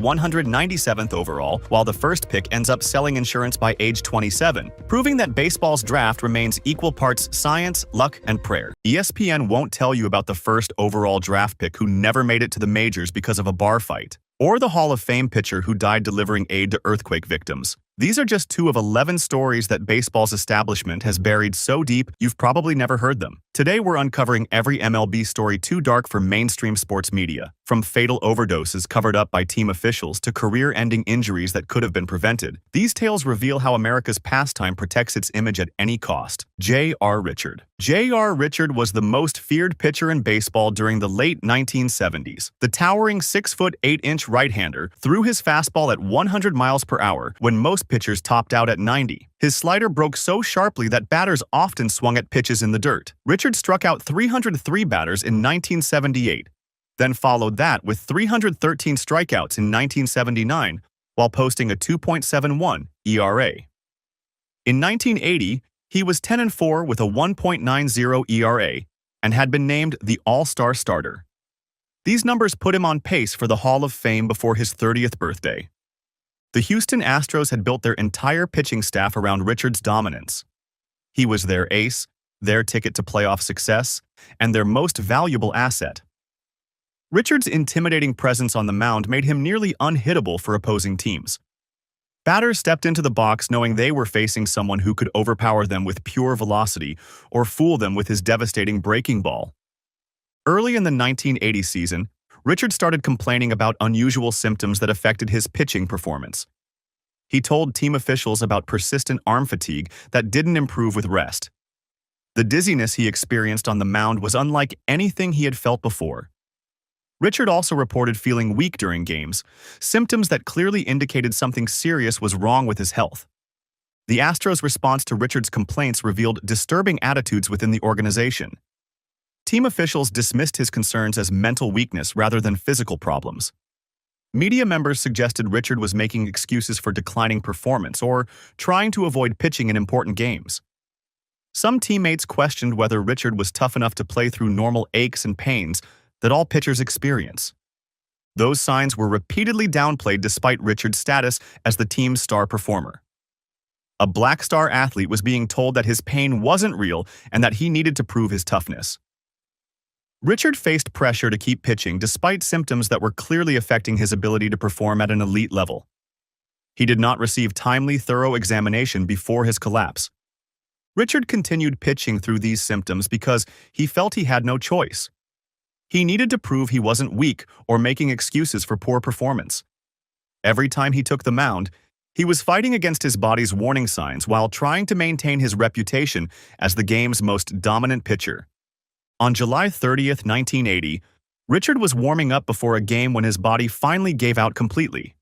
197th overall, while the first pick ends up selling insurance by age 27, proving that baseball's draft remains equal parts science, luck, and prayer. ESPN won't tell you about the first overall draft pick who never made it to the majors because of a bar fight, or the Hall of Fame pitcher who died delivering aid to earthquake victims. These are just 2 of 11 stories that baseball's establishment has buried so deep you've probably never heard them. Today we're uncovering every MLB story too dark for mainstream sports media, from fatal overdoses covered up by team officials to career-ending injuries that could have been prevented. These tales reveal how America's pastime protects its image at any cost. J.R. Richard. J.R. Richard was the most feared pitcher in baseball during the late 1970s. The towering 6'8" right-hander threw his fastball at 100 miles per hour when most pitchers topped out at 90. His slider broke so sharply that batters often swung at pitches in the dirt. Richard struck out 303 batters in 1978, then followed that with 313 strikeouts in 1979 while posting a 2.71 ERA. In 1980, he was 10-4 with a 1.90 ERA and had been named the All-Star starter. These numbers put him on pace for the Hall of Fame before his 30th birthday. The Houston Astros had built their entire pitching staff around Richard's dominance. He was their ace, their ticket to playoff success, and their most valuable asset. Richard's intimidating presence on the mound made him nearly unhittable for opposing teams. Batters stepped into the box knowing they were facing someone who could overpower them with pure velocity or fool them with his devastating breaking ball. Early in the 1980 season, Richard started complaining about unusual symptoms that affected his pitching performance. He told team officials about persistent arm fatigue that didn't improve with rest. The dizziness he experienced on the mound was unlike anything he had felt before. Richard also reported feeling weak during games, symptoms that clearly indicated something serious was wrong with his health. The Astros' response to Richard's complaints revealed disturbing attitudes within the organization. Team officials dismissed his concerns as mental weakness rather than physical problems. Media members suggested Richard was making excuses for declining performance or trying to avoid pitching in important games. Some teammates questioned whether Richard was tough enough to play through normal aches and pains that all pitchers experience. Those signs were repeatedly downplayed despite Richard's status as the team's star performer. A Black Star athlete was being told that his pain wasn't real and that he needed to prove his toughness. Richard faced pressure to keep pitching despite symptoms that were clearly affecting his ability to perform at an elite level. He did not receive timely, thorough examination before his collapse. Richard continued pitching through these symptoms because he felt he had no choice. He needed to prove he wasn't weak or making excuses for poor performance. Every time he took the mound, he was fighting against his body's warning signs while trying to maintain his reputation as the game's most dominant pitcher. On July 30th, 1980, Richard was warming up before a game when his body finally gave out completely.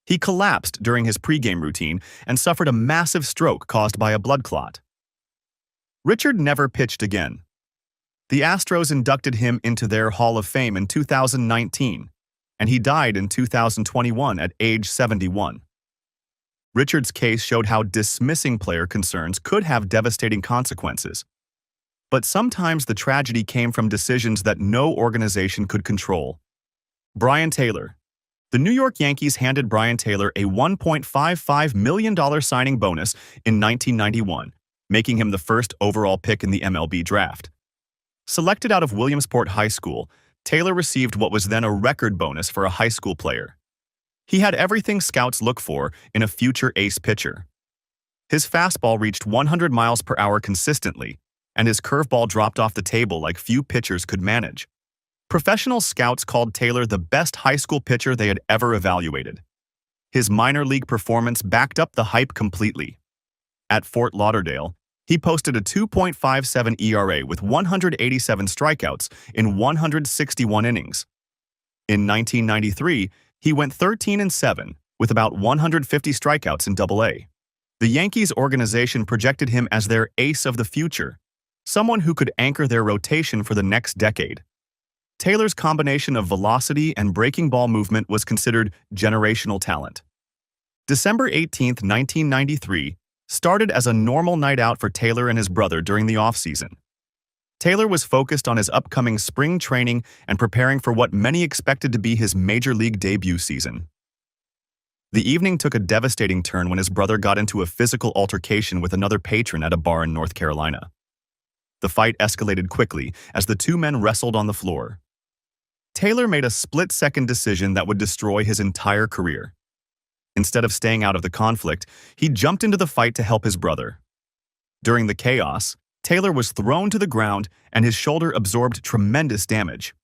He collapsed during his pregame routine and suffered a massive stroke caused by a blood clot. Richard never pitched again. The Astros inducted him into their Hall of Fame in 2019, and he died in 2021 at age 71. Richard's case showed how dismissing player concerns could have devastating consequences. But sometimes the tragedy came from decisions that no organization could control. Brian Taylor. The New York Yankees handed Brian Taylor a $1.55 million signing bonus in 1991, making him the first overall pick in the MLB draft. Selected out of Williamsport High School, Taylor received what was then a record bonus for a high school player. He had everything scouts look for in a future ace pitcher. His fastball reached 100 miles per hour consistently, and his curveball dropped off the table like few pitchers could manage. Professional scouts called Taylor the best high school pitcher they had ever evaluated. His minor league performance backed up the hype completely. At Fort Lauderdale, he posted a 2.57 ERA with 187 strikeouts in 161 innings. In 1993, he went 13-7 with about 150 strikeouts in Double-A. The Yankees organization projected him as their ace of the future, someone who could anchor their rotation for the next decade. Taylor's combination of velocity and breaking ball movement was considered generational talent. December 18, 1993, started as a normal night out for Taylor and his brother during the offseason. Taylor was focused on his upcoming spring training and preparing for what many expected to be his major league debut season. The evening took a devastating turn when his brother got into a physical altercation with another patron at a bar in North Carolina. The fight escalated quickly as the two men wrestled on the floor. Taylor made a split-second decision that would destroy his entire career. Instead of staying out of the conflict, he jumped into the fight to help his brother. During the chaos, Taylor was thrown to the ground and his shoulder absorbed tremendous damage.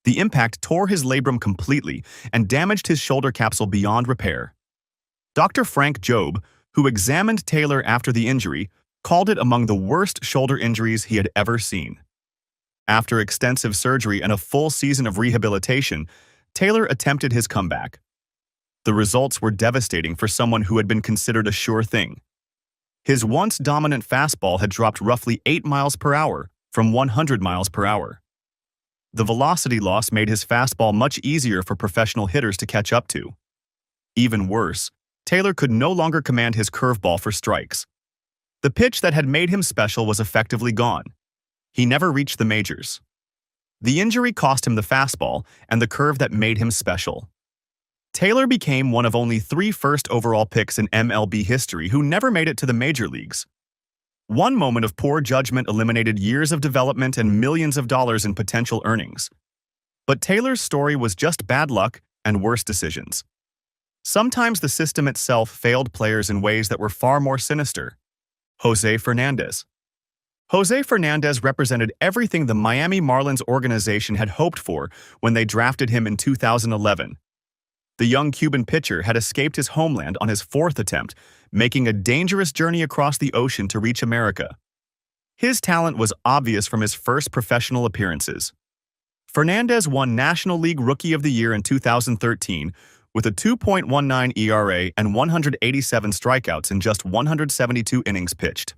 The impact tore his labrum completely and damaged his shoulder capsule beyond repair. Dr. Frank Jobe, who examined Taylor after the injury, called it among the worst shoulder injuries he had ever seen. After extensive surgery and a full season of rehabilitation, Taylor attempted his comeback. The results were devastating for someone who had been considered a sure thing. His once dominant fastball had dropped roughly 8 miles per hour from 100 miles per hour. The velocity loss made his fastball much easier for professional hitters to catch up to. Even worse, Taylor could no longer command his curveball for strikes. The pitch that had made him special was effectively gone. He never reached the majors. The injury cost him the fastball and the curve that made him special. Taylor became one of only 3 first overall picks in MLB history who never made it to the major leagues. One moment of poor judgment eliminated years of development and millions of dollars in potential earnings. But Taylor's story was just bad luck and worse decisions. Sometimes the system itself failed players in ways that were far more sinister. Jose Fernandez. Jose Fernandez represented everything the Miami Marlins organization had hoped for when they drafted him in 2011. The young Cuban pitcher had escaped his homeland on his 4th attempt, making a dangerous journey across the ocean to reach America. His talent was obvious from his first professional appearances. Fernandez won National League Rookie of the Year in 2013 with a 2.19 ERA and 187 strikeouts in just 172 innings pitched.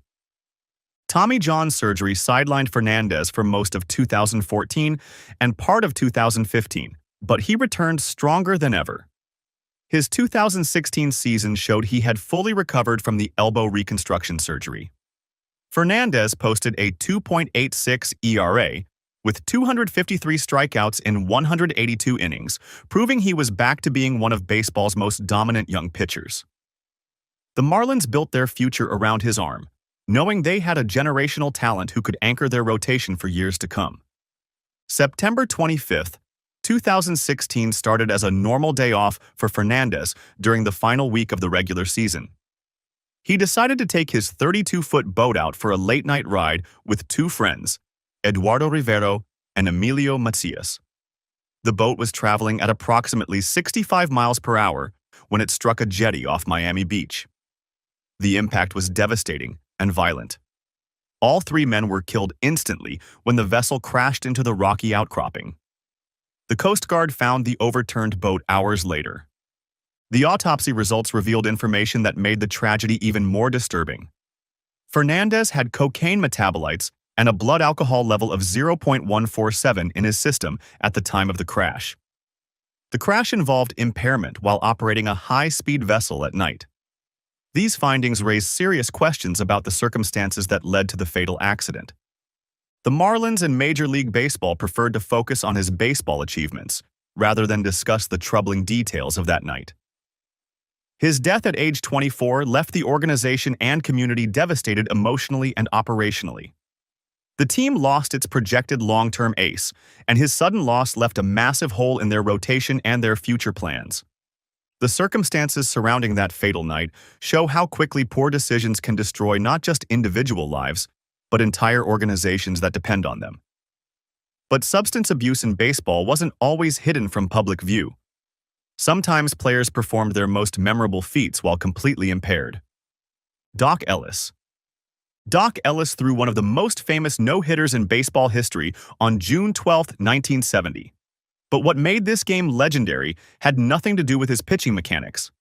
Tommy John surgery sidelined Fernandez for most of 2014 and part of 2015, but he returned stronger than ever. His 2016 season showed he had fully recovered from the elbow reconstruction surgery. Fernandez posted a 2.86 ERA with 253 strikeouts in 182 innings, proving he was back to being one of baseball's most dominant young pitchers. The Marlins built their future around his arm, knowing they had a generational talent who could anchor their rotation for years to come. September 25th, 2016 started as a normal day off for Fernandez during the final week of the regular season. He decided to take his 32-foot boat out for a late-night ride with two friends, Eduardo Rivero and Emilio Macias. The boat was traveling at approximately 65 miles per hour when it struck a jetty off Miami Beach. The impact was devastating and violent. All three men were killed instantly when the vessel crashed into the rocky outcropping. The Coast Guard found the overturned boat hours later. The autopsy results revealed information that made the tragedy even more disturbing. Fernandez had cocaine metabolites and a blood alcohol level of 0.147 in his system at the time of the crash. The crash involved impairment while operating a high-speed vessel at night. These findings raise serious questions about the circumstances that led to the fatal accident. The Marlins and Major League Baseball preferred to focus on his baseball achievements rather than discuss the troubling details of that night. His death at age 24 left the organization and community devastated emotionally and operationally. The team lost its projected long-term ace, and his sudden loss left a massive hole in their rotation and their future plans. The circumstances surrounding that fatal night show how quickly poor decisions can destroy not just individual lives, but entire organizations that depend on them. But substance abuse in baseball wasn't always hidden from public view. Sometimes players performed their most memorable feats while completely impaired. Doc Ellis. Doc Ellis threw one of the most famous no-hitters in baseball history on June 12, 1970. But what made this game legendary had nothing to do with his pitching mechanics.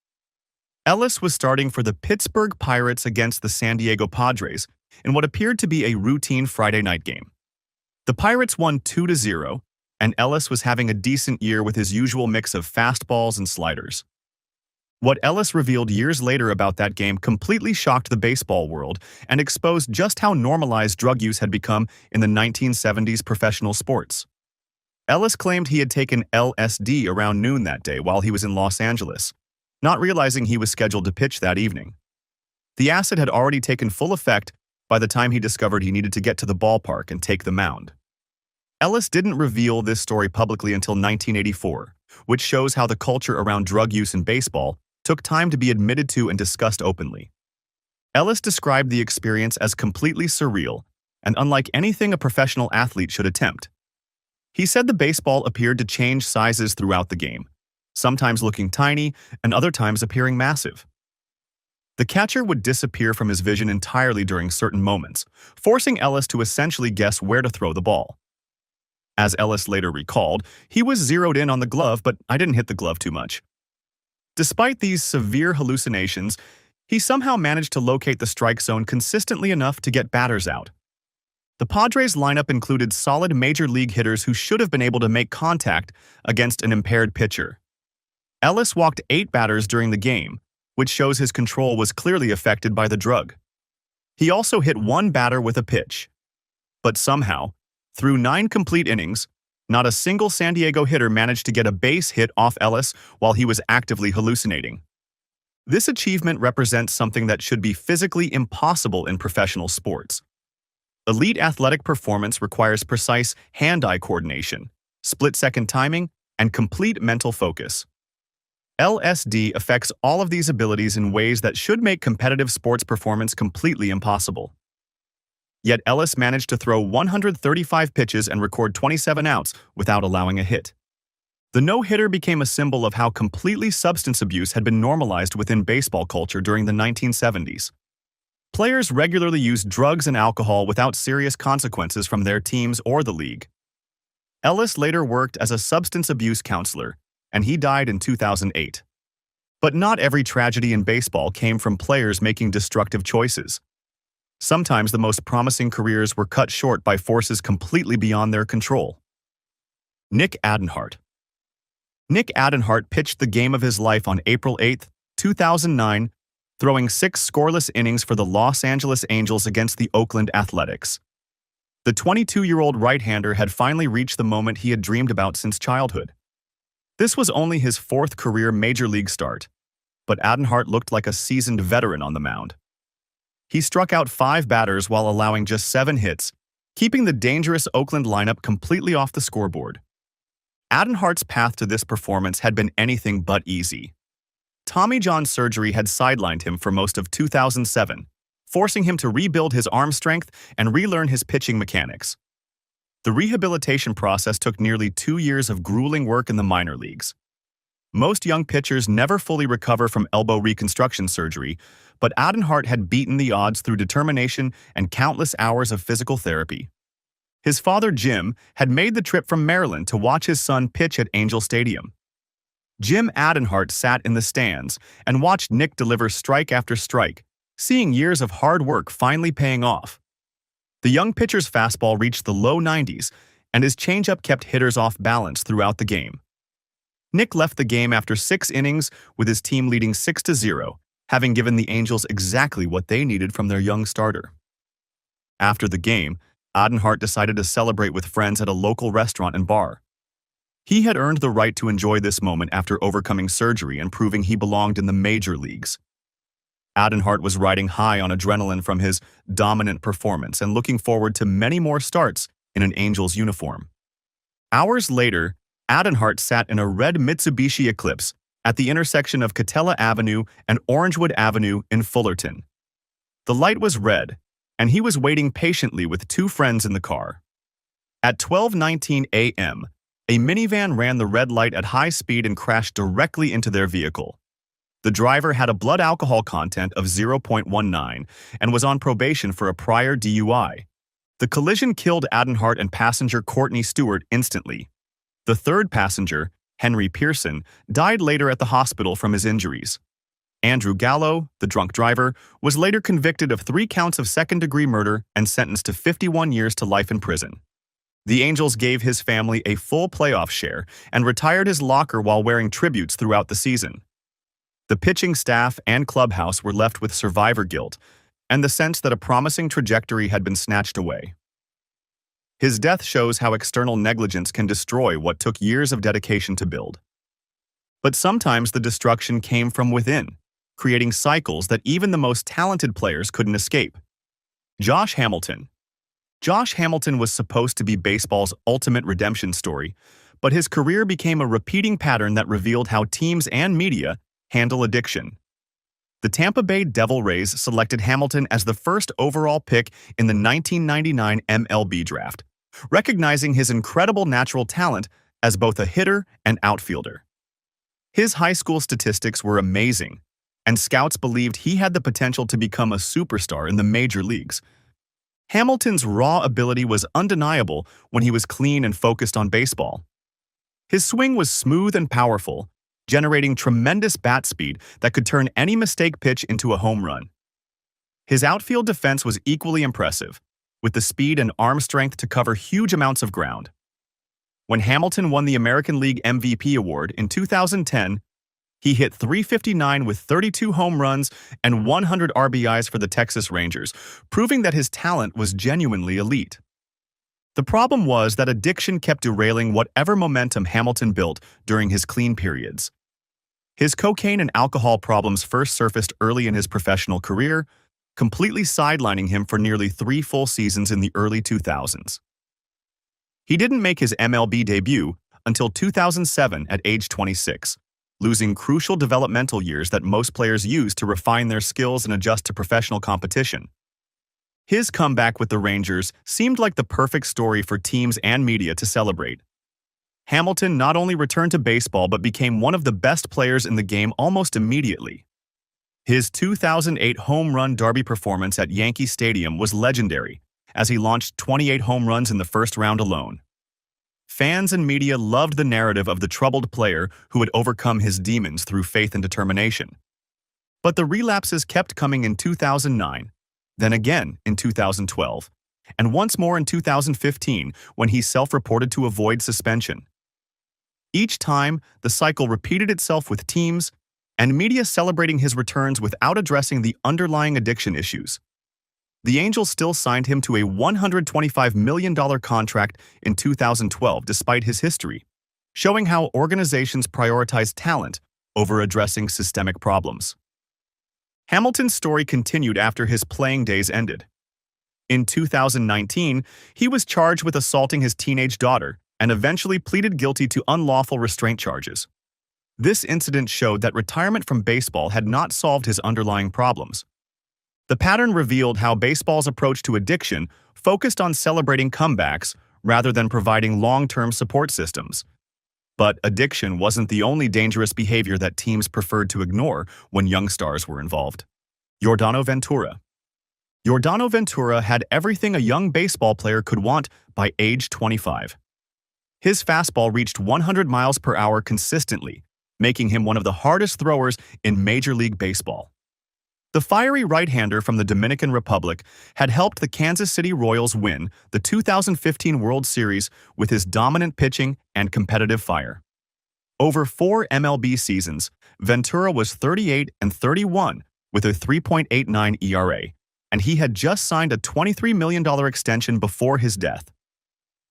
Ellis was starting for the Pittsburgh Pirates against the San Diego Padres in what appeared to be a routine Friday night game. The Pirates won 2-0, and Ellis was having a decent year with his usual mix of fastballs and sliders. What Ellis revealed years later about that game completely shocked the baseball world and exposed just how normalized drug use had become in the 1970s professional sports. Ellis claimed he had taken LSD around noon that day while he was in Los Angeles, not realizing he was scheduled to pitch that evening. The acid had already taken full effect by the time he discovered he needed to get to the ballpark and take the mound. Ellis didn't reveal this story publicly until 1984, which shows how the culture around drug use in baseball took time to be admitted to and discussed openly. Ellis described the experience as completely surreal and unlike anything a professional athlete should attempt. He said the baseball appeared to change sizes throughout the game, sometimes looking tiny and other times appearing massive. The catcher would disappear from his vision entirely during certain moments, forcing Ellis to essentially guess where to throw the ball. As Ellis later recalled, he was zeroed in on the glove, but I didn't hit the glove too much. Despite these severe hallucinations, he somehow managed to locate the strike zone consistently enough to get batters out. The Padres lineup included solid major league hitters who should have been able to make contact against an impaired pitcher. Ellis walked 8 batters during the game, which shows his control was clearly affected by the drug. He also hit 1 batter with a pitch. But somehow, through 9 complete innings, not a single San Diego hitter managed to get a base hit off Ellis while he was actively hallucinating. This achievement represents something that should be physically impossible in professional sports. Elite athletic performance requires precise hand-eye coordination, split-second timing, and complete mental focus. LSD affects all of these abilities in ways that should make competitive sports performance completely impossible. Yet Ellis managed to throw 135 pitches and record 27 outs without allowing a hit. The no-hitter became a symbol of how completely substance abuse had been normalized within baseball culture during the 1970s. Players regularly used drugs and alcohol without serious consequences from their teams or the league. Ellis later worked as a substance abuse counselor, and he died in 2008. But not every tragedy in baseball came from players making destructive choices. Sometimes the most promising careers were cut short by forces completely beyond their control. Nick Adenhart. Nick Adenhart pitched the game of his life on April 8, 2009, throwing 6 scoreless innings for the Los Angeles Angels against the Oakland Athletics. The 22-year-old right-hander had finally reached the moment he had dreamed about since childhood. This was only his 4th career major league start, but Adenhart looked like a seasoned veteran on the mound. He struck out 5 batters while allowing just 7 hits, keeping the dangerous Oakland lineup completely off the scoreboard. Adenhart's path to this performance had been anything but easy. Tommy John surgery had sidelined him for most of 2007, forcing him to rebuild his arm strength and relearn his pitching mechanics. The rehabilitation process took nearly 2 years of grueling work in the minor leagues. Most young pitchers never fully recover from elbow reconstruction surgery, but Adenhart had beaten the odds through determination and countless hours of physical therapy. His father, Jim, had made the trip from Maryland to watch his son pitch at Angel Stadium. Jim Adenhart sat in the stands and watched Nick deliver strike after strike, seeing years of hard work finally paying off. The young pitcher's fastball reached the low 90s, and his changeup kept hitters off balance throughout the game. Nick left the game after 6 innings with his team leading 6-0, having given the Angels exactly what they needed from their young starter. After the game, Adenhart decided to celebrate with friends at a local restaurant and bar. He had earned the right to enjoy this moment after overcoming surgery and proving he belonged in the major leagues. Adenhart was riding high on adrenaline from his dominant performance and looking forward to many more starts in an Angels uniform. Hours later, Adenhart sat in a red Mitsubishi Eclipse at the intersection of Catella Avenue and Orangewood Avenue in Fullerton. The light was red, and he was waiting patiently with 2 friends in the car. At 12:19 a.m., a minivan ran the red light at high speed and crashed directly into their vehicle. The driver had a blood alcohol content of 0.19 and was on probation for a prior DUI. The collision killed Adenhart and passenger Courtney Stewart instantly. The third passenger, Henry Pearson, died later at the hospital from his injuries. Andrew Gallo, the drunk driver, was later convicted of 3 counts of second-degree murder and sentenced to 51 years to life in prison. The Angels gave his family a full playoff share and retired his locker while wearing tributes throughout the season. The pitching staff and clubhouse were left with survivor guilt and the sense that a promising trajectory had been snatched away. His death shows how external negligence can destroy what took years of dedication to build. But sometimes the destruction came from within, creating cycles that even the most talented players couldn't escape. Josh Hamilton. Josh Hamilton was supposed to be baseball's ultimate redemption story, but his career became a repeating pattern that revealed how teams and media handle addiction. The Tampa Bay Devil Rays selected Hamilton as the first overall pick in the 1999 MLB draft, recognizing his incredible natural talent as both a hitter and outfielder. His high school statistics were amazing, and scouts believed he had the potential to become a superstar in the major leagues. Hamilton's raw ability was undeniable when he was clean and focused on baseball. His swing was smooth and powerful, generating tremendous bat speed that could turn any mistake pitch into a home run. His outfield defense was equally impressive, with the speed and arm strength to cover huge amounts of ground. When Hamilton won the American League MVP award in 2010, he hit .359 with 32 home runs and 100 RBIs for the Texas Rangers, proving that his talent was genuinely elite. The problem was that addiction kept derailing whatever momentum Hamilton built during his clean periods. His cocaine and alcohol problems first surfaced early in his professional career, completely sidelining him for nearly 3 full seasons in the early 2000s. He didn't make his MLB debut until 2007 at age 26, losing crucial developmental years that most players use to refine their skills and adjust to professional competition. His comeback with the Rangers seemed like the perfect story for teams and media to celebrate. Hamilton not only returned to baseball but became one of the best players in the game almost immediately. His 2008 home run derby performance at Yankee Stadium was legendary, as he launched 28 home runs in the first round alone. Fans and media loved the narrative of the troubled player who had overcome his demons through faith and determination. But the relapses kept coming in 2009, then again in 2012, and once more in 2015 when he self-reported to avoid suspension. Each time, the cycle repeated itself with teams and media celebrating his returns without addressing the underlying addiction issues. The Angels still signed him to a $125 million contract in 2012 despite his history, showing how organizations prioritize talent over addressing systemic problems. Hamilton's story continued after his playing days ended. In 2019, he was charged with assaulting his teenage daughter and eventually pleaded guilty to unlawful restraint charges. This incident showed that retirement from baseball had not solved his underlying problems. The pattern revealed how baseball's approach to addiction focused on celebrating comebacks rather than providing long-term support systems. But addiction wasn't the only dangerous behavior that teams preferred to ignore when young stars were involved. Yordano Ventura. Yordano Ventura had everything a young baseball player could want by age 25. His fastball reached 100 miles per hour consistently, making him one of the hardest throwers in Major League Baseball. The fiery right-hander from the Dominican Republic had helped the Kansas City Royals win the 2015 World Series with his dominant pitching and competitive fire. Over 4 MLB seasons, Ventura was 38-31 with a 3.89 ERA, and he had just signed a $23 million extension before his death.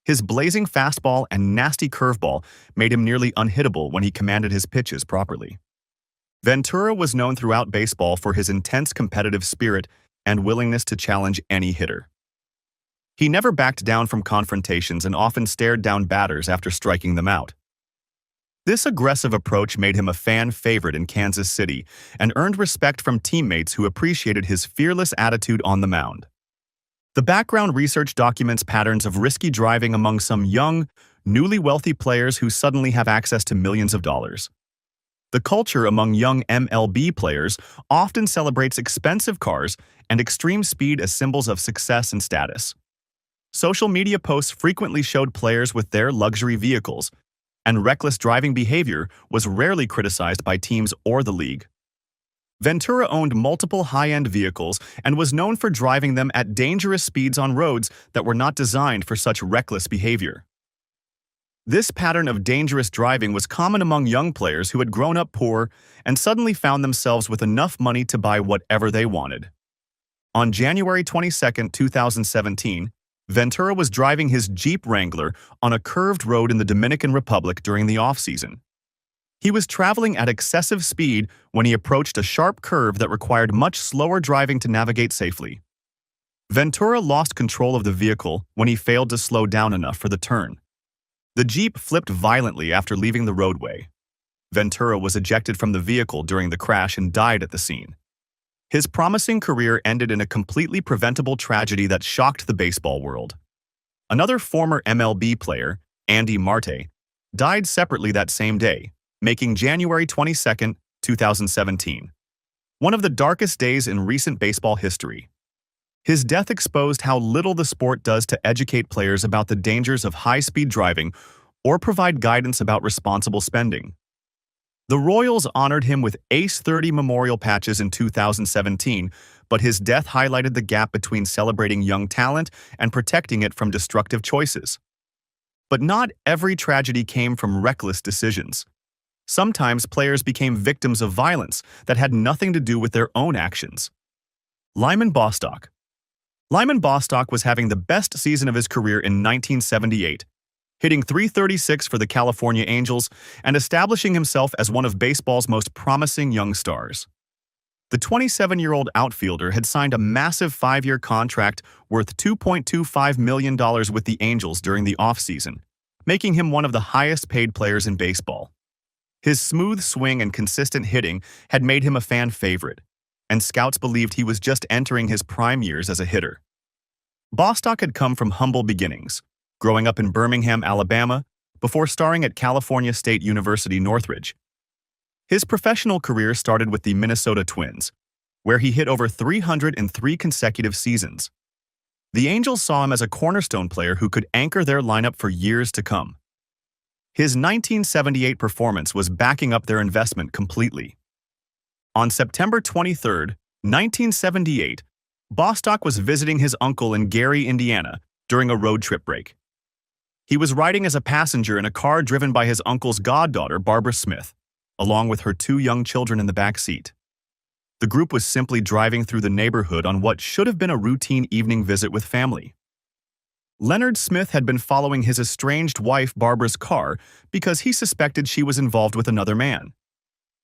His blazing fastball and nasty curveball made him nearly unhittable when he commanded his pitches properly. Ventura was known throughout baseball for his intense competitive spirit and willingness to challenge any hitter. He never backed down from confrontations and often stared down batters after striking them out. This aggressive approach made him a fan favorite in Kansas City and earned respect from teammates who appreciated his fearless attitude on the mound. The background research documents patterns of risky driving among some young, newly wealthy players who suddenly have access to millions of dollars. The culture among young MLB players often celebrates expensive cars and extreme speed as symbols of success and status. Social media posts frequently showed players with their luxury vehicles, and reckless driving behavior was rarely criticized by teams or the league. Ventura owned multiple high-end vehicles and was known for driving them at dangerous speeds on roads that were not designed for such reckless behavior. This pattern of dangerous driving was common among young players who had grown up poor and suddenly found themselves with enough money to buy whatever they wanted. On January 22, 2017, Ventura was driving his Jeep Wrangler on a curved road in the Dominican Republic during the off-season. He was traveling at excessive speed when he approached a sharp curve that required much slower driving to navigate safely. Ventura lost control of the vehicle when he failed to slow down enough for the turn. The Jeep flipped violently after leaving the roadway. Ventura was ejected from the vehicle during the crash and died at the scene. His promising career ended in a completely preventable tragedy that shocked the baseball world. Another former MLB player, Andy Marte, died separately that same day, making January 22, 2017, one of the darkest days in recent baseball history. His death exposed how little the sport does to educate players about the dangers of high-speed driving or provide guidance about responsible spending. The Royals honored him with Ace 30 memorial patches in 2017, but his death highlighted the gap between celebrating young talent and protecting it from destructive choices. But not every tragedy came from reckless decisions. Sometimes players became victims of violence that had nothing to do with their own actions. Lyman Bostock. Lyman Bostock was having the best season of his career in 1978, hitting .336 for the California Angels and establishing himself as one of baseball's most promising young stars. The 27-year-old outfielder had signed a massive 5-year contract worth $2.25 million with the Angels during the offseason, making him one of the highest-paid players in baseball. His smooth swing and consistent hitting had made him a fan favorite, and scouts believed he was just entering his prime years as a hitter. Bostock had come from humble beginnings, growing up in Birmingham, Alabama, before starring at California State University Northridge. His professional career started with the Minnesota Twins, where he hit over 303 consecutive seasons. The Angels saw him as a cornerstone player who could anchor their lineup for years to come. His 1978 performance was backing up their investment completely. On September 23, 1978, Bostock was visiting his uncle in Gary, Indiana, during a road trip break. He was riding as a passenger in a car driven by his uncle's goddaughter, Barbara Smith, along with her 2 young children in the back seat. The group was simply driving through the neighborhood on what should have been a routine evening visit with family. Leonard Smith had been following his estranged wife Barbara's car because he suspected she was involved with another man.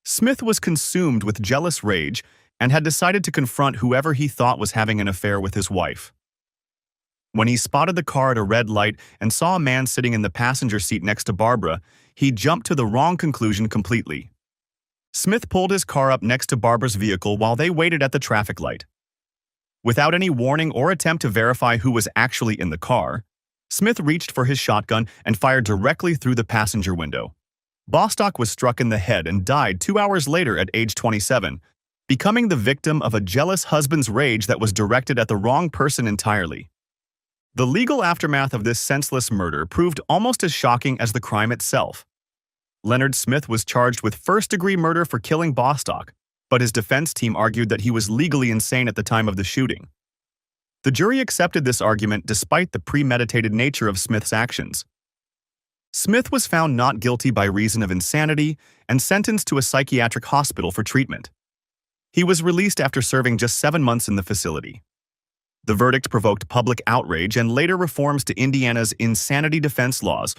Smith was consumed with jealous rage and had decided to confront whoever he thought was having an affair with his wife. When he spotted the car at a red light and saw a man sitting in the passenger seat next to Barbara, he jumped to the wrong conclusion completely. Smith pulled his car up next to Barbara's vehicle while they waited at the traffic light. Without any warning or attempt to verify who was actually in the car, Smith reached for his shotgun and fired directly through the passenger window. Bostock was struck in the head and died 2 hours later at age 27, becoming the victim of a jealous husband's rage that was directed at the wrong person entirely. The legal aftermath of this senseless murder proved almost as shocking as the crime itself. Leonard Smith was charged with first-degree murder for killing Bostock, but his defense team argued that he was legally insane at the time of the shooting. The jury accepted this argument despite the premeditated nature of Smith's actions. Smith was found not guilty by reason of insanity and sentenced to a psychiatric hospital for treatment. He was released after serving just 7 months in the facility. The verdict provoked public outrage and later reforms to Indiana's insanity defense laws,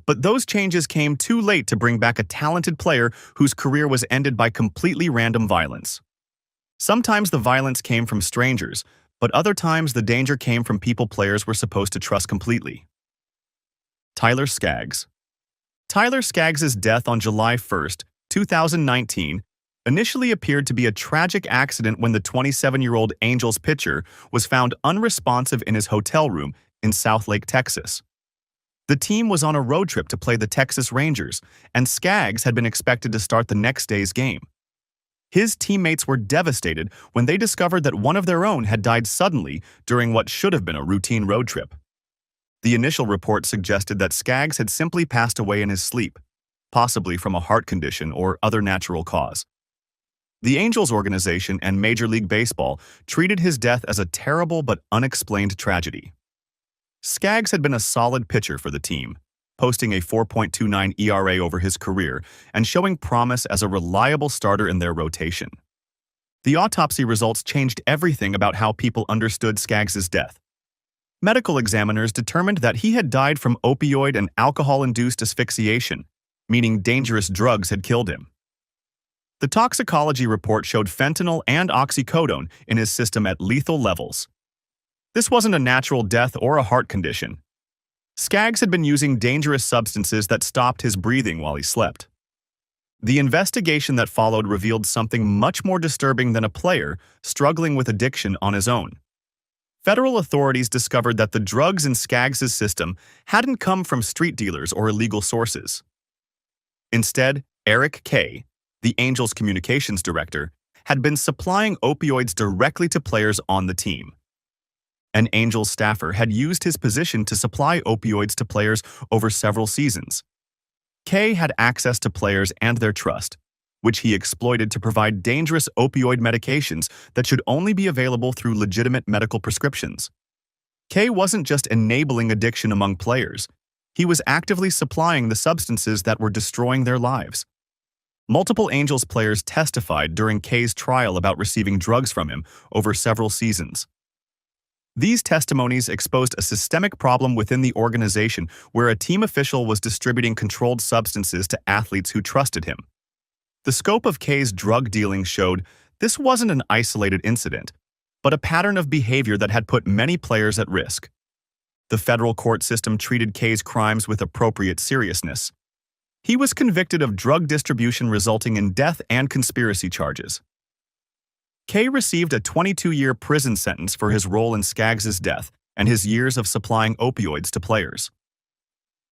but those changes came too late to bring back a talented player whose career was ended by completely random violence. Sometimes the violence came from strangers, but other times the danger came from people players were supposed to trust completely. Tyler Skaggs. Tyler Skaggs' death on July 1, 2019, initially appeared to be a tragic accident when the 27-year-old Angels pitcher was found unresponsive in his hotel room in Southlake, Texas. The team was on a road trip to play the Texas Rangers, and Skaggs had been expected to start the next day's game. His teammates were devastated when they discovered that one of their own had died suddenly during what should have been a routine road trip. The initial report suggested that Skaggs had simply passed away in his sleep, possibly from a heart condition or other natural cause. The Angels organization and Major League Baseball treated his death as a terrible but unexplained tragedy. Skaggs had been a solid pitcher for the team, posting a 4.29 ERA over his career and showing promise as a reliable starter in their rotation. The autopsy results changed everything about how people understood Skaggs' death. Medical examiners determined that he had died from opioid and alcohol-induced asphyxiation, meaning dangerous drugs had killed him. The toxicology report showed fentanyl and oxycodone in his system at lethal levels. This wasn't a natural death or a heart condition. Skaggs had been using dangerous substances that stopped his breathing while he slept. The investigation that followed revealed something much more disturbing than a player struggling with addiction on his own. Federal authorities discovered that the drugs in Skaggs' system hadn't come from street dealers or illegal sources. Instead, Eric Kay, the Angels' communications director, had been supplying opioids directly to players on the team. An Angels staffer had used his position to supply opioids to players over several seasons. Kay had access to players and their trust, which he exploited to provide dangerous opioid medications that should only be available through legitimate medical prescriptions. Kay wasn't just enabling addiction among players, he was actively supplying the substances that were destroying their lives. Multiple Angels players testified during Kay's trial about receiving drugs from him over several seasons. These testimonies exposed a systemic problem within the organization where a team official was distributing controlled substances to athletes who trusted him. The scope of Kay's drug dealing showed this wasn't an isolated incident, but a pattern of behavior that had put many players at risk. The federal court system treated Kay's crimes with appropriate seriousness. He was convicted of drug distribution resulting in death and conspiracy charges. Kay received a 22-year prison sentence for his role in Skaggs' death and his years of supplying opioids to players.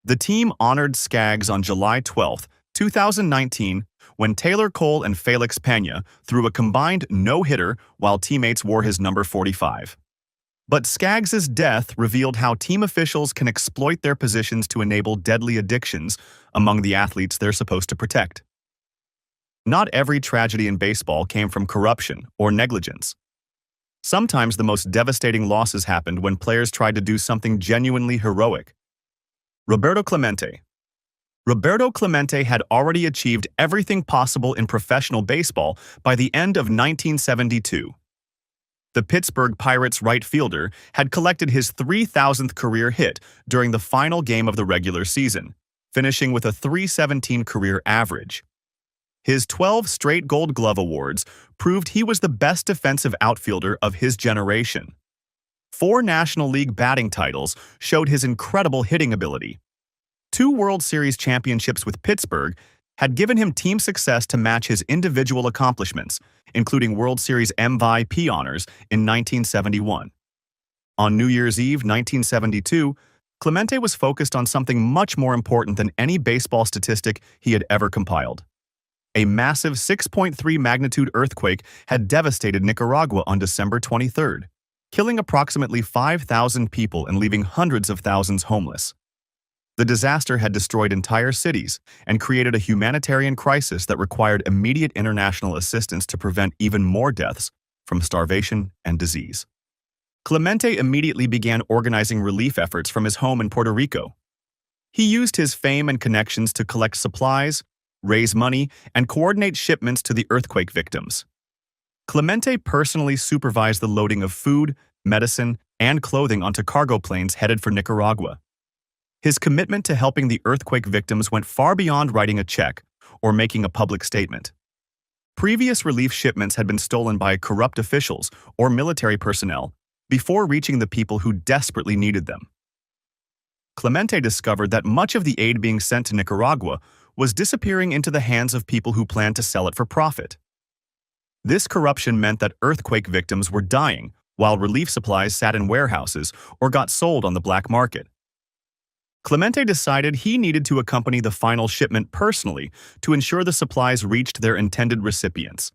The team honored Skaggs on July 12, 2019, when Taylor Cole and Felix Pena threw a combined no-hitter while teammates wore his number 45. But Skaggs' death revealed how team officials can exploit their positions to enable deadly addictions among the athletes they're supposed to protect. Not every tragedy in baseball came from corruption or negligence. Sometimes the most devastating losses happened when players tried to do something genuinely heroic. Roberto Clemente. Roberto Clemente had already achieved everything possible in professional baseball by the end of 1972. The Pittsburgh Pirates right fielder had collected his 3,000th career hit during the final game of the regular season, finishing with a .317 career average. His 12 straight Gold Glove awards proved he was the best defensive outfielder of his generation. 4 National League batting titles showed his incredible hitting ability. 2 World Series championships with Pittsburgh had given him team success to match his individual accomplishments, including World Series MVP honors in 1971. On New Year's Eve 1972, Clemente was focused on something much more important than any baseball statistic he had ever compiled. A massive 6.3 magnitude earthquake had devastated Nicaragua on December 23rd, killing approximately 5,000 people and leaving hundreds of thousands homeless. The disaster had destroyed entire cities and created a humanitarian crisis that required immediate international assistance to prevent even more deaths from starvation and disease. Clemente immediately began organizing relief efforts from his home in Puerto Rico. He used his fame and connections to collect supplies, raise money, and coordinate shipments to the earthquake victims. Clemente personally supervised the loading of food, medicine, and clothing onto cargo planes headed for Nicaragua. His commitment to helping the earthquake victims went far beyond writing a check or making a public statement. Previous relief shipments had been stolen by corrupt officials or military personnel before reaching the people who desperately needed them. Clemente discovered that much of the aid being sent to Nicaragua was disappearing into the hands of people who planned to sell it for profit. This corruption meant that earthquake victims were dying while relief supplies sat in warehouses or got sold on the black market. Clemente decided he needed to accompany the final shipment personally to ensure the supplies reached their intended recipients.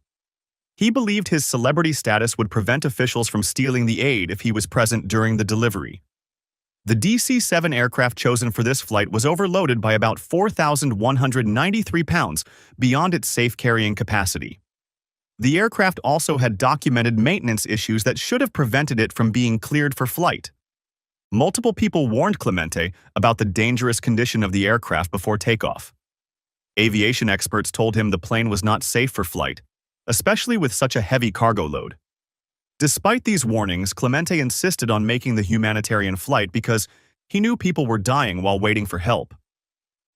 He believed his celebrity status would prevent officials from stealing the aid if he was present during the delivery. The DC-7 aircraft chosen for this flight was overloaded by about 4,193 pounds beyond its safe carrying capacity. The aircraft also had documented maintenance issues that should have prevented it from being cleared for flight. Multiple people warned Clemente about the dangerous condition of the aircraft before takeoff. Aviation experts told him the plane was not safe for flight, especially with such a heavy cargo load. Despite these warnings, Clemente insisted on making the humanitarian flight because he knew people were dying while waiting for help.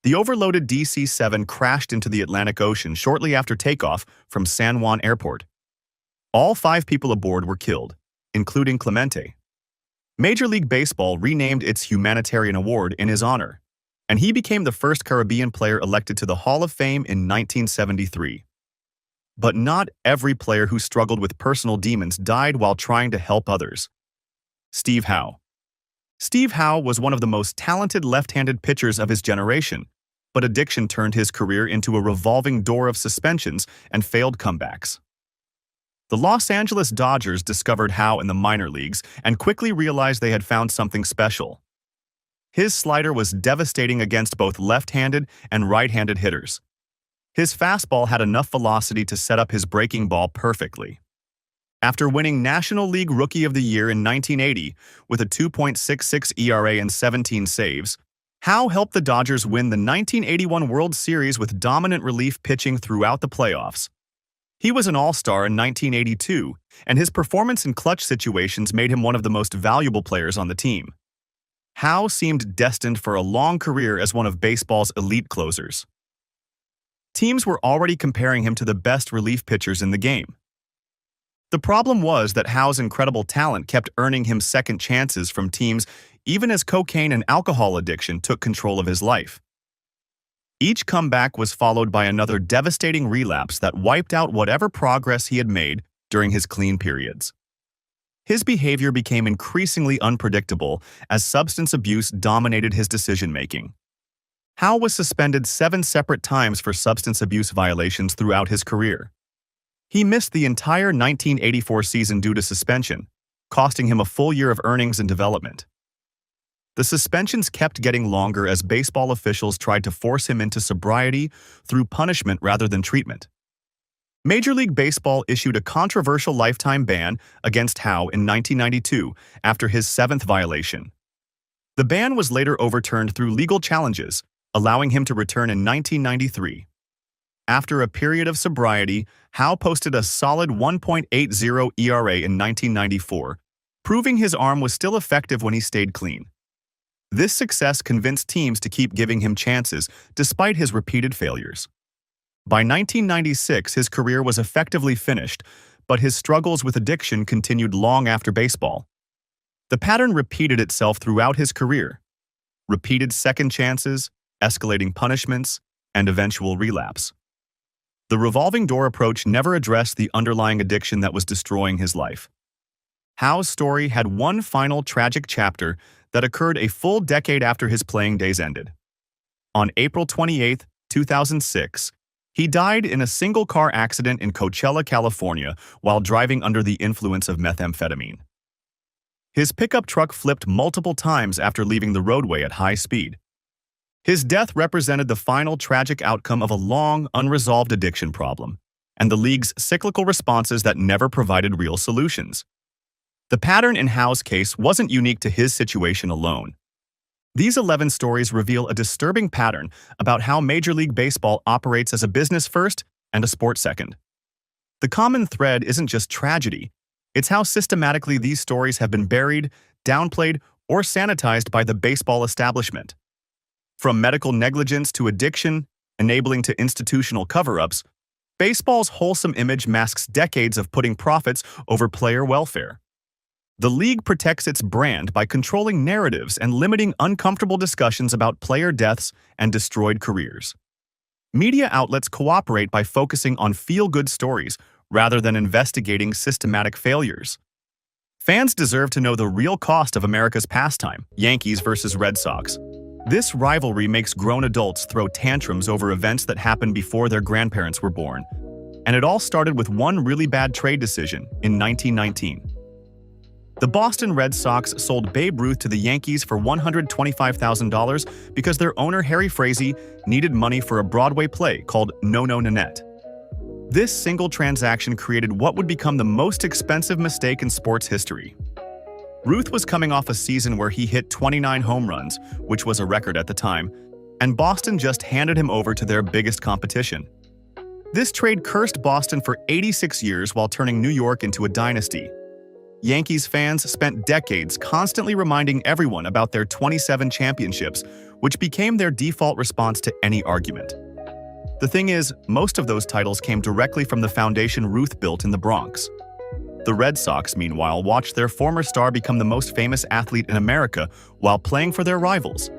The overloaded DC-7 crashed into the Atlantic Ocean shortly after takeoff from San Juan Airport. All 5 people aboard were killed, including Clemente. Major League Baseball renamed its humanitarian award in his honor, and he became the first Caribbean player elected to the Hall of Fame in 1973. But not every player who struggled with personal demons died while trying to help others. Steve Howe. Steve Howe was one of the most talented left-handed pitchers of his generation, but addiction turned his career into a revolving door of suspensions and failed comebacks. The Los Angeles Dodgers discovered Howe in the minor leagues and quickly realized they had found something special. His slider was devastating against both left-handed and right-handed hitters. His fastball had enough velocity to set up his breaking ball perfectly. After winning National League Rookie of the Year in 1980 with a 2.66 ERA and 17 saves, Howe helped the Dodgers win the 1981 World Series with dominant relief pitching throughout the playoffs. He was an All-Star in 1982, and his performance in clutch situations made him one of the most valuable players on the team. Howe seemed destined for a long career as one of baseball's elite closers. Teams were already comparing him to the best relief pitchers in the game. The problem was that Howe's incredible talent kept earning him second chances from teams even as cocaine and alcohol addiction took control of his life. Each comeback was followed by another devastating relapse that wiped out whatever progress he had made during his clean periods. His behavior became increasingly unpredictable as substance abuse dominated his decision-making. Howe was suspended 7 separate times for substance abuse violations throughout his career. He missed the entire 1984 season due to suspension, costing him a full year of earnings and development. The suspensions kept getting longer as baseball officials tried to force him into sobriety through punishment rather than treatment. Major League Baseball issued a controversial lifetime ban against Howe in 1992 after his 7th violation. The ban was later overturned through legal challenges, allowing him to return in 1993. After a period of sobriety, Howe posted a solid 1.80 ERA in 1994, proving his arm was still effective when he stayed clean. This success convinced teams to keep giving him chances despite his repeated failures. By 1996, his career was effectively finished, but his struggles with addiction continued long after baseball. The pattern repeated itself throughout his career. Repeated second chances, escalating punishments, and eventual relapse. The revolving door approach never addressed the underlying addiction that was destroying his life. Howe's story had one final tragic chapter that occurred a full decade after his playing days ended. On April 28, 2006, he died in a single-car accident in Coachella, California, while driving under the influence of methamphetamine. His pickup truck flipped multiple times after leaving the roadway at high speed. His death represented the final tragic outcome of a long, unresolved addiction problem, and the league's cyclical responses that never provided real solutions. The pattern in Howe's case wasn't unique to his situation alone. These 11 stories reveal a disturbing pattern about how Major League Baseball operates as a business first and a sport second. The common thread isn't just tragedy, it's how systematically these stories have been buried, downplayed, or sanitized by the baseball establishment. From medical negligence to addiction, enabling to institutional cover-ups, baseball's wholesome image masks decades of putting profits over player welfare. The league protects its brand by controlling narratives and limiting uncomfortable discussions about player deaths and destroyed careers. Media outlets cooperate by focusing on feel-good stories rather than investigating systematic failures. Fans deserve to know the real cost of America's pastime, Yankees versus Red Sox. This rivalry makes grown adults throw tantrums over events that happened before their grandparents were born. And it all started with one really bad trade decision in 1919. The Boston Red Sox sold Babe Ruth to the Yankees for $125,000 because their owner Harry Frazee needed money for a Broadway play called No No Nanette. This single transaction created what would become the most expensive mistake in sports history. Ruth was coming off a season where he hit 29 home runs, which was a record at the time, and Boston just handed him over to their biggest competition. This trade cursed Boston for 86 years while turning New York into a dynasty. Yankees fans spent decades constantly reminding everyone about their 27 championships, which became their default response to any argument. The thing is, most of those titles came directly from the foundation Ruth built in the Bronx. The Red Sox, meanwhile, watched their former star become the most famous athlete in America while playing for their rivals.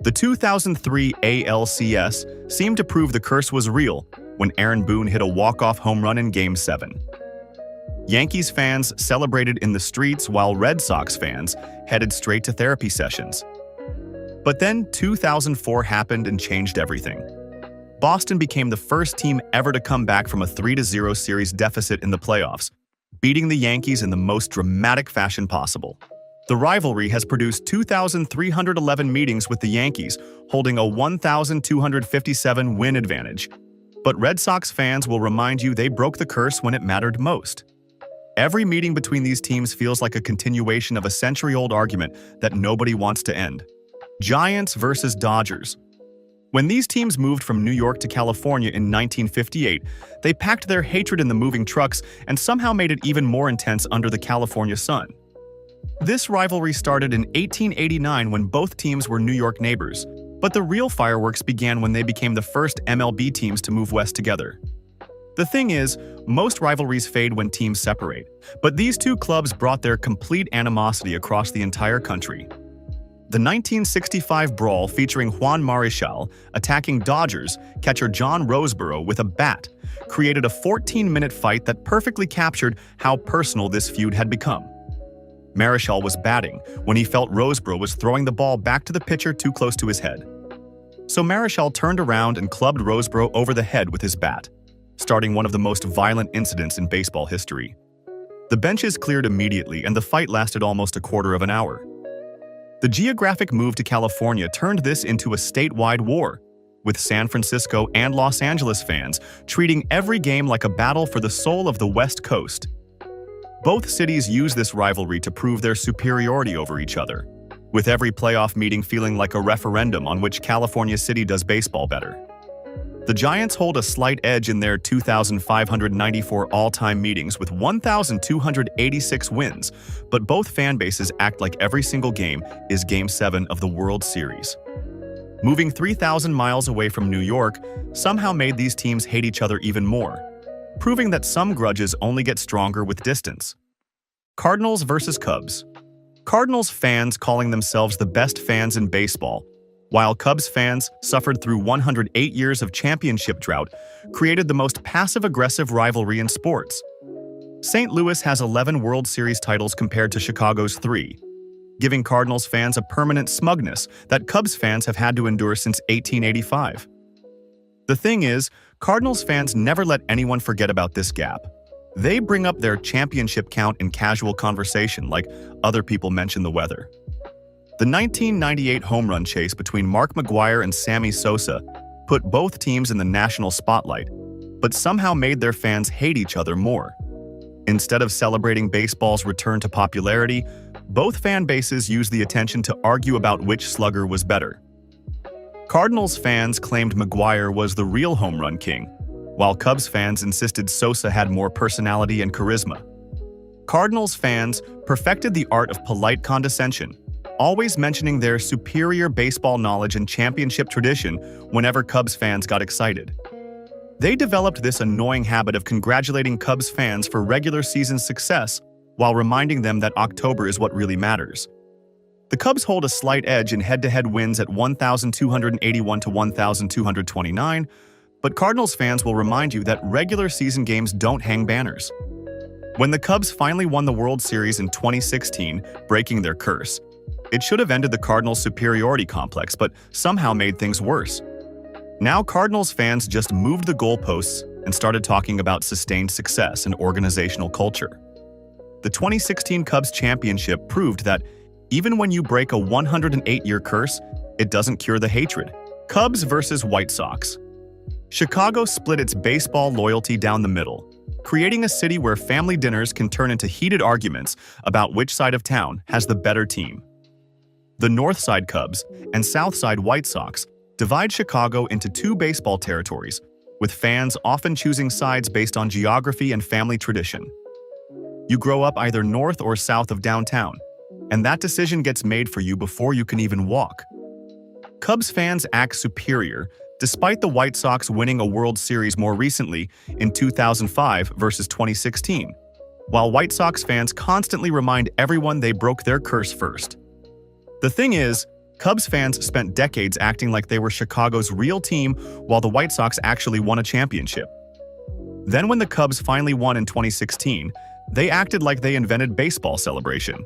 The 2003 ALCS seemed to prove the curse was real when Aaron Boone hit a walk-off home run in Game 7. Yankees fans celebrated in the streets while Red Sox fans headed straight to therapy sessions. But then 2004 happened and changed everything. Boston became the first team ever to come back from a 3-0 series deficit in the playoffs, beating the Yankees in the most dramatic fashion possible. The rivalry has produced 2,311 meetings with the Yankees, holding a 1,257 win advantage. But Red Sox fans will remind you they broke the curse when it mattered most. Every meeting between these teams feels like a continuation of a century-old argument that nobody wants to end. Giants versus Dodgers. When these teams moved from New York to California in 1958, they packed their hatred in the moving trucks and somehow made it even more intense under the California sun. This rivalry started in 1889 when both teams were New York neighbors, but the real fireworks began when they became the first MLB teams to move west together. The thing is, most rivalries fade when teams separate, but these two clubs brought their complete animosity across the entire country. The 1965 brawl featuring Juan Marichal attacking Dodgers catcher John Roseboro with a bat created a 14-minute fight that perfectly captured how personal this feud had become. Marichal was batting when he felt Roseboro was throwing the ball back to the pitcher too close to his head. So Marichal turned around and clubbed Roseboro over the head with his bat, starting one of the most violent incidents in baseball history. The benches cleared immediately and the fight lasted almost a quarter of an hour. The geographic move to California turned this into a statewide war, with San Francisco and Los Angeles fans treating every game like a battle for the soul of the West Coast. Both cities use this rivalry to prove their superiority over each other, with every playoff meeting feeling like a referendum on which California city does baseball better. The Giants hold a slight edge in their 2,594 all-time meetings with 1,286 wins, but both fan bases act like every single game is Game 7 of the World Series. Moving 3,000 miles away from New York somehow made these teams hate each other even more, proving that some grudges only get stronger with distance. Cardinals versus Cubs. Cardinals fans calling themselves the best fans in baseball, while Cubs fans suffered through 108 years of championship drought, created the most passive-aggressive rivalry in sports. St. Louis has 11 World Series titles compared to Chicago's 3, giving Cardinals fans a permanent smugness that Cubs fans have had to endure since 1885. The thing is, Cardinals fans never let anyone forget about this gap. They bring up their championship count in casual conversation like other people mention the weather. The 1998 home run chase between Mark McGwire and Sammy Sosa put both teams in the national spotlight, but somehow made their fans hate each other more. Instead of celebrating baseball's return to popularity, both fan bases used the attention to argue about which slugger was better. Cardinals fans claimed McGwire was the real home run king, while Cubs fans insisted Sosa had more personality and charisma. Cardinals fans perfected the art of polite condescension, always mentioning their superior baseball knowledge and championship tradition whenever Cubs fans got excited. They developed this annoying habit of congratulating Cubs fans for regular season success while reminding them that October is what really matters. The Cubs hold a slight edge in head-to-head wins at 1,281 to 1,229, but Cardinals fans will remind you that regular season games don't hang banners. When the Cubs finally won the World Series in 2016, breaking their curse, it should have ended the Cardinals' superiority complex, but somehow made things worse. Now Cardinals fans just moved the goalposts and started talking about sustained success and organizational culture. The 2016 Cubs championship proved that even when you break a 108-year curse, it doesn't cure the hatred. Cubs versus White Sox. Chicago split its baseball loyalty down the middle, creating a city where family dinners can turn into heated arguments about which side of town has the better team. The North Side Cubs and South Side White Sox divide Chicago into two baseball territories, with fans often choosing sides based on geography and family tradition. You grow up either north or south of downtown, and that decision gets made for you before you can even walk. Cubs fans act superior, despite the White Sox winning a World Series more recently in 2005 versus 2016, while White Sox fans constantly remind everyone they broke their curse first. The thing is, Cubs fans spent decades acting like they were Chicago's real team while the White Sox actually won a championship. Then when the Cubs finally won in 2016, they acted like they invented baseball celebration.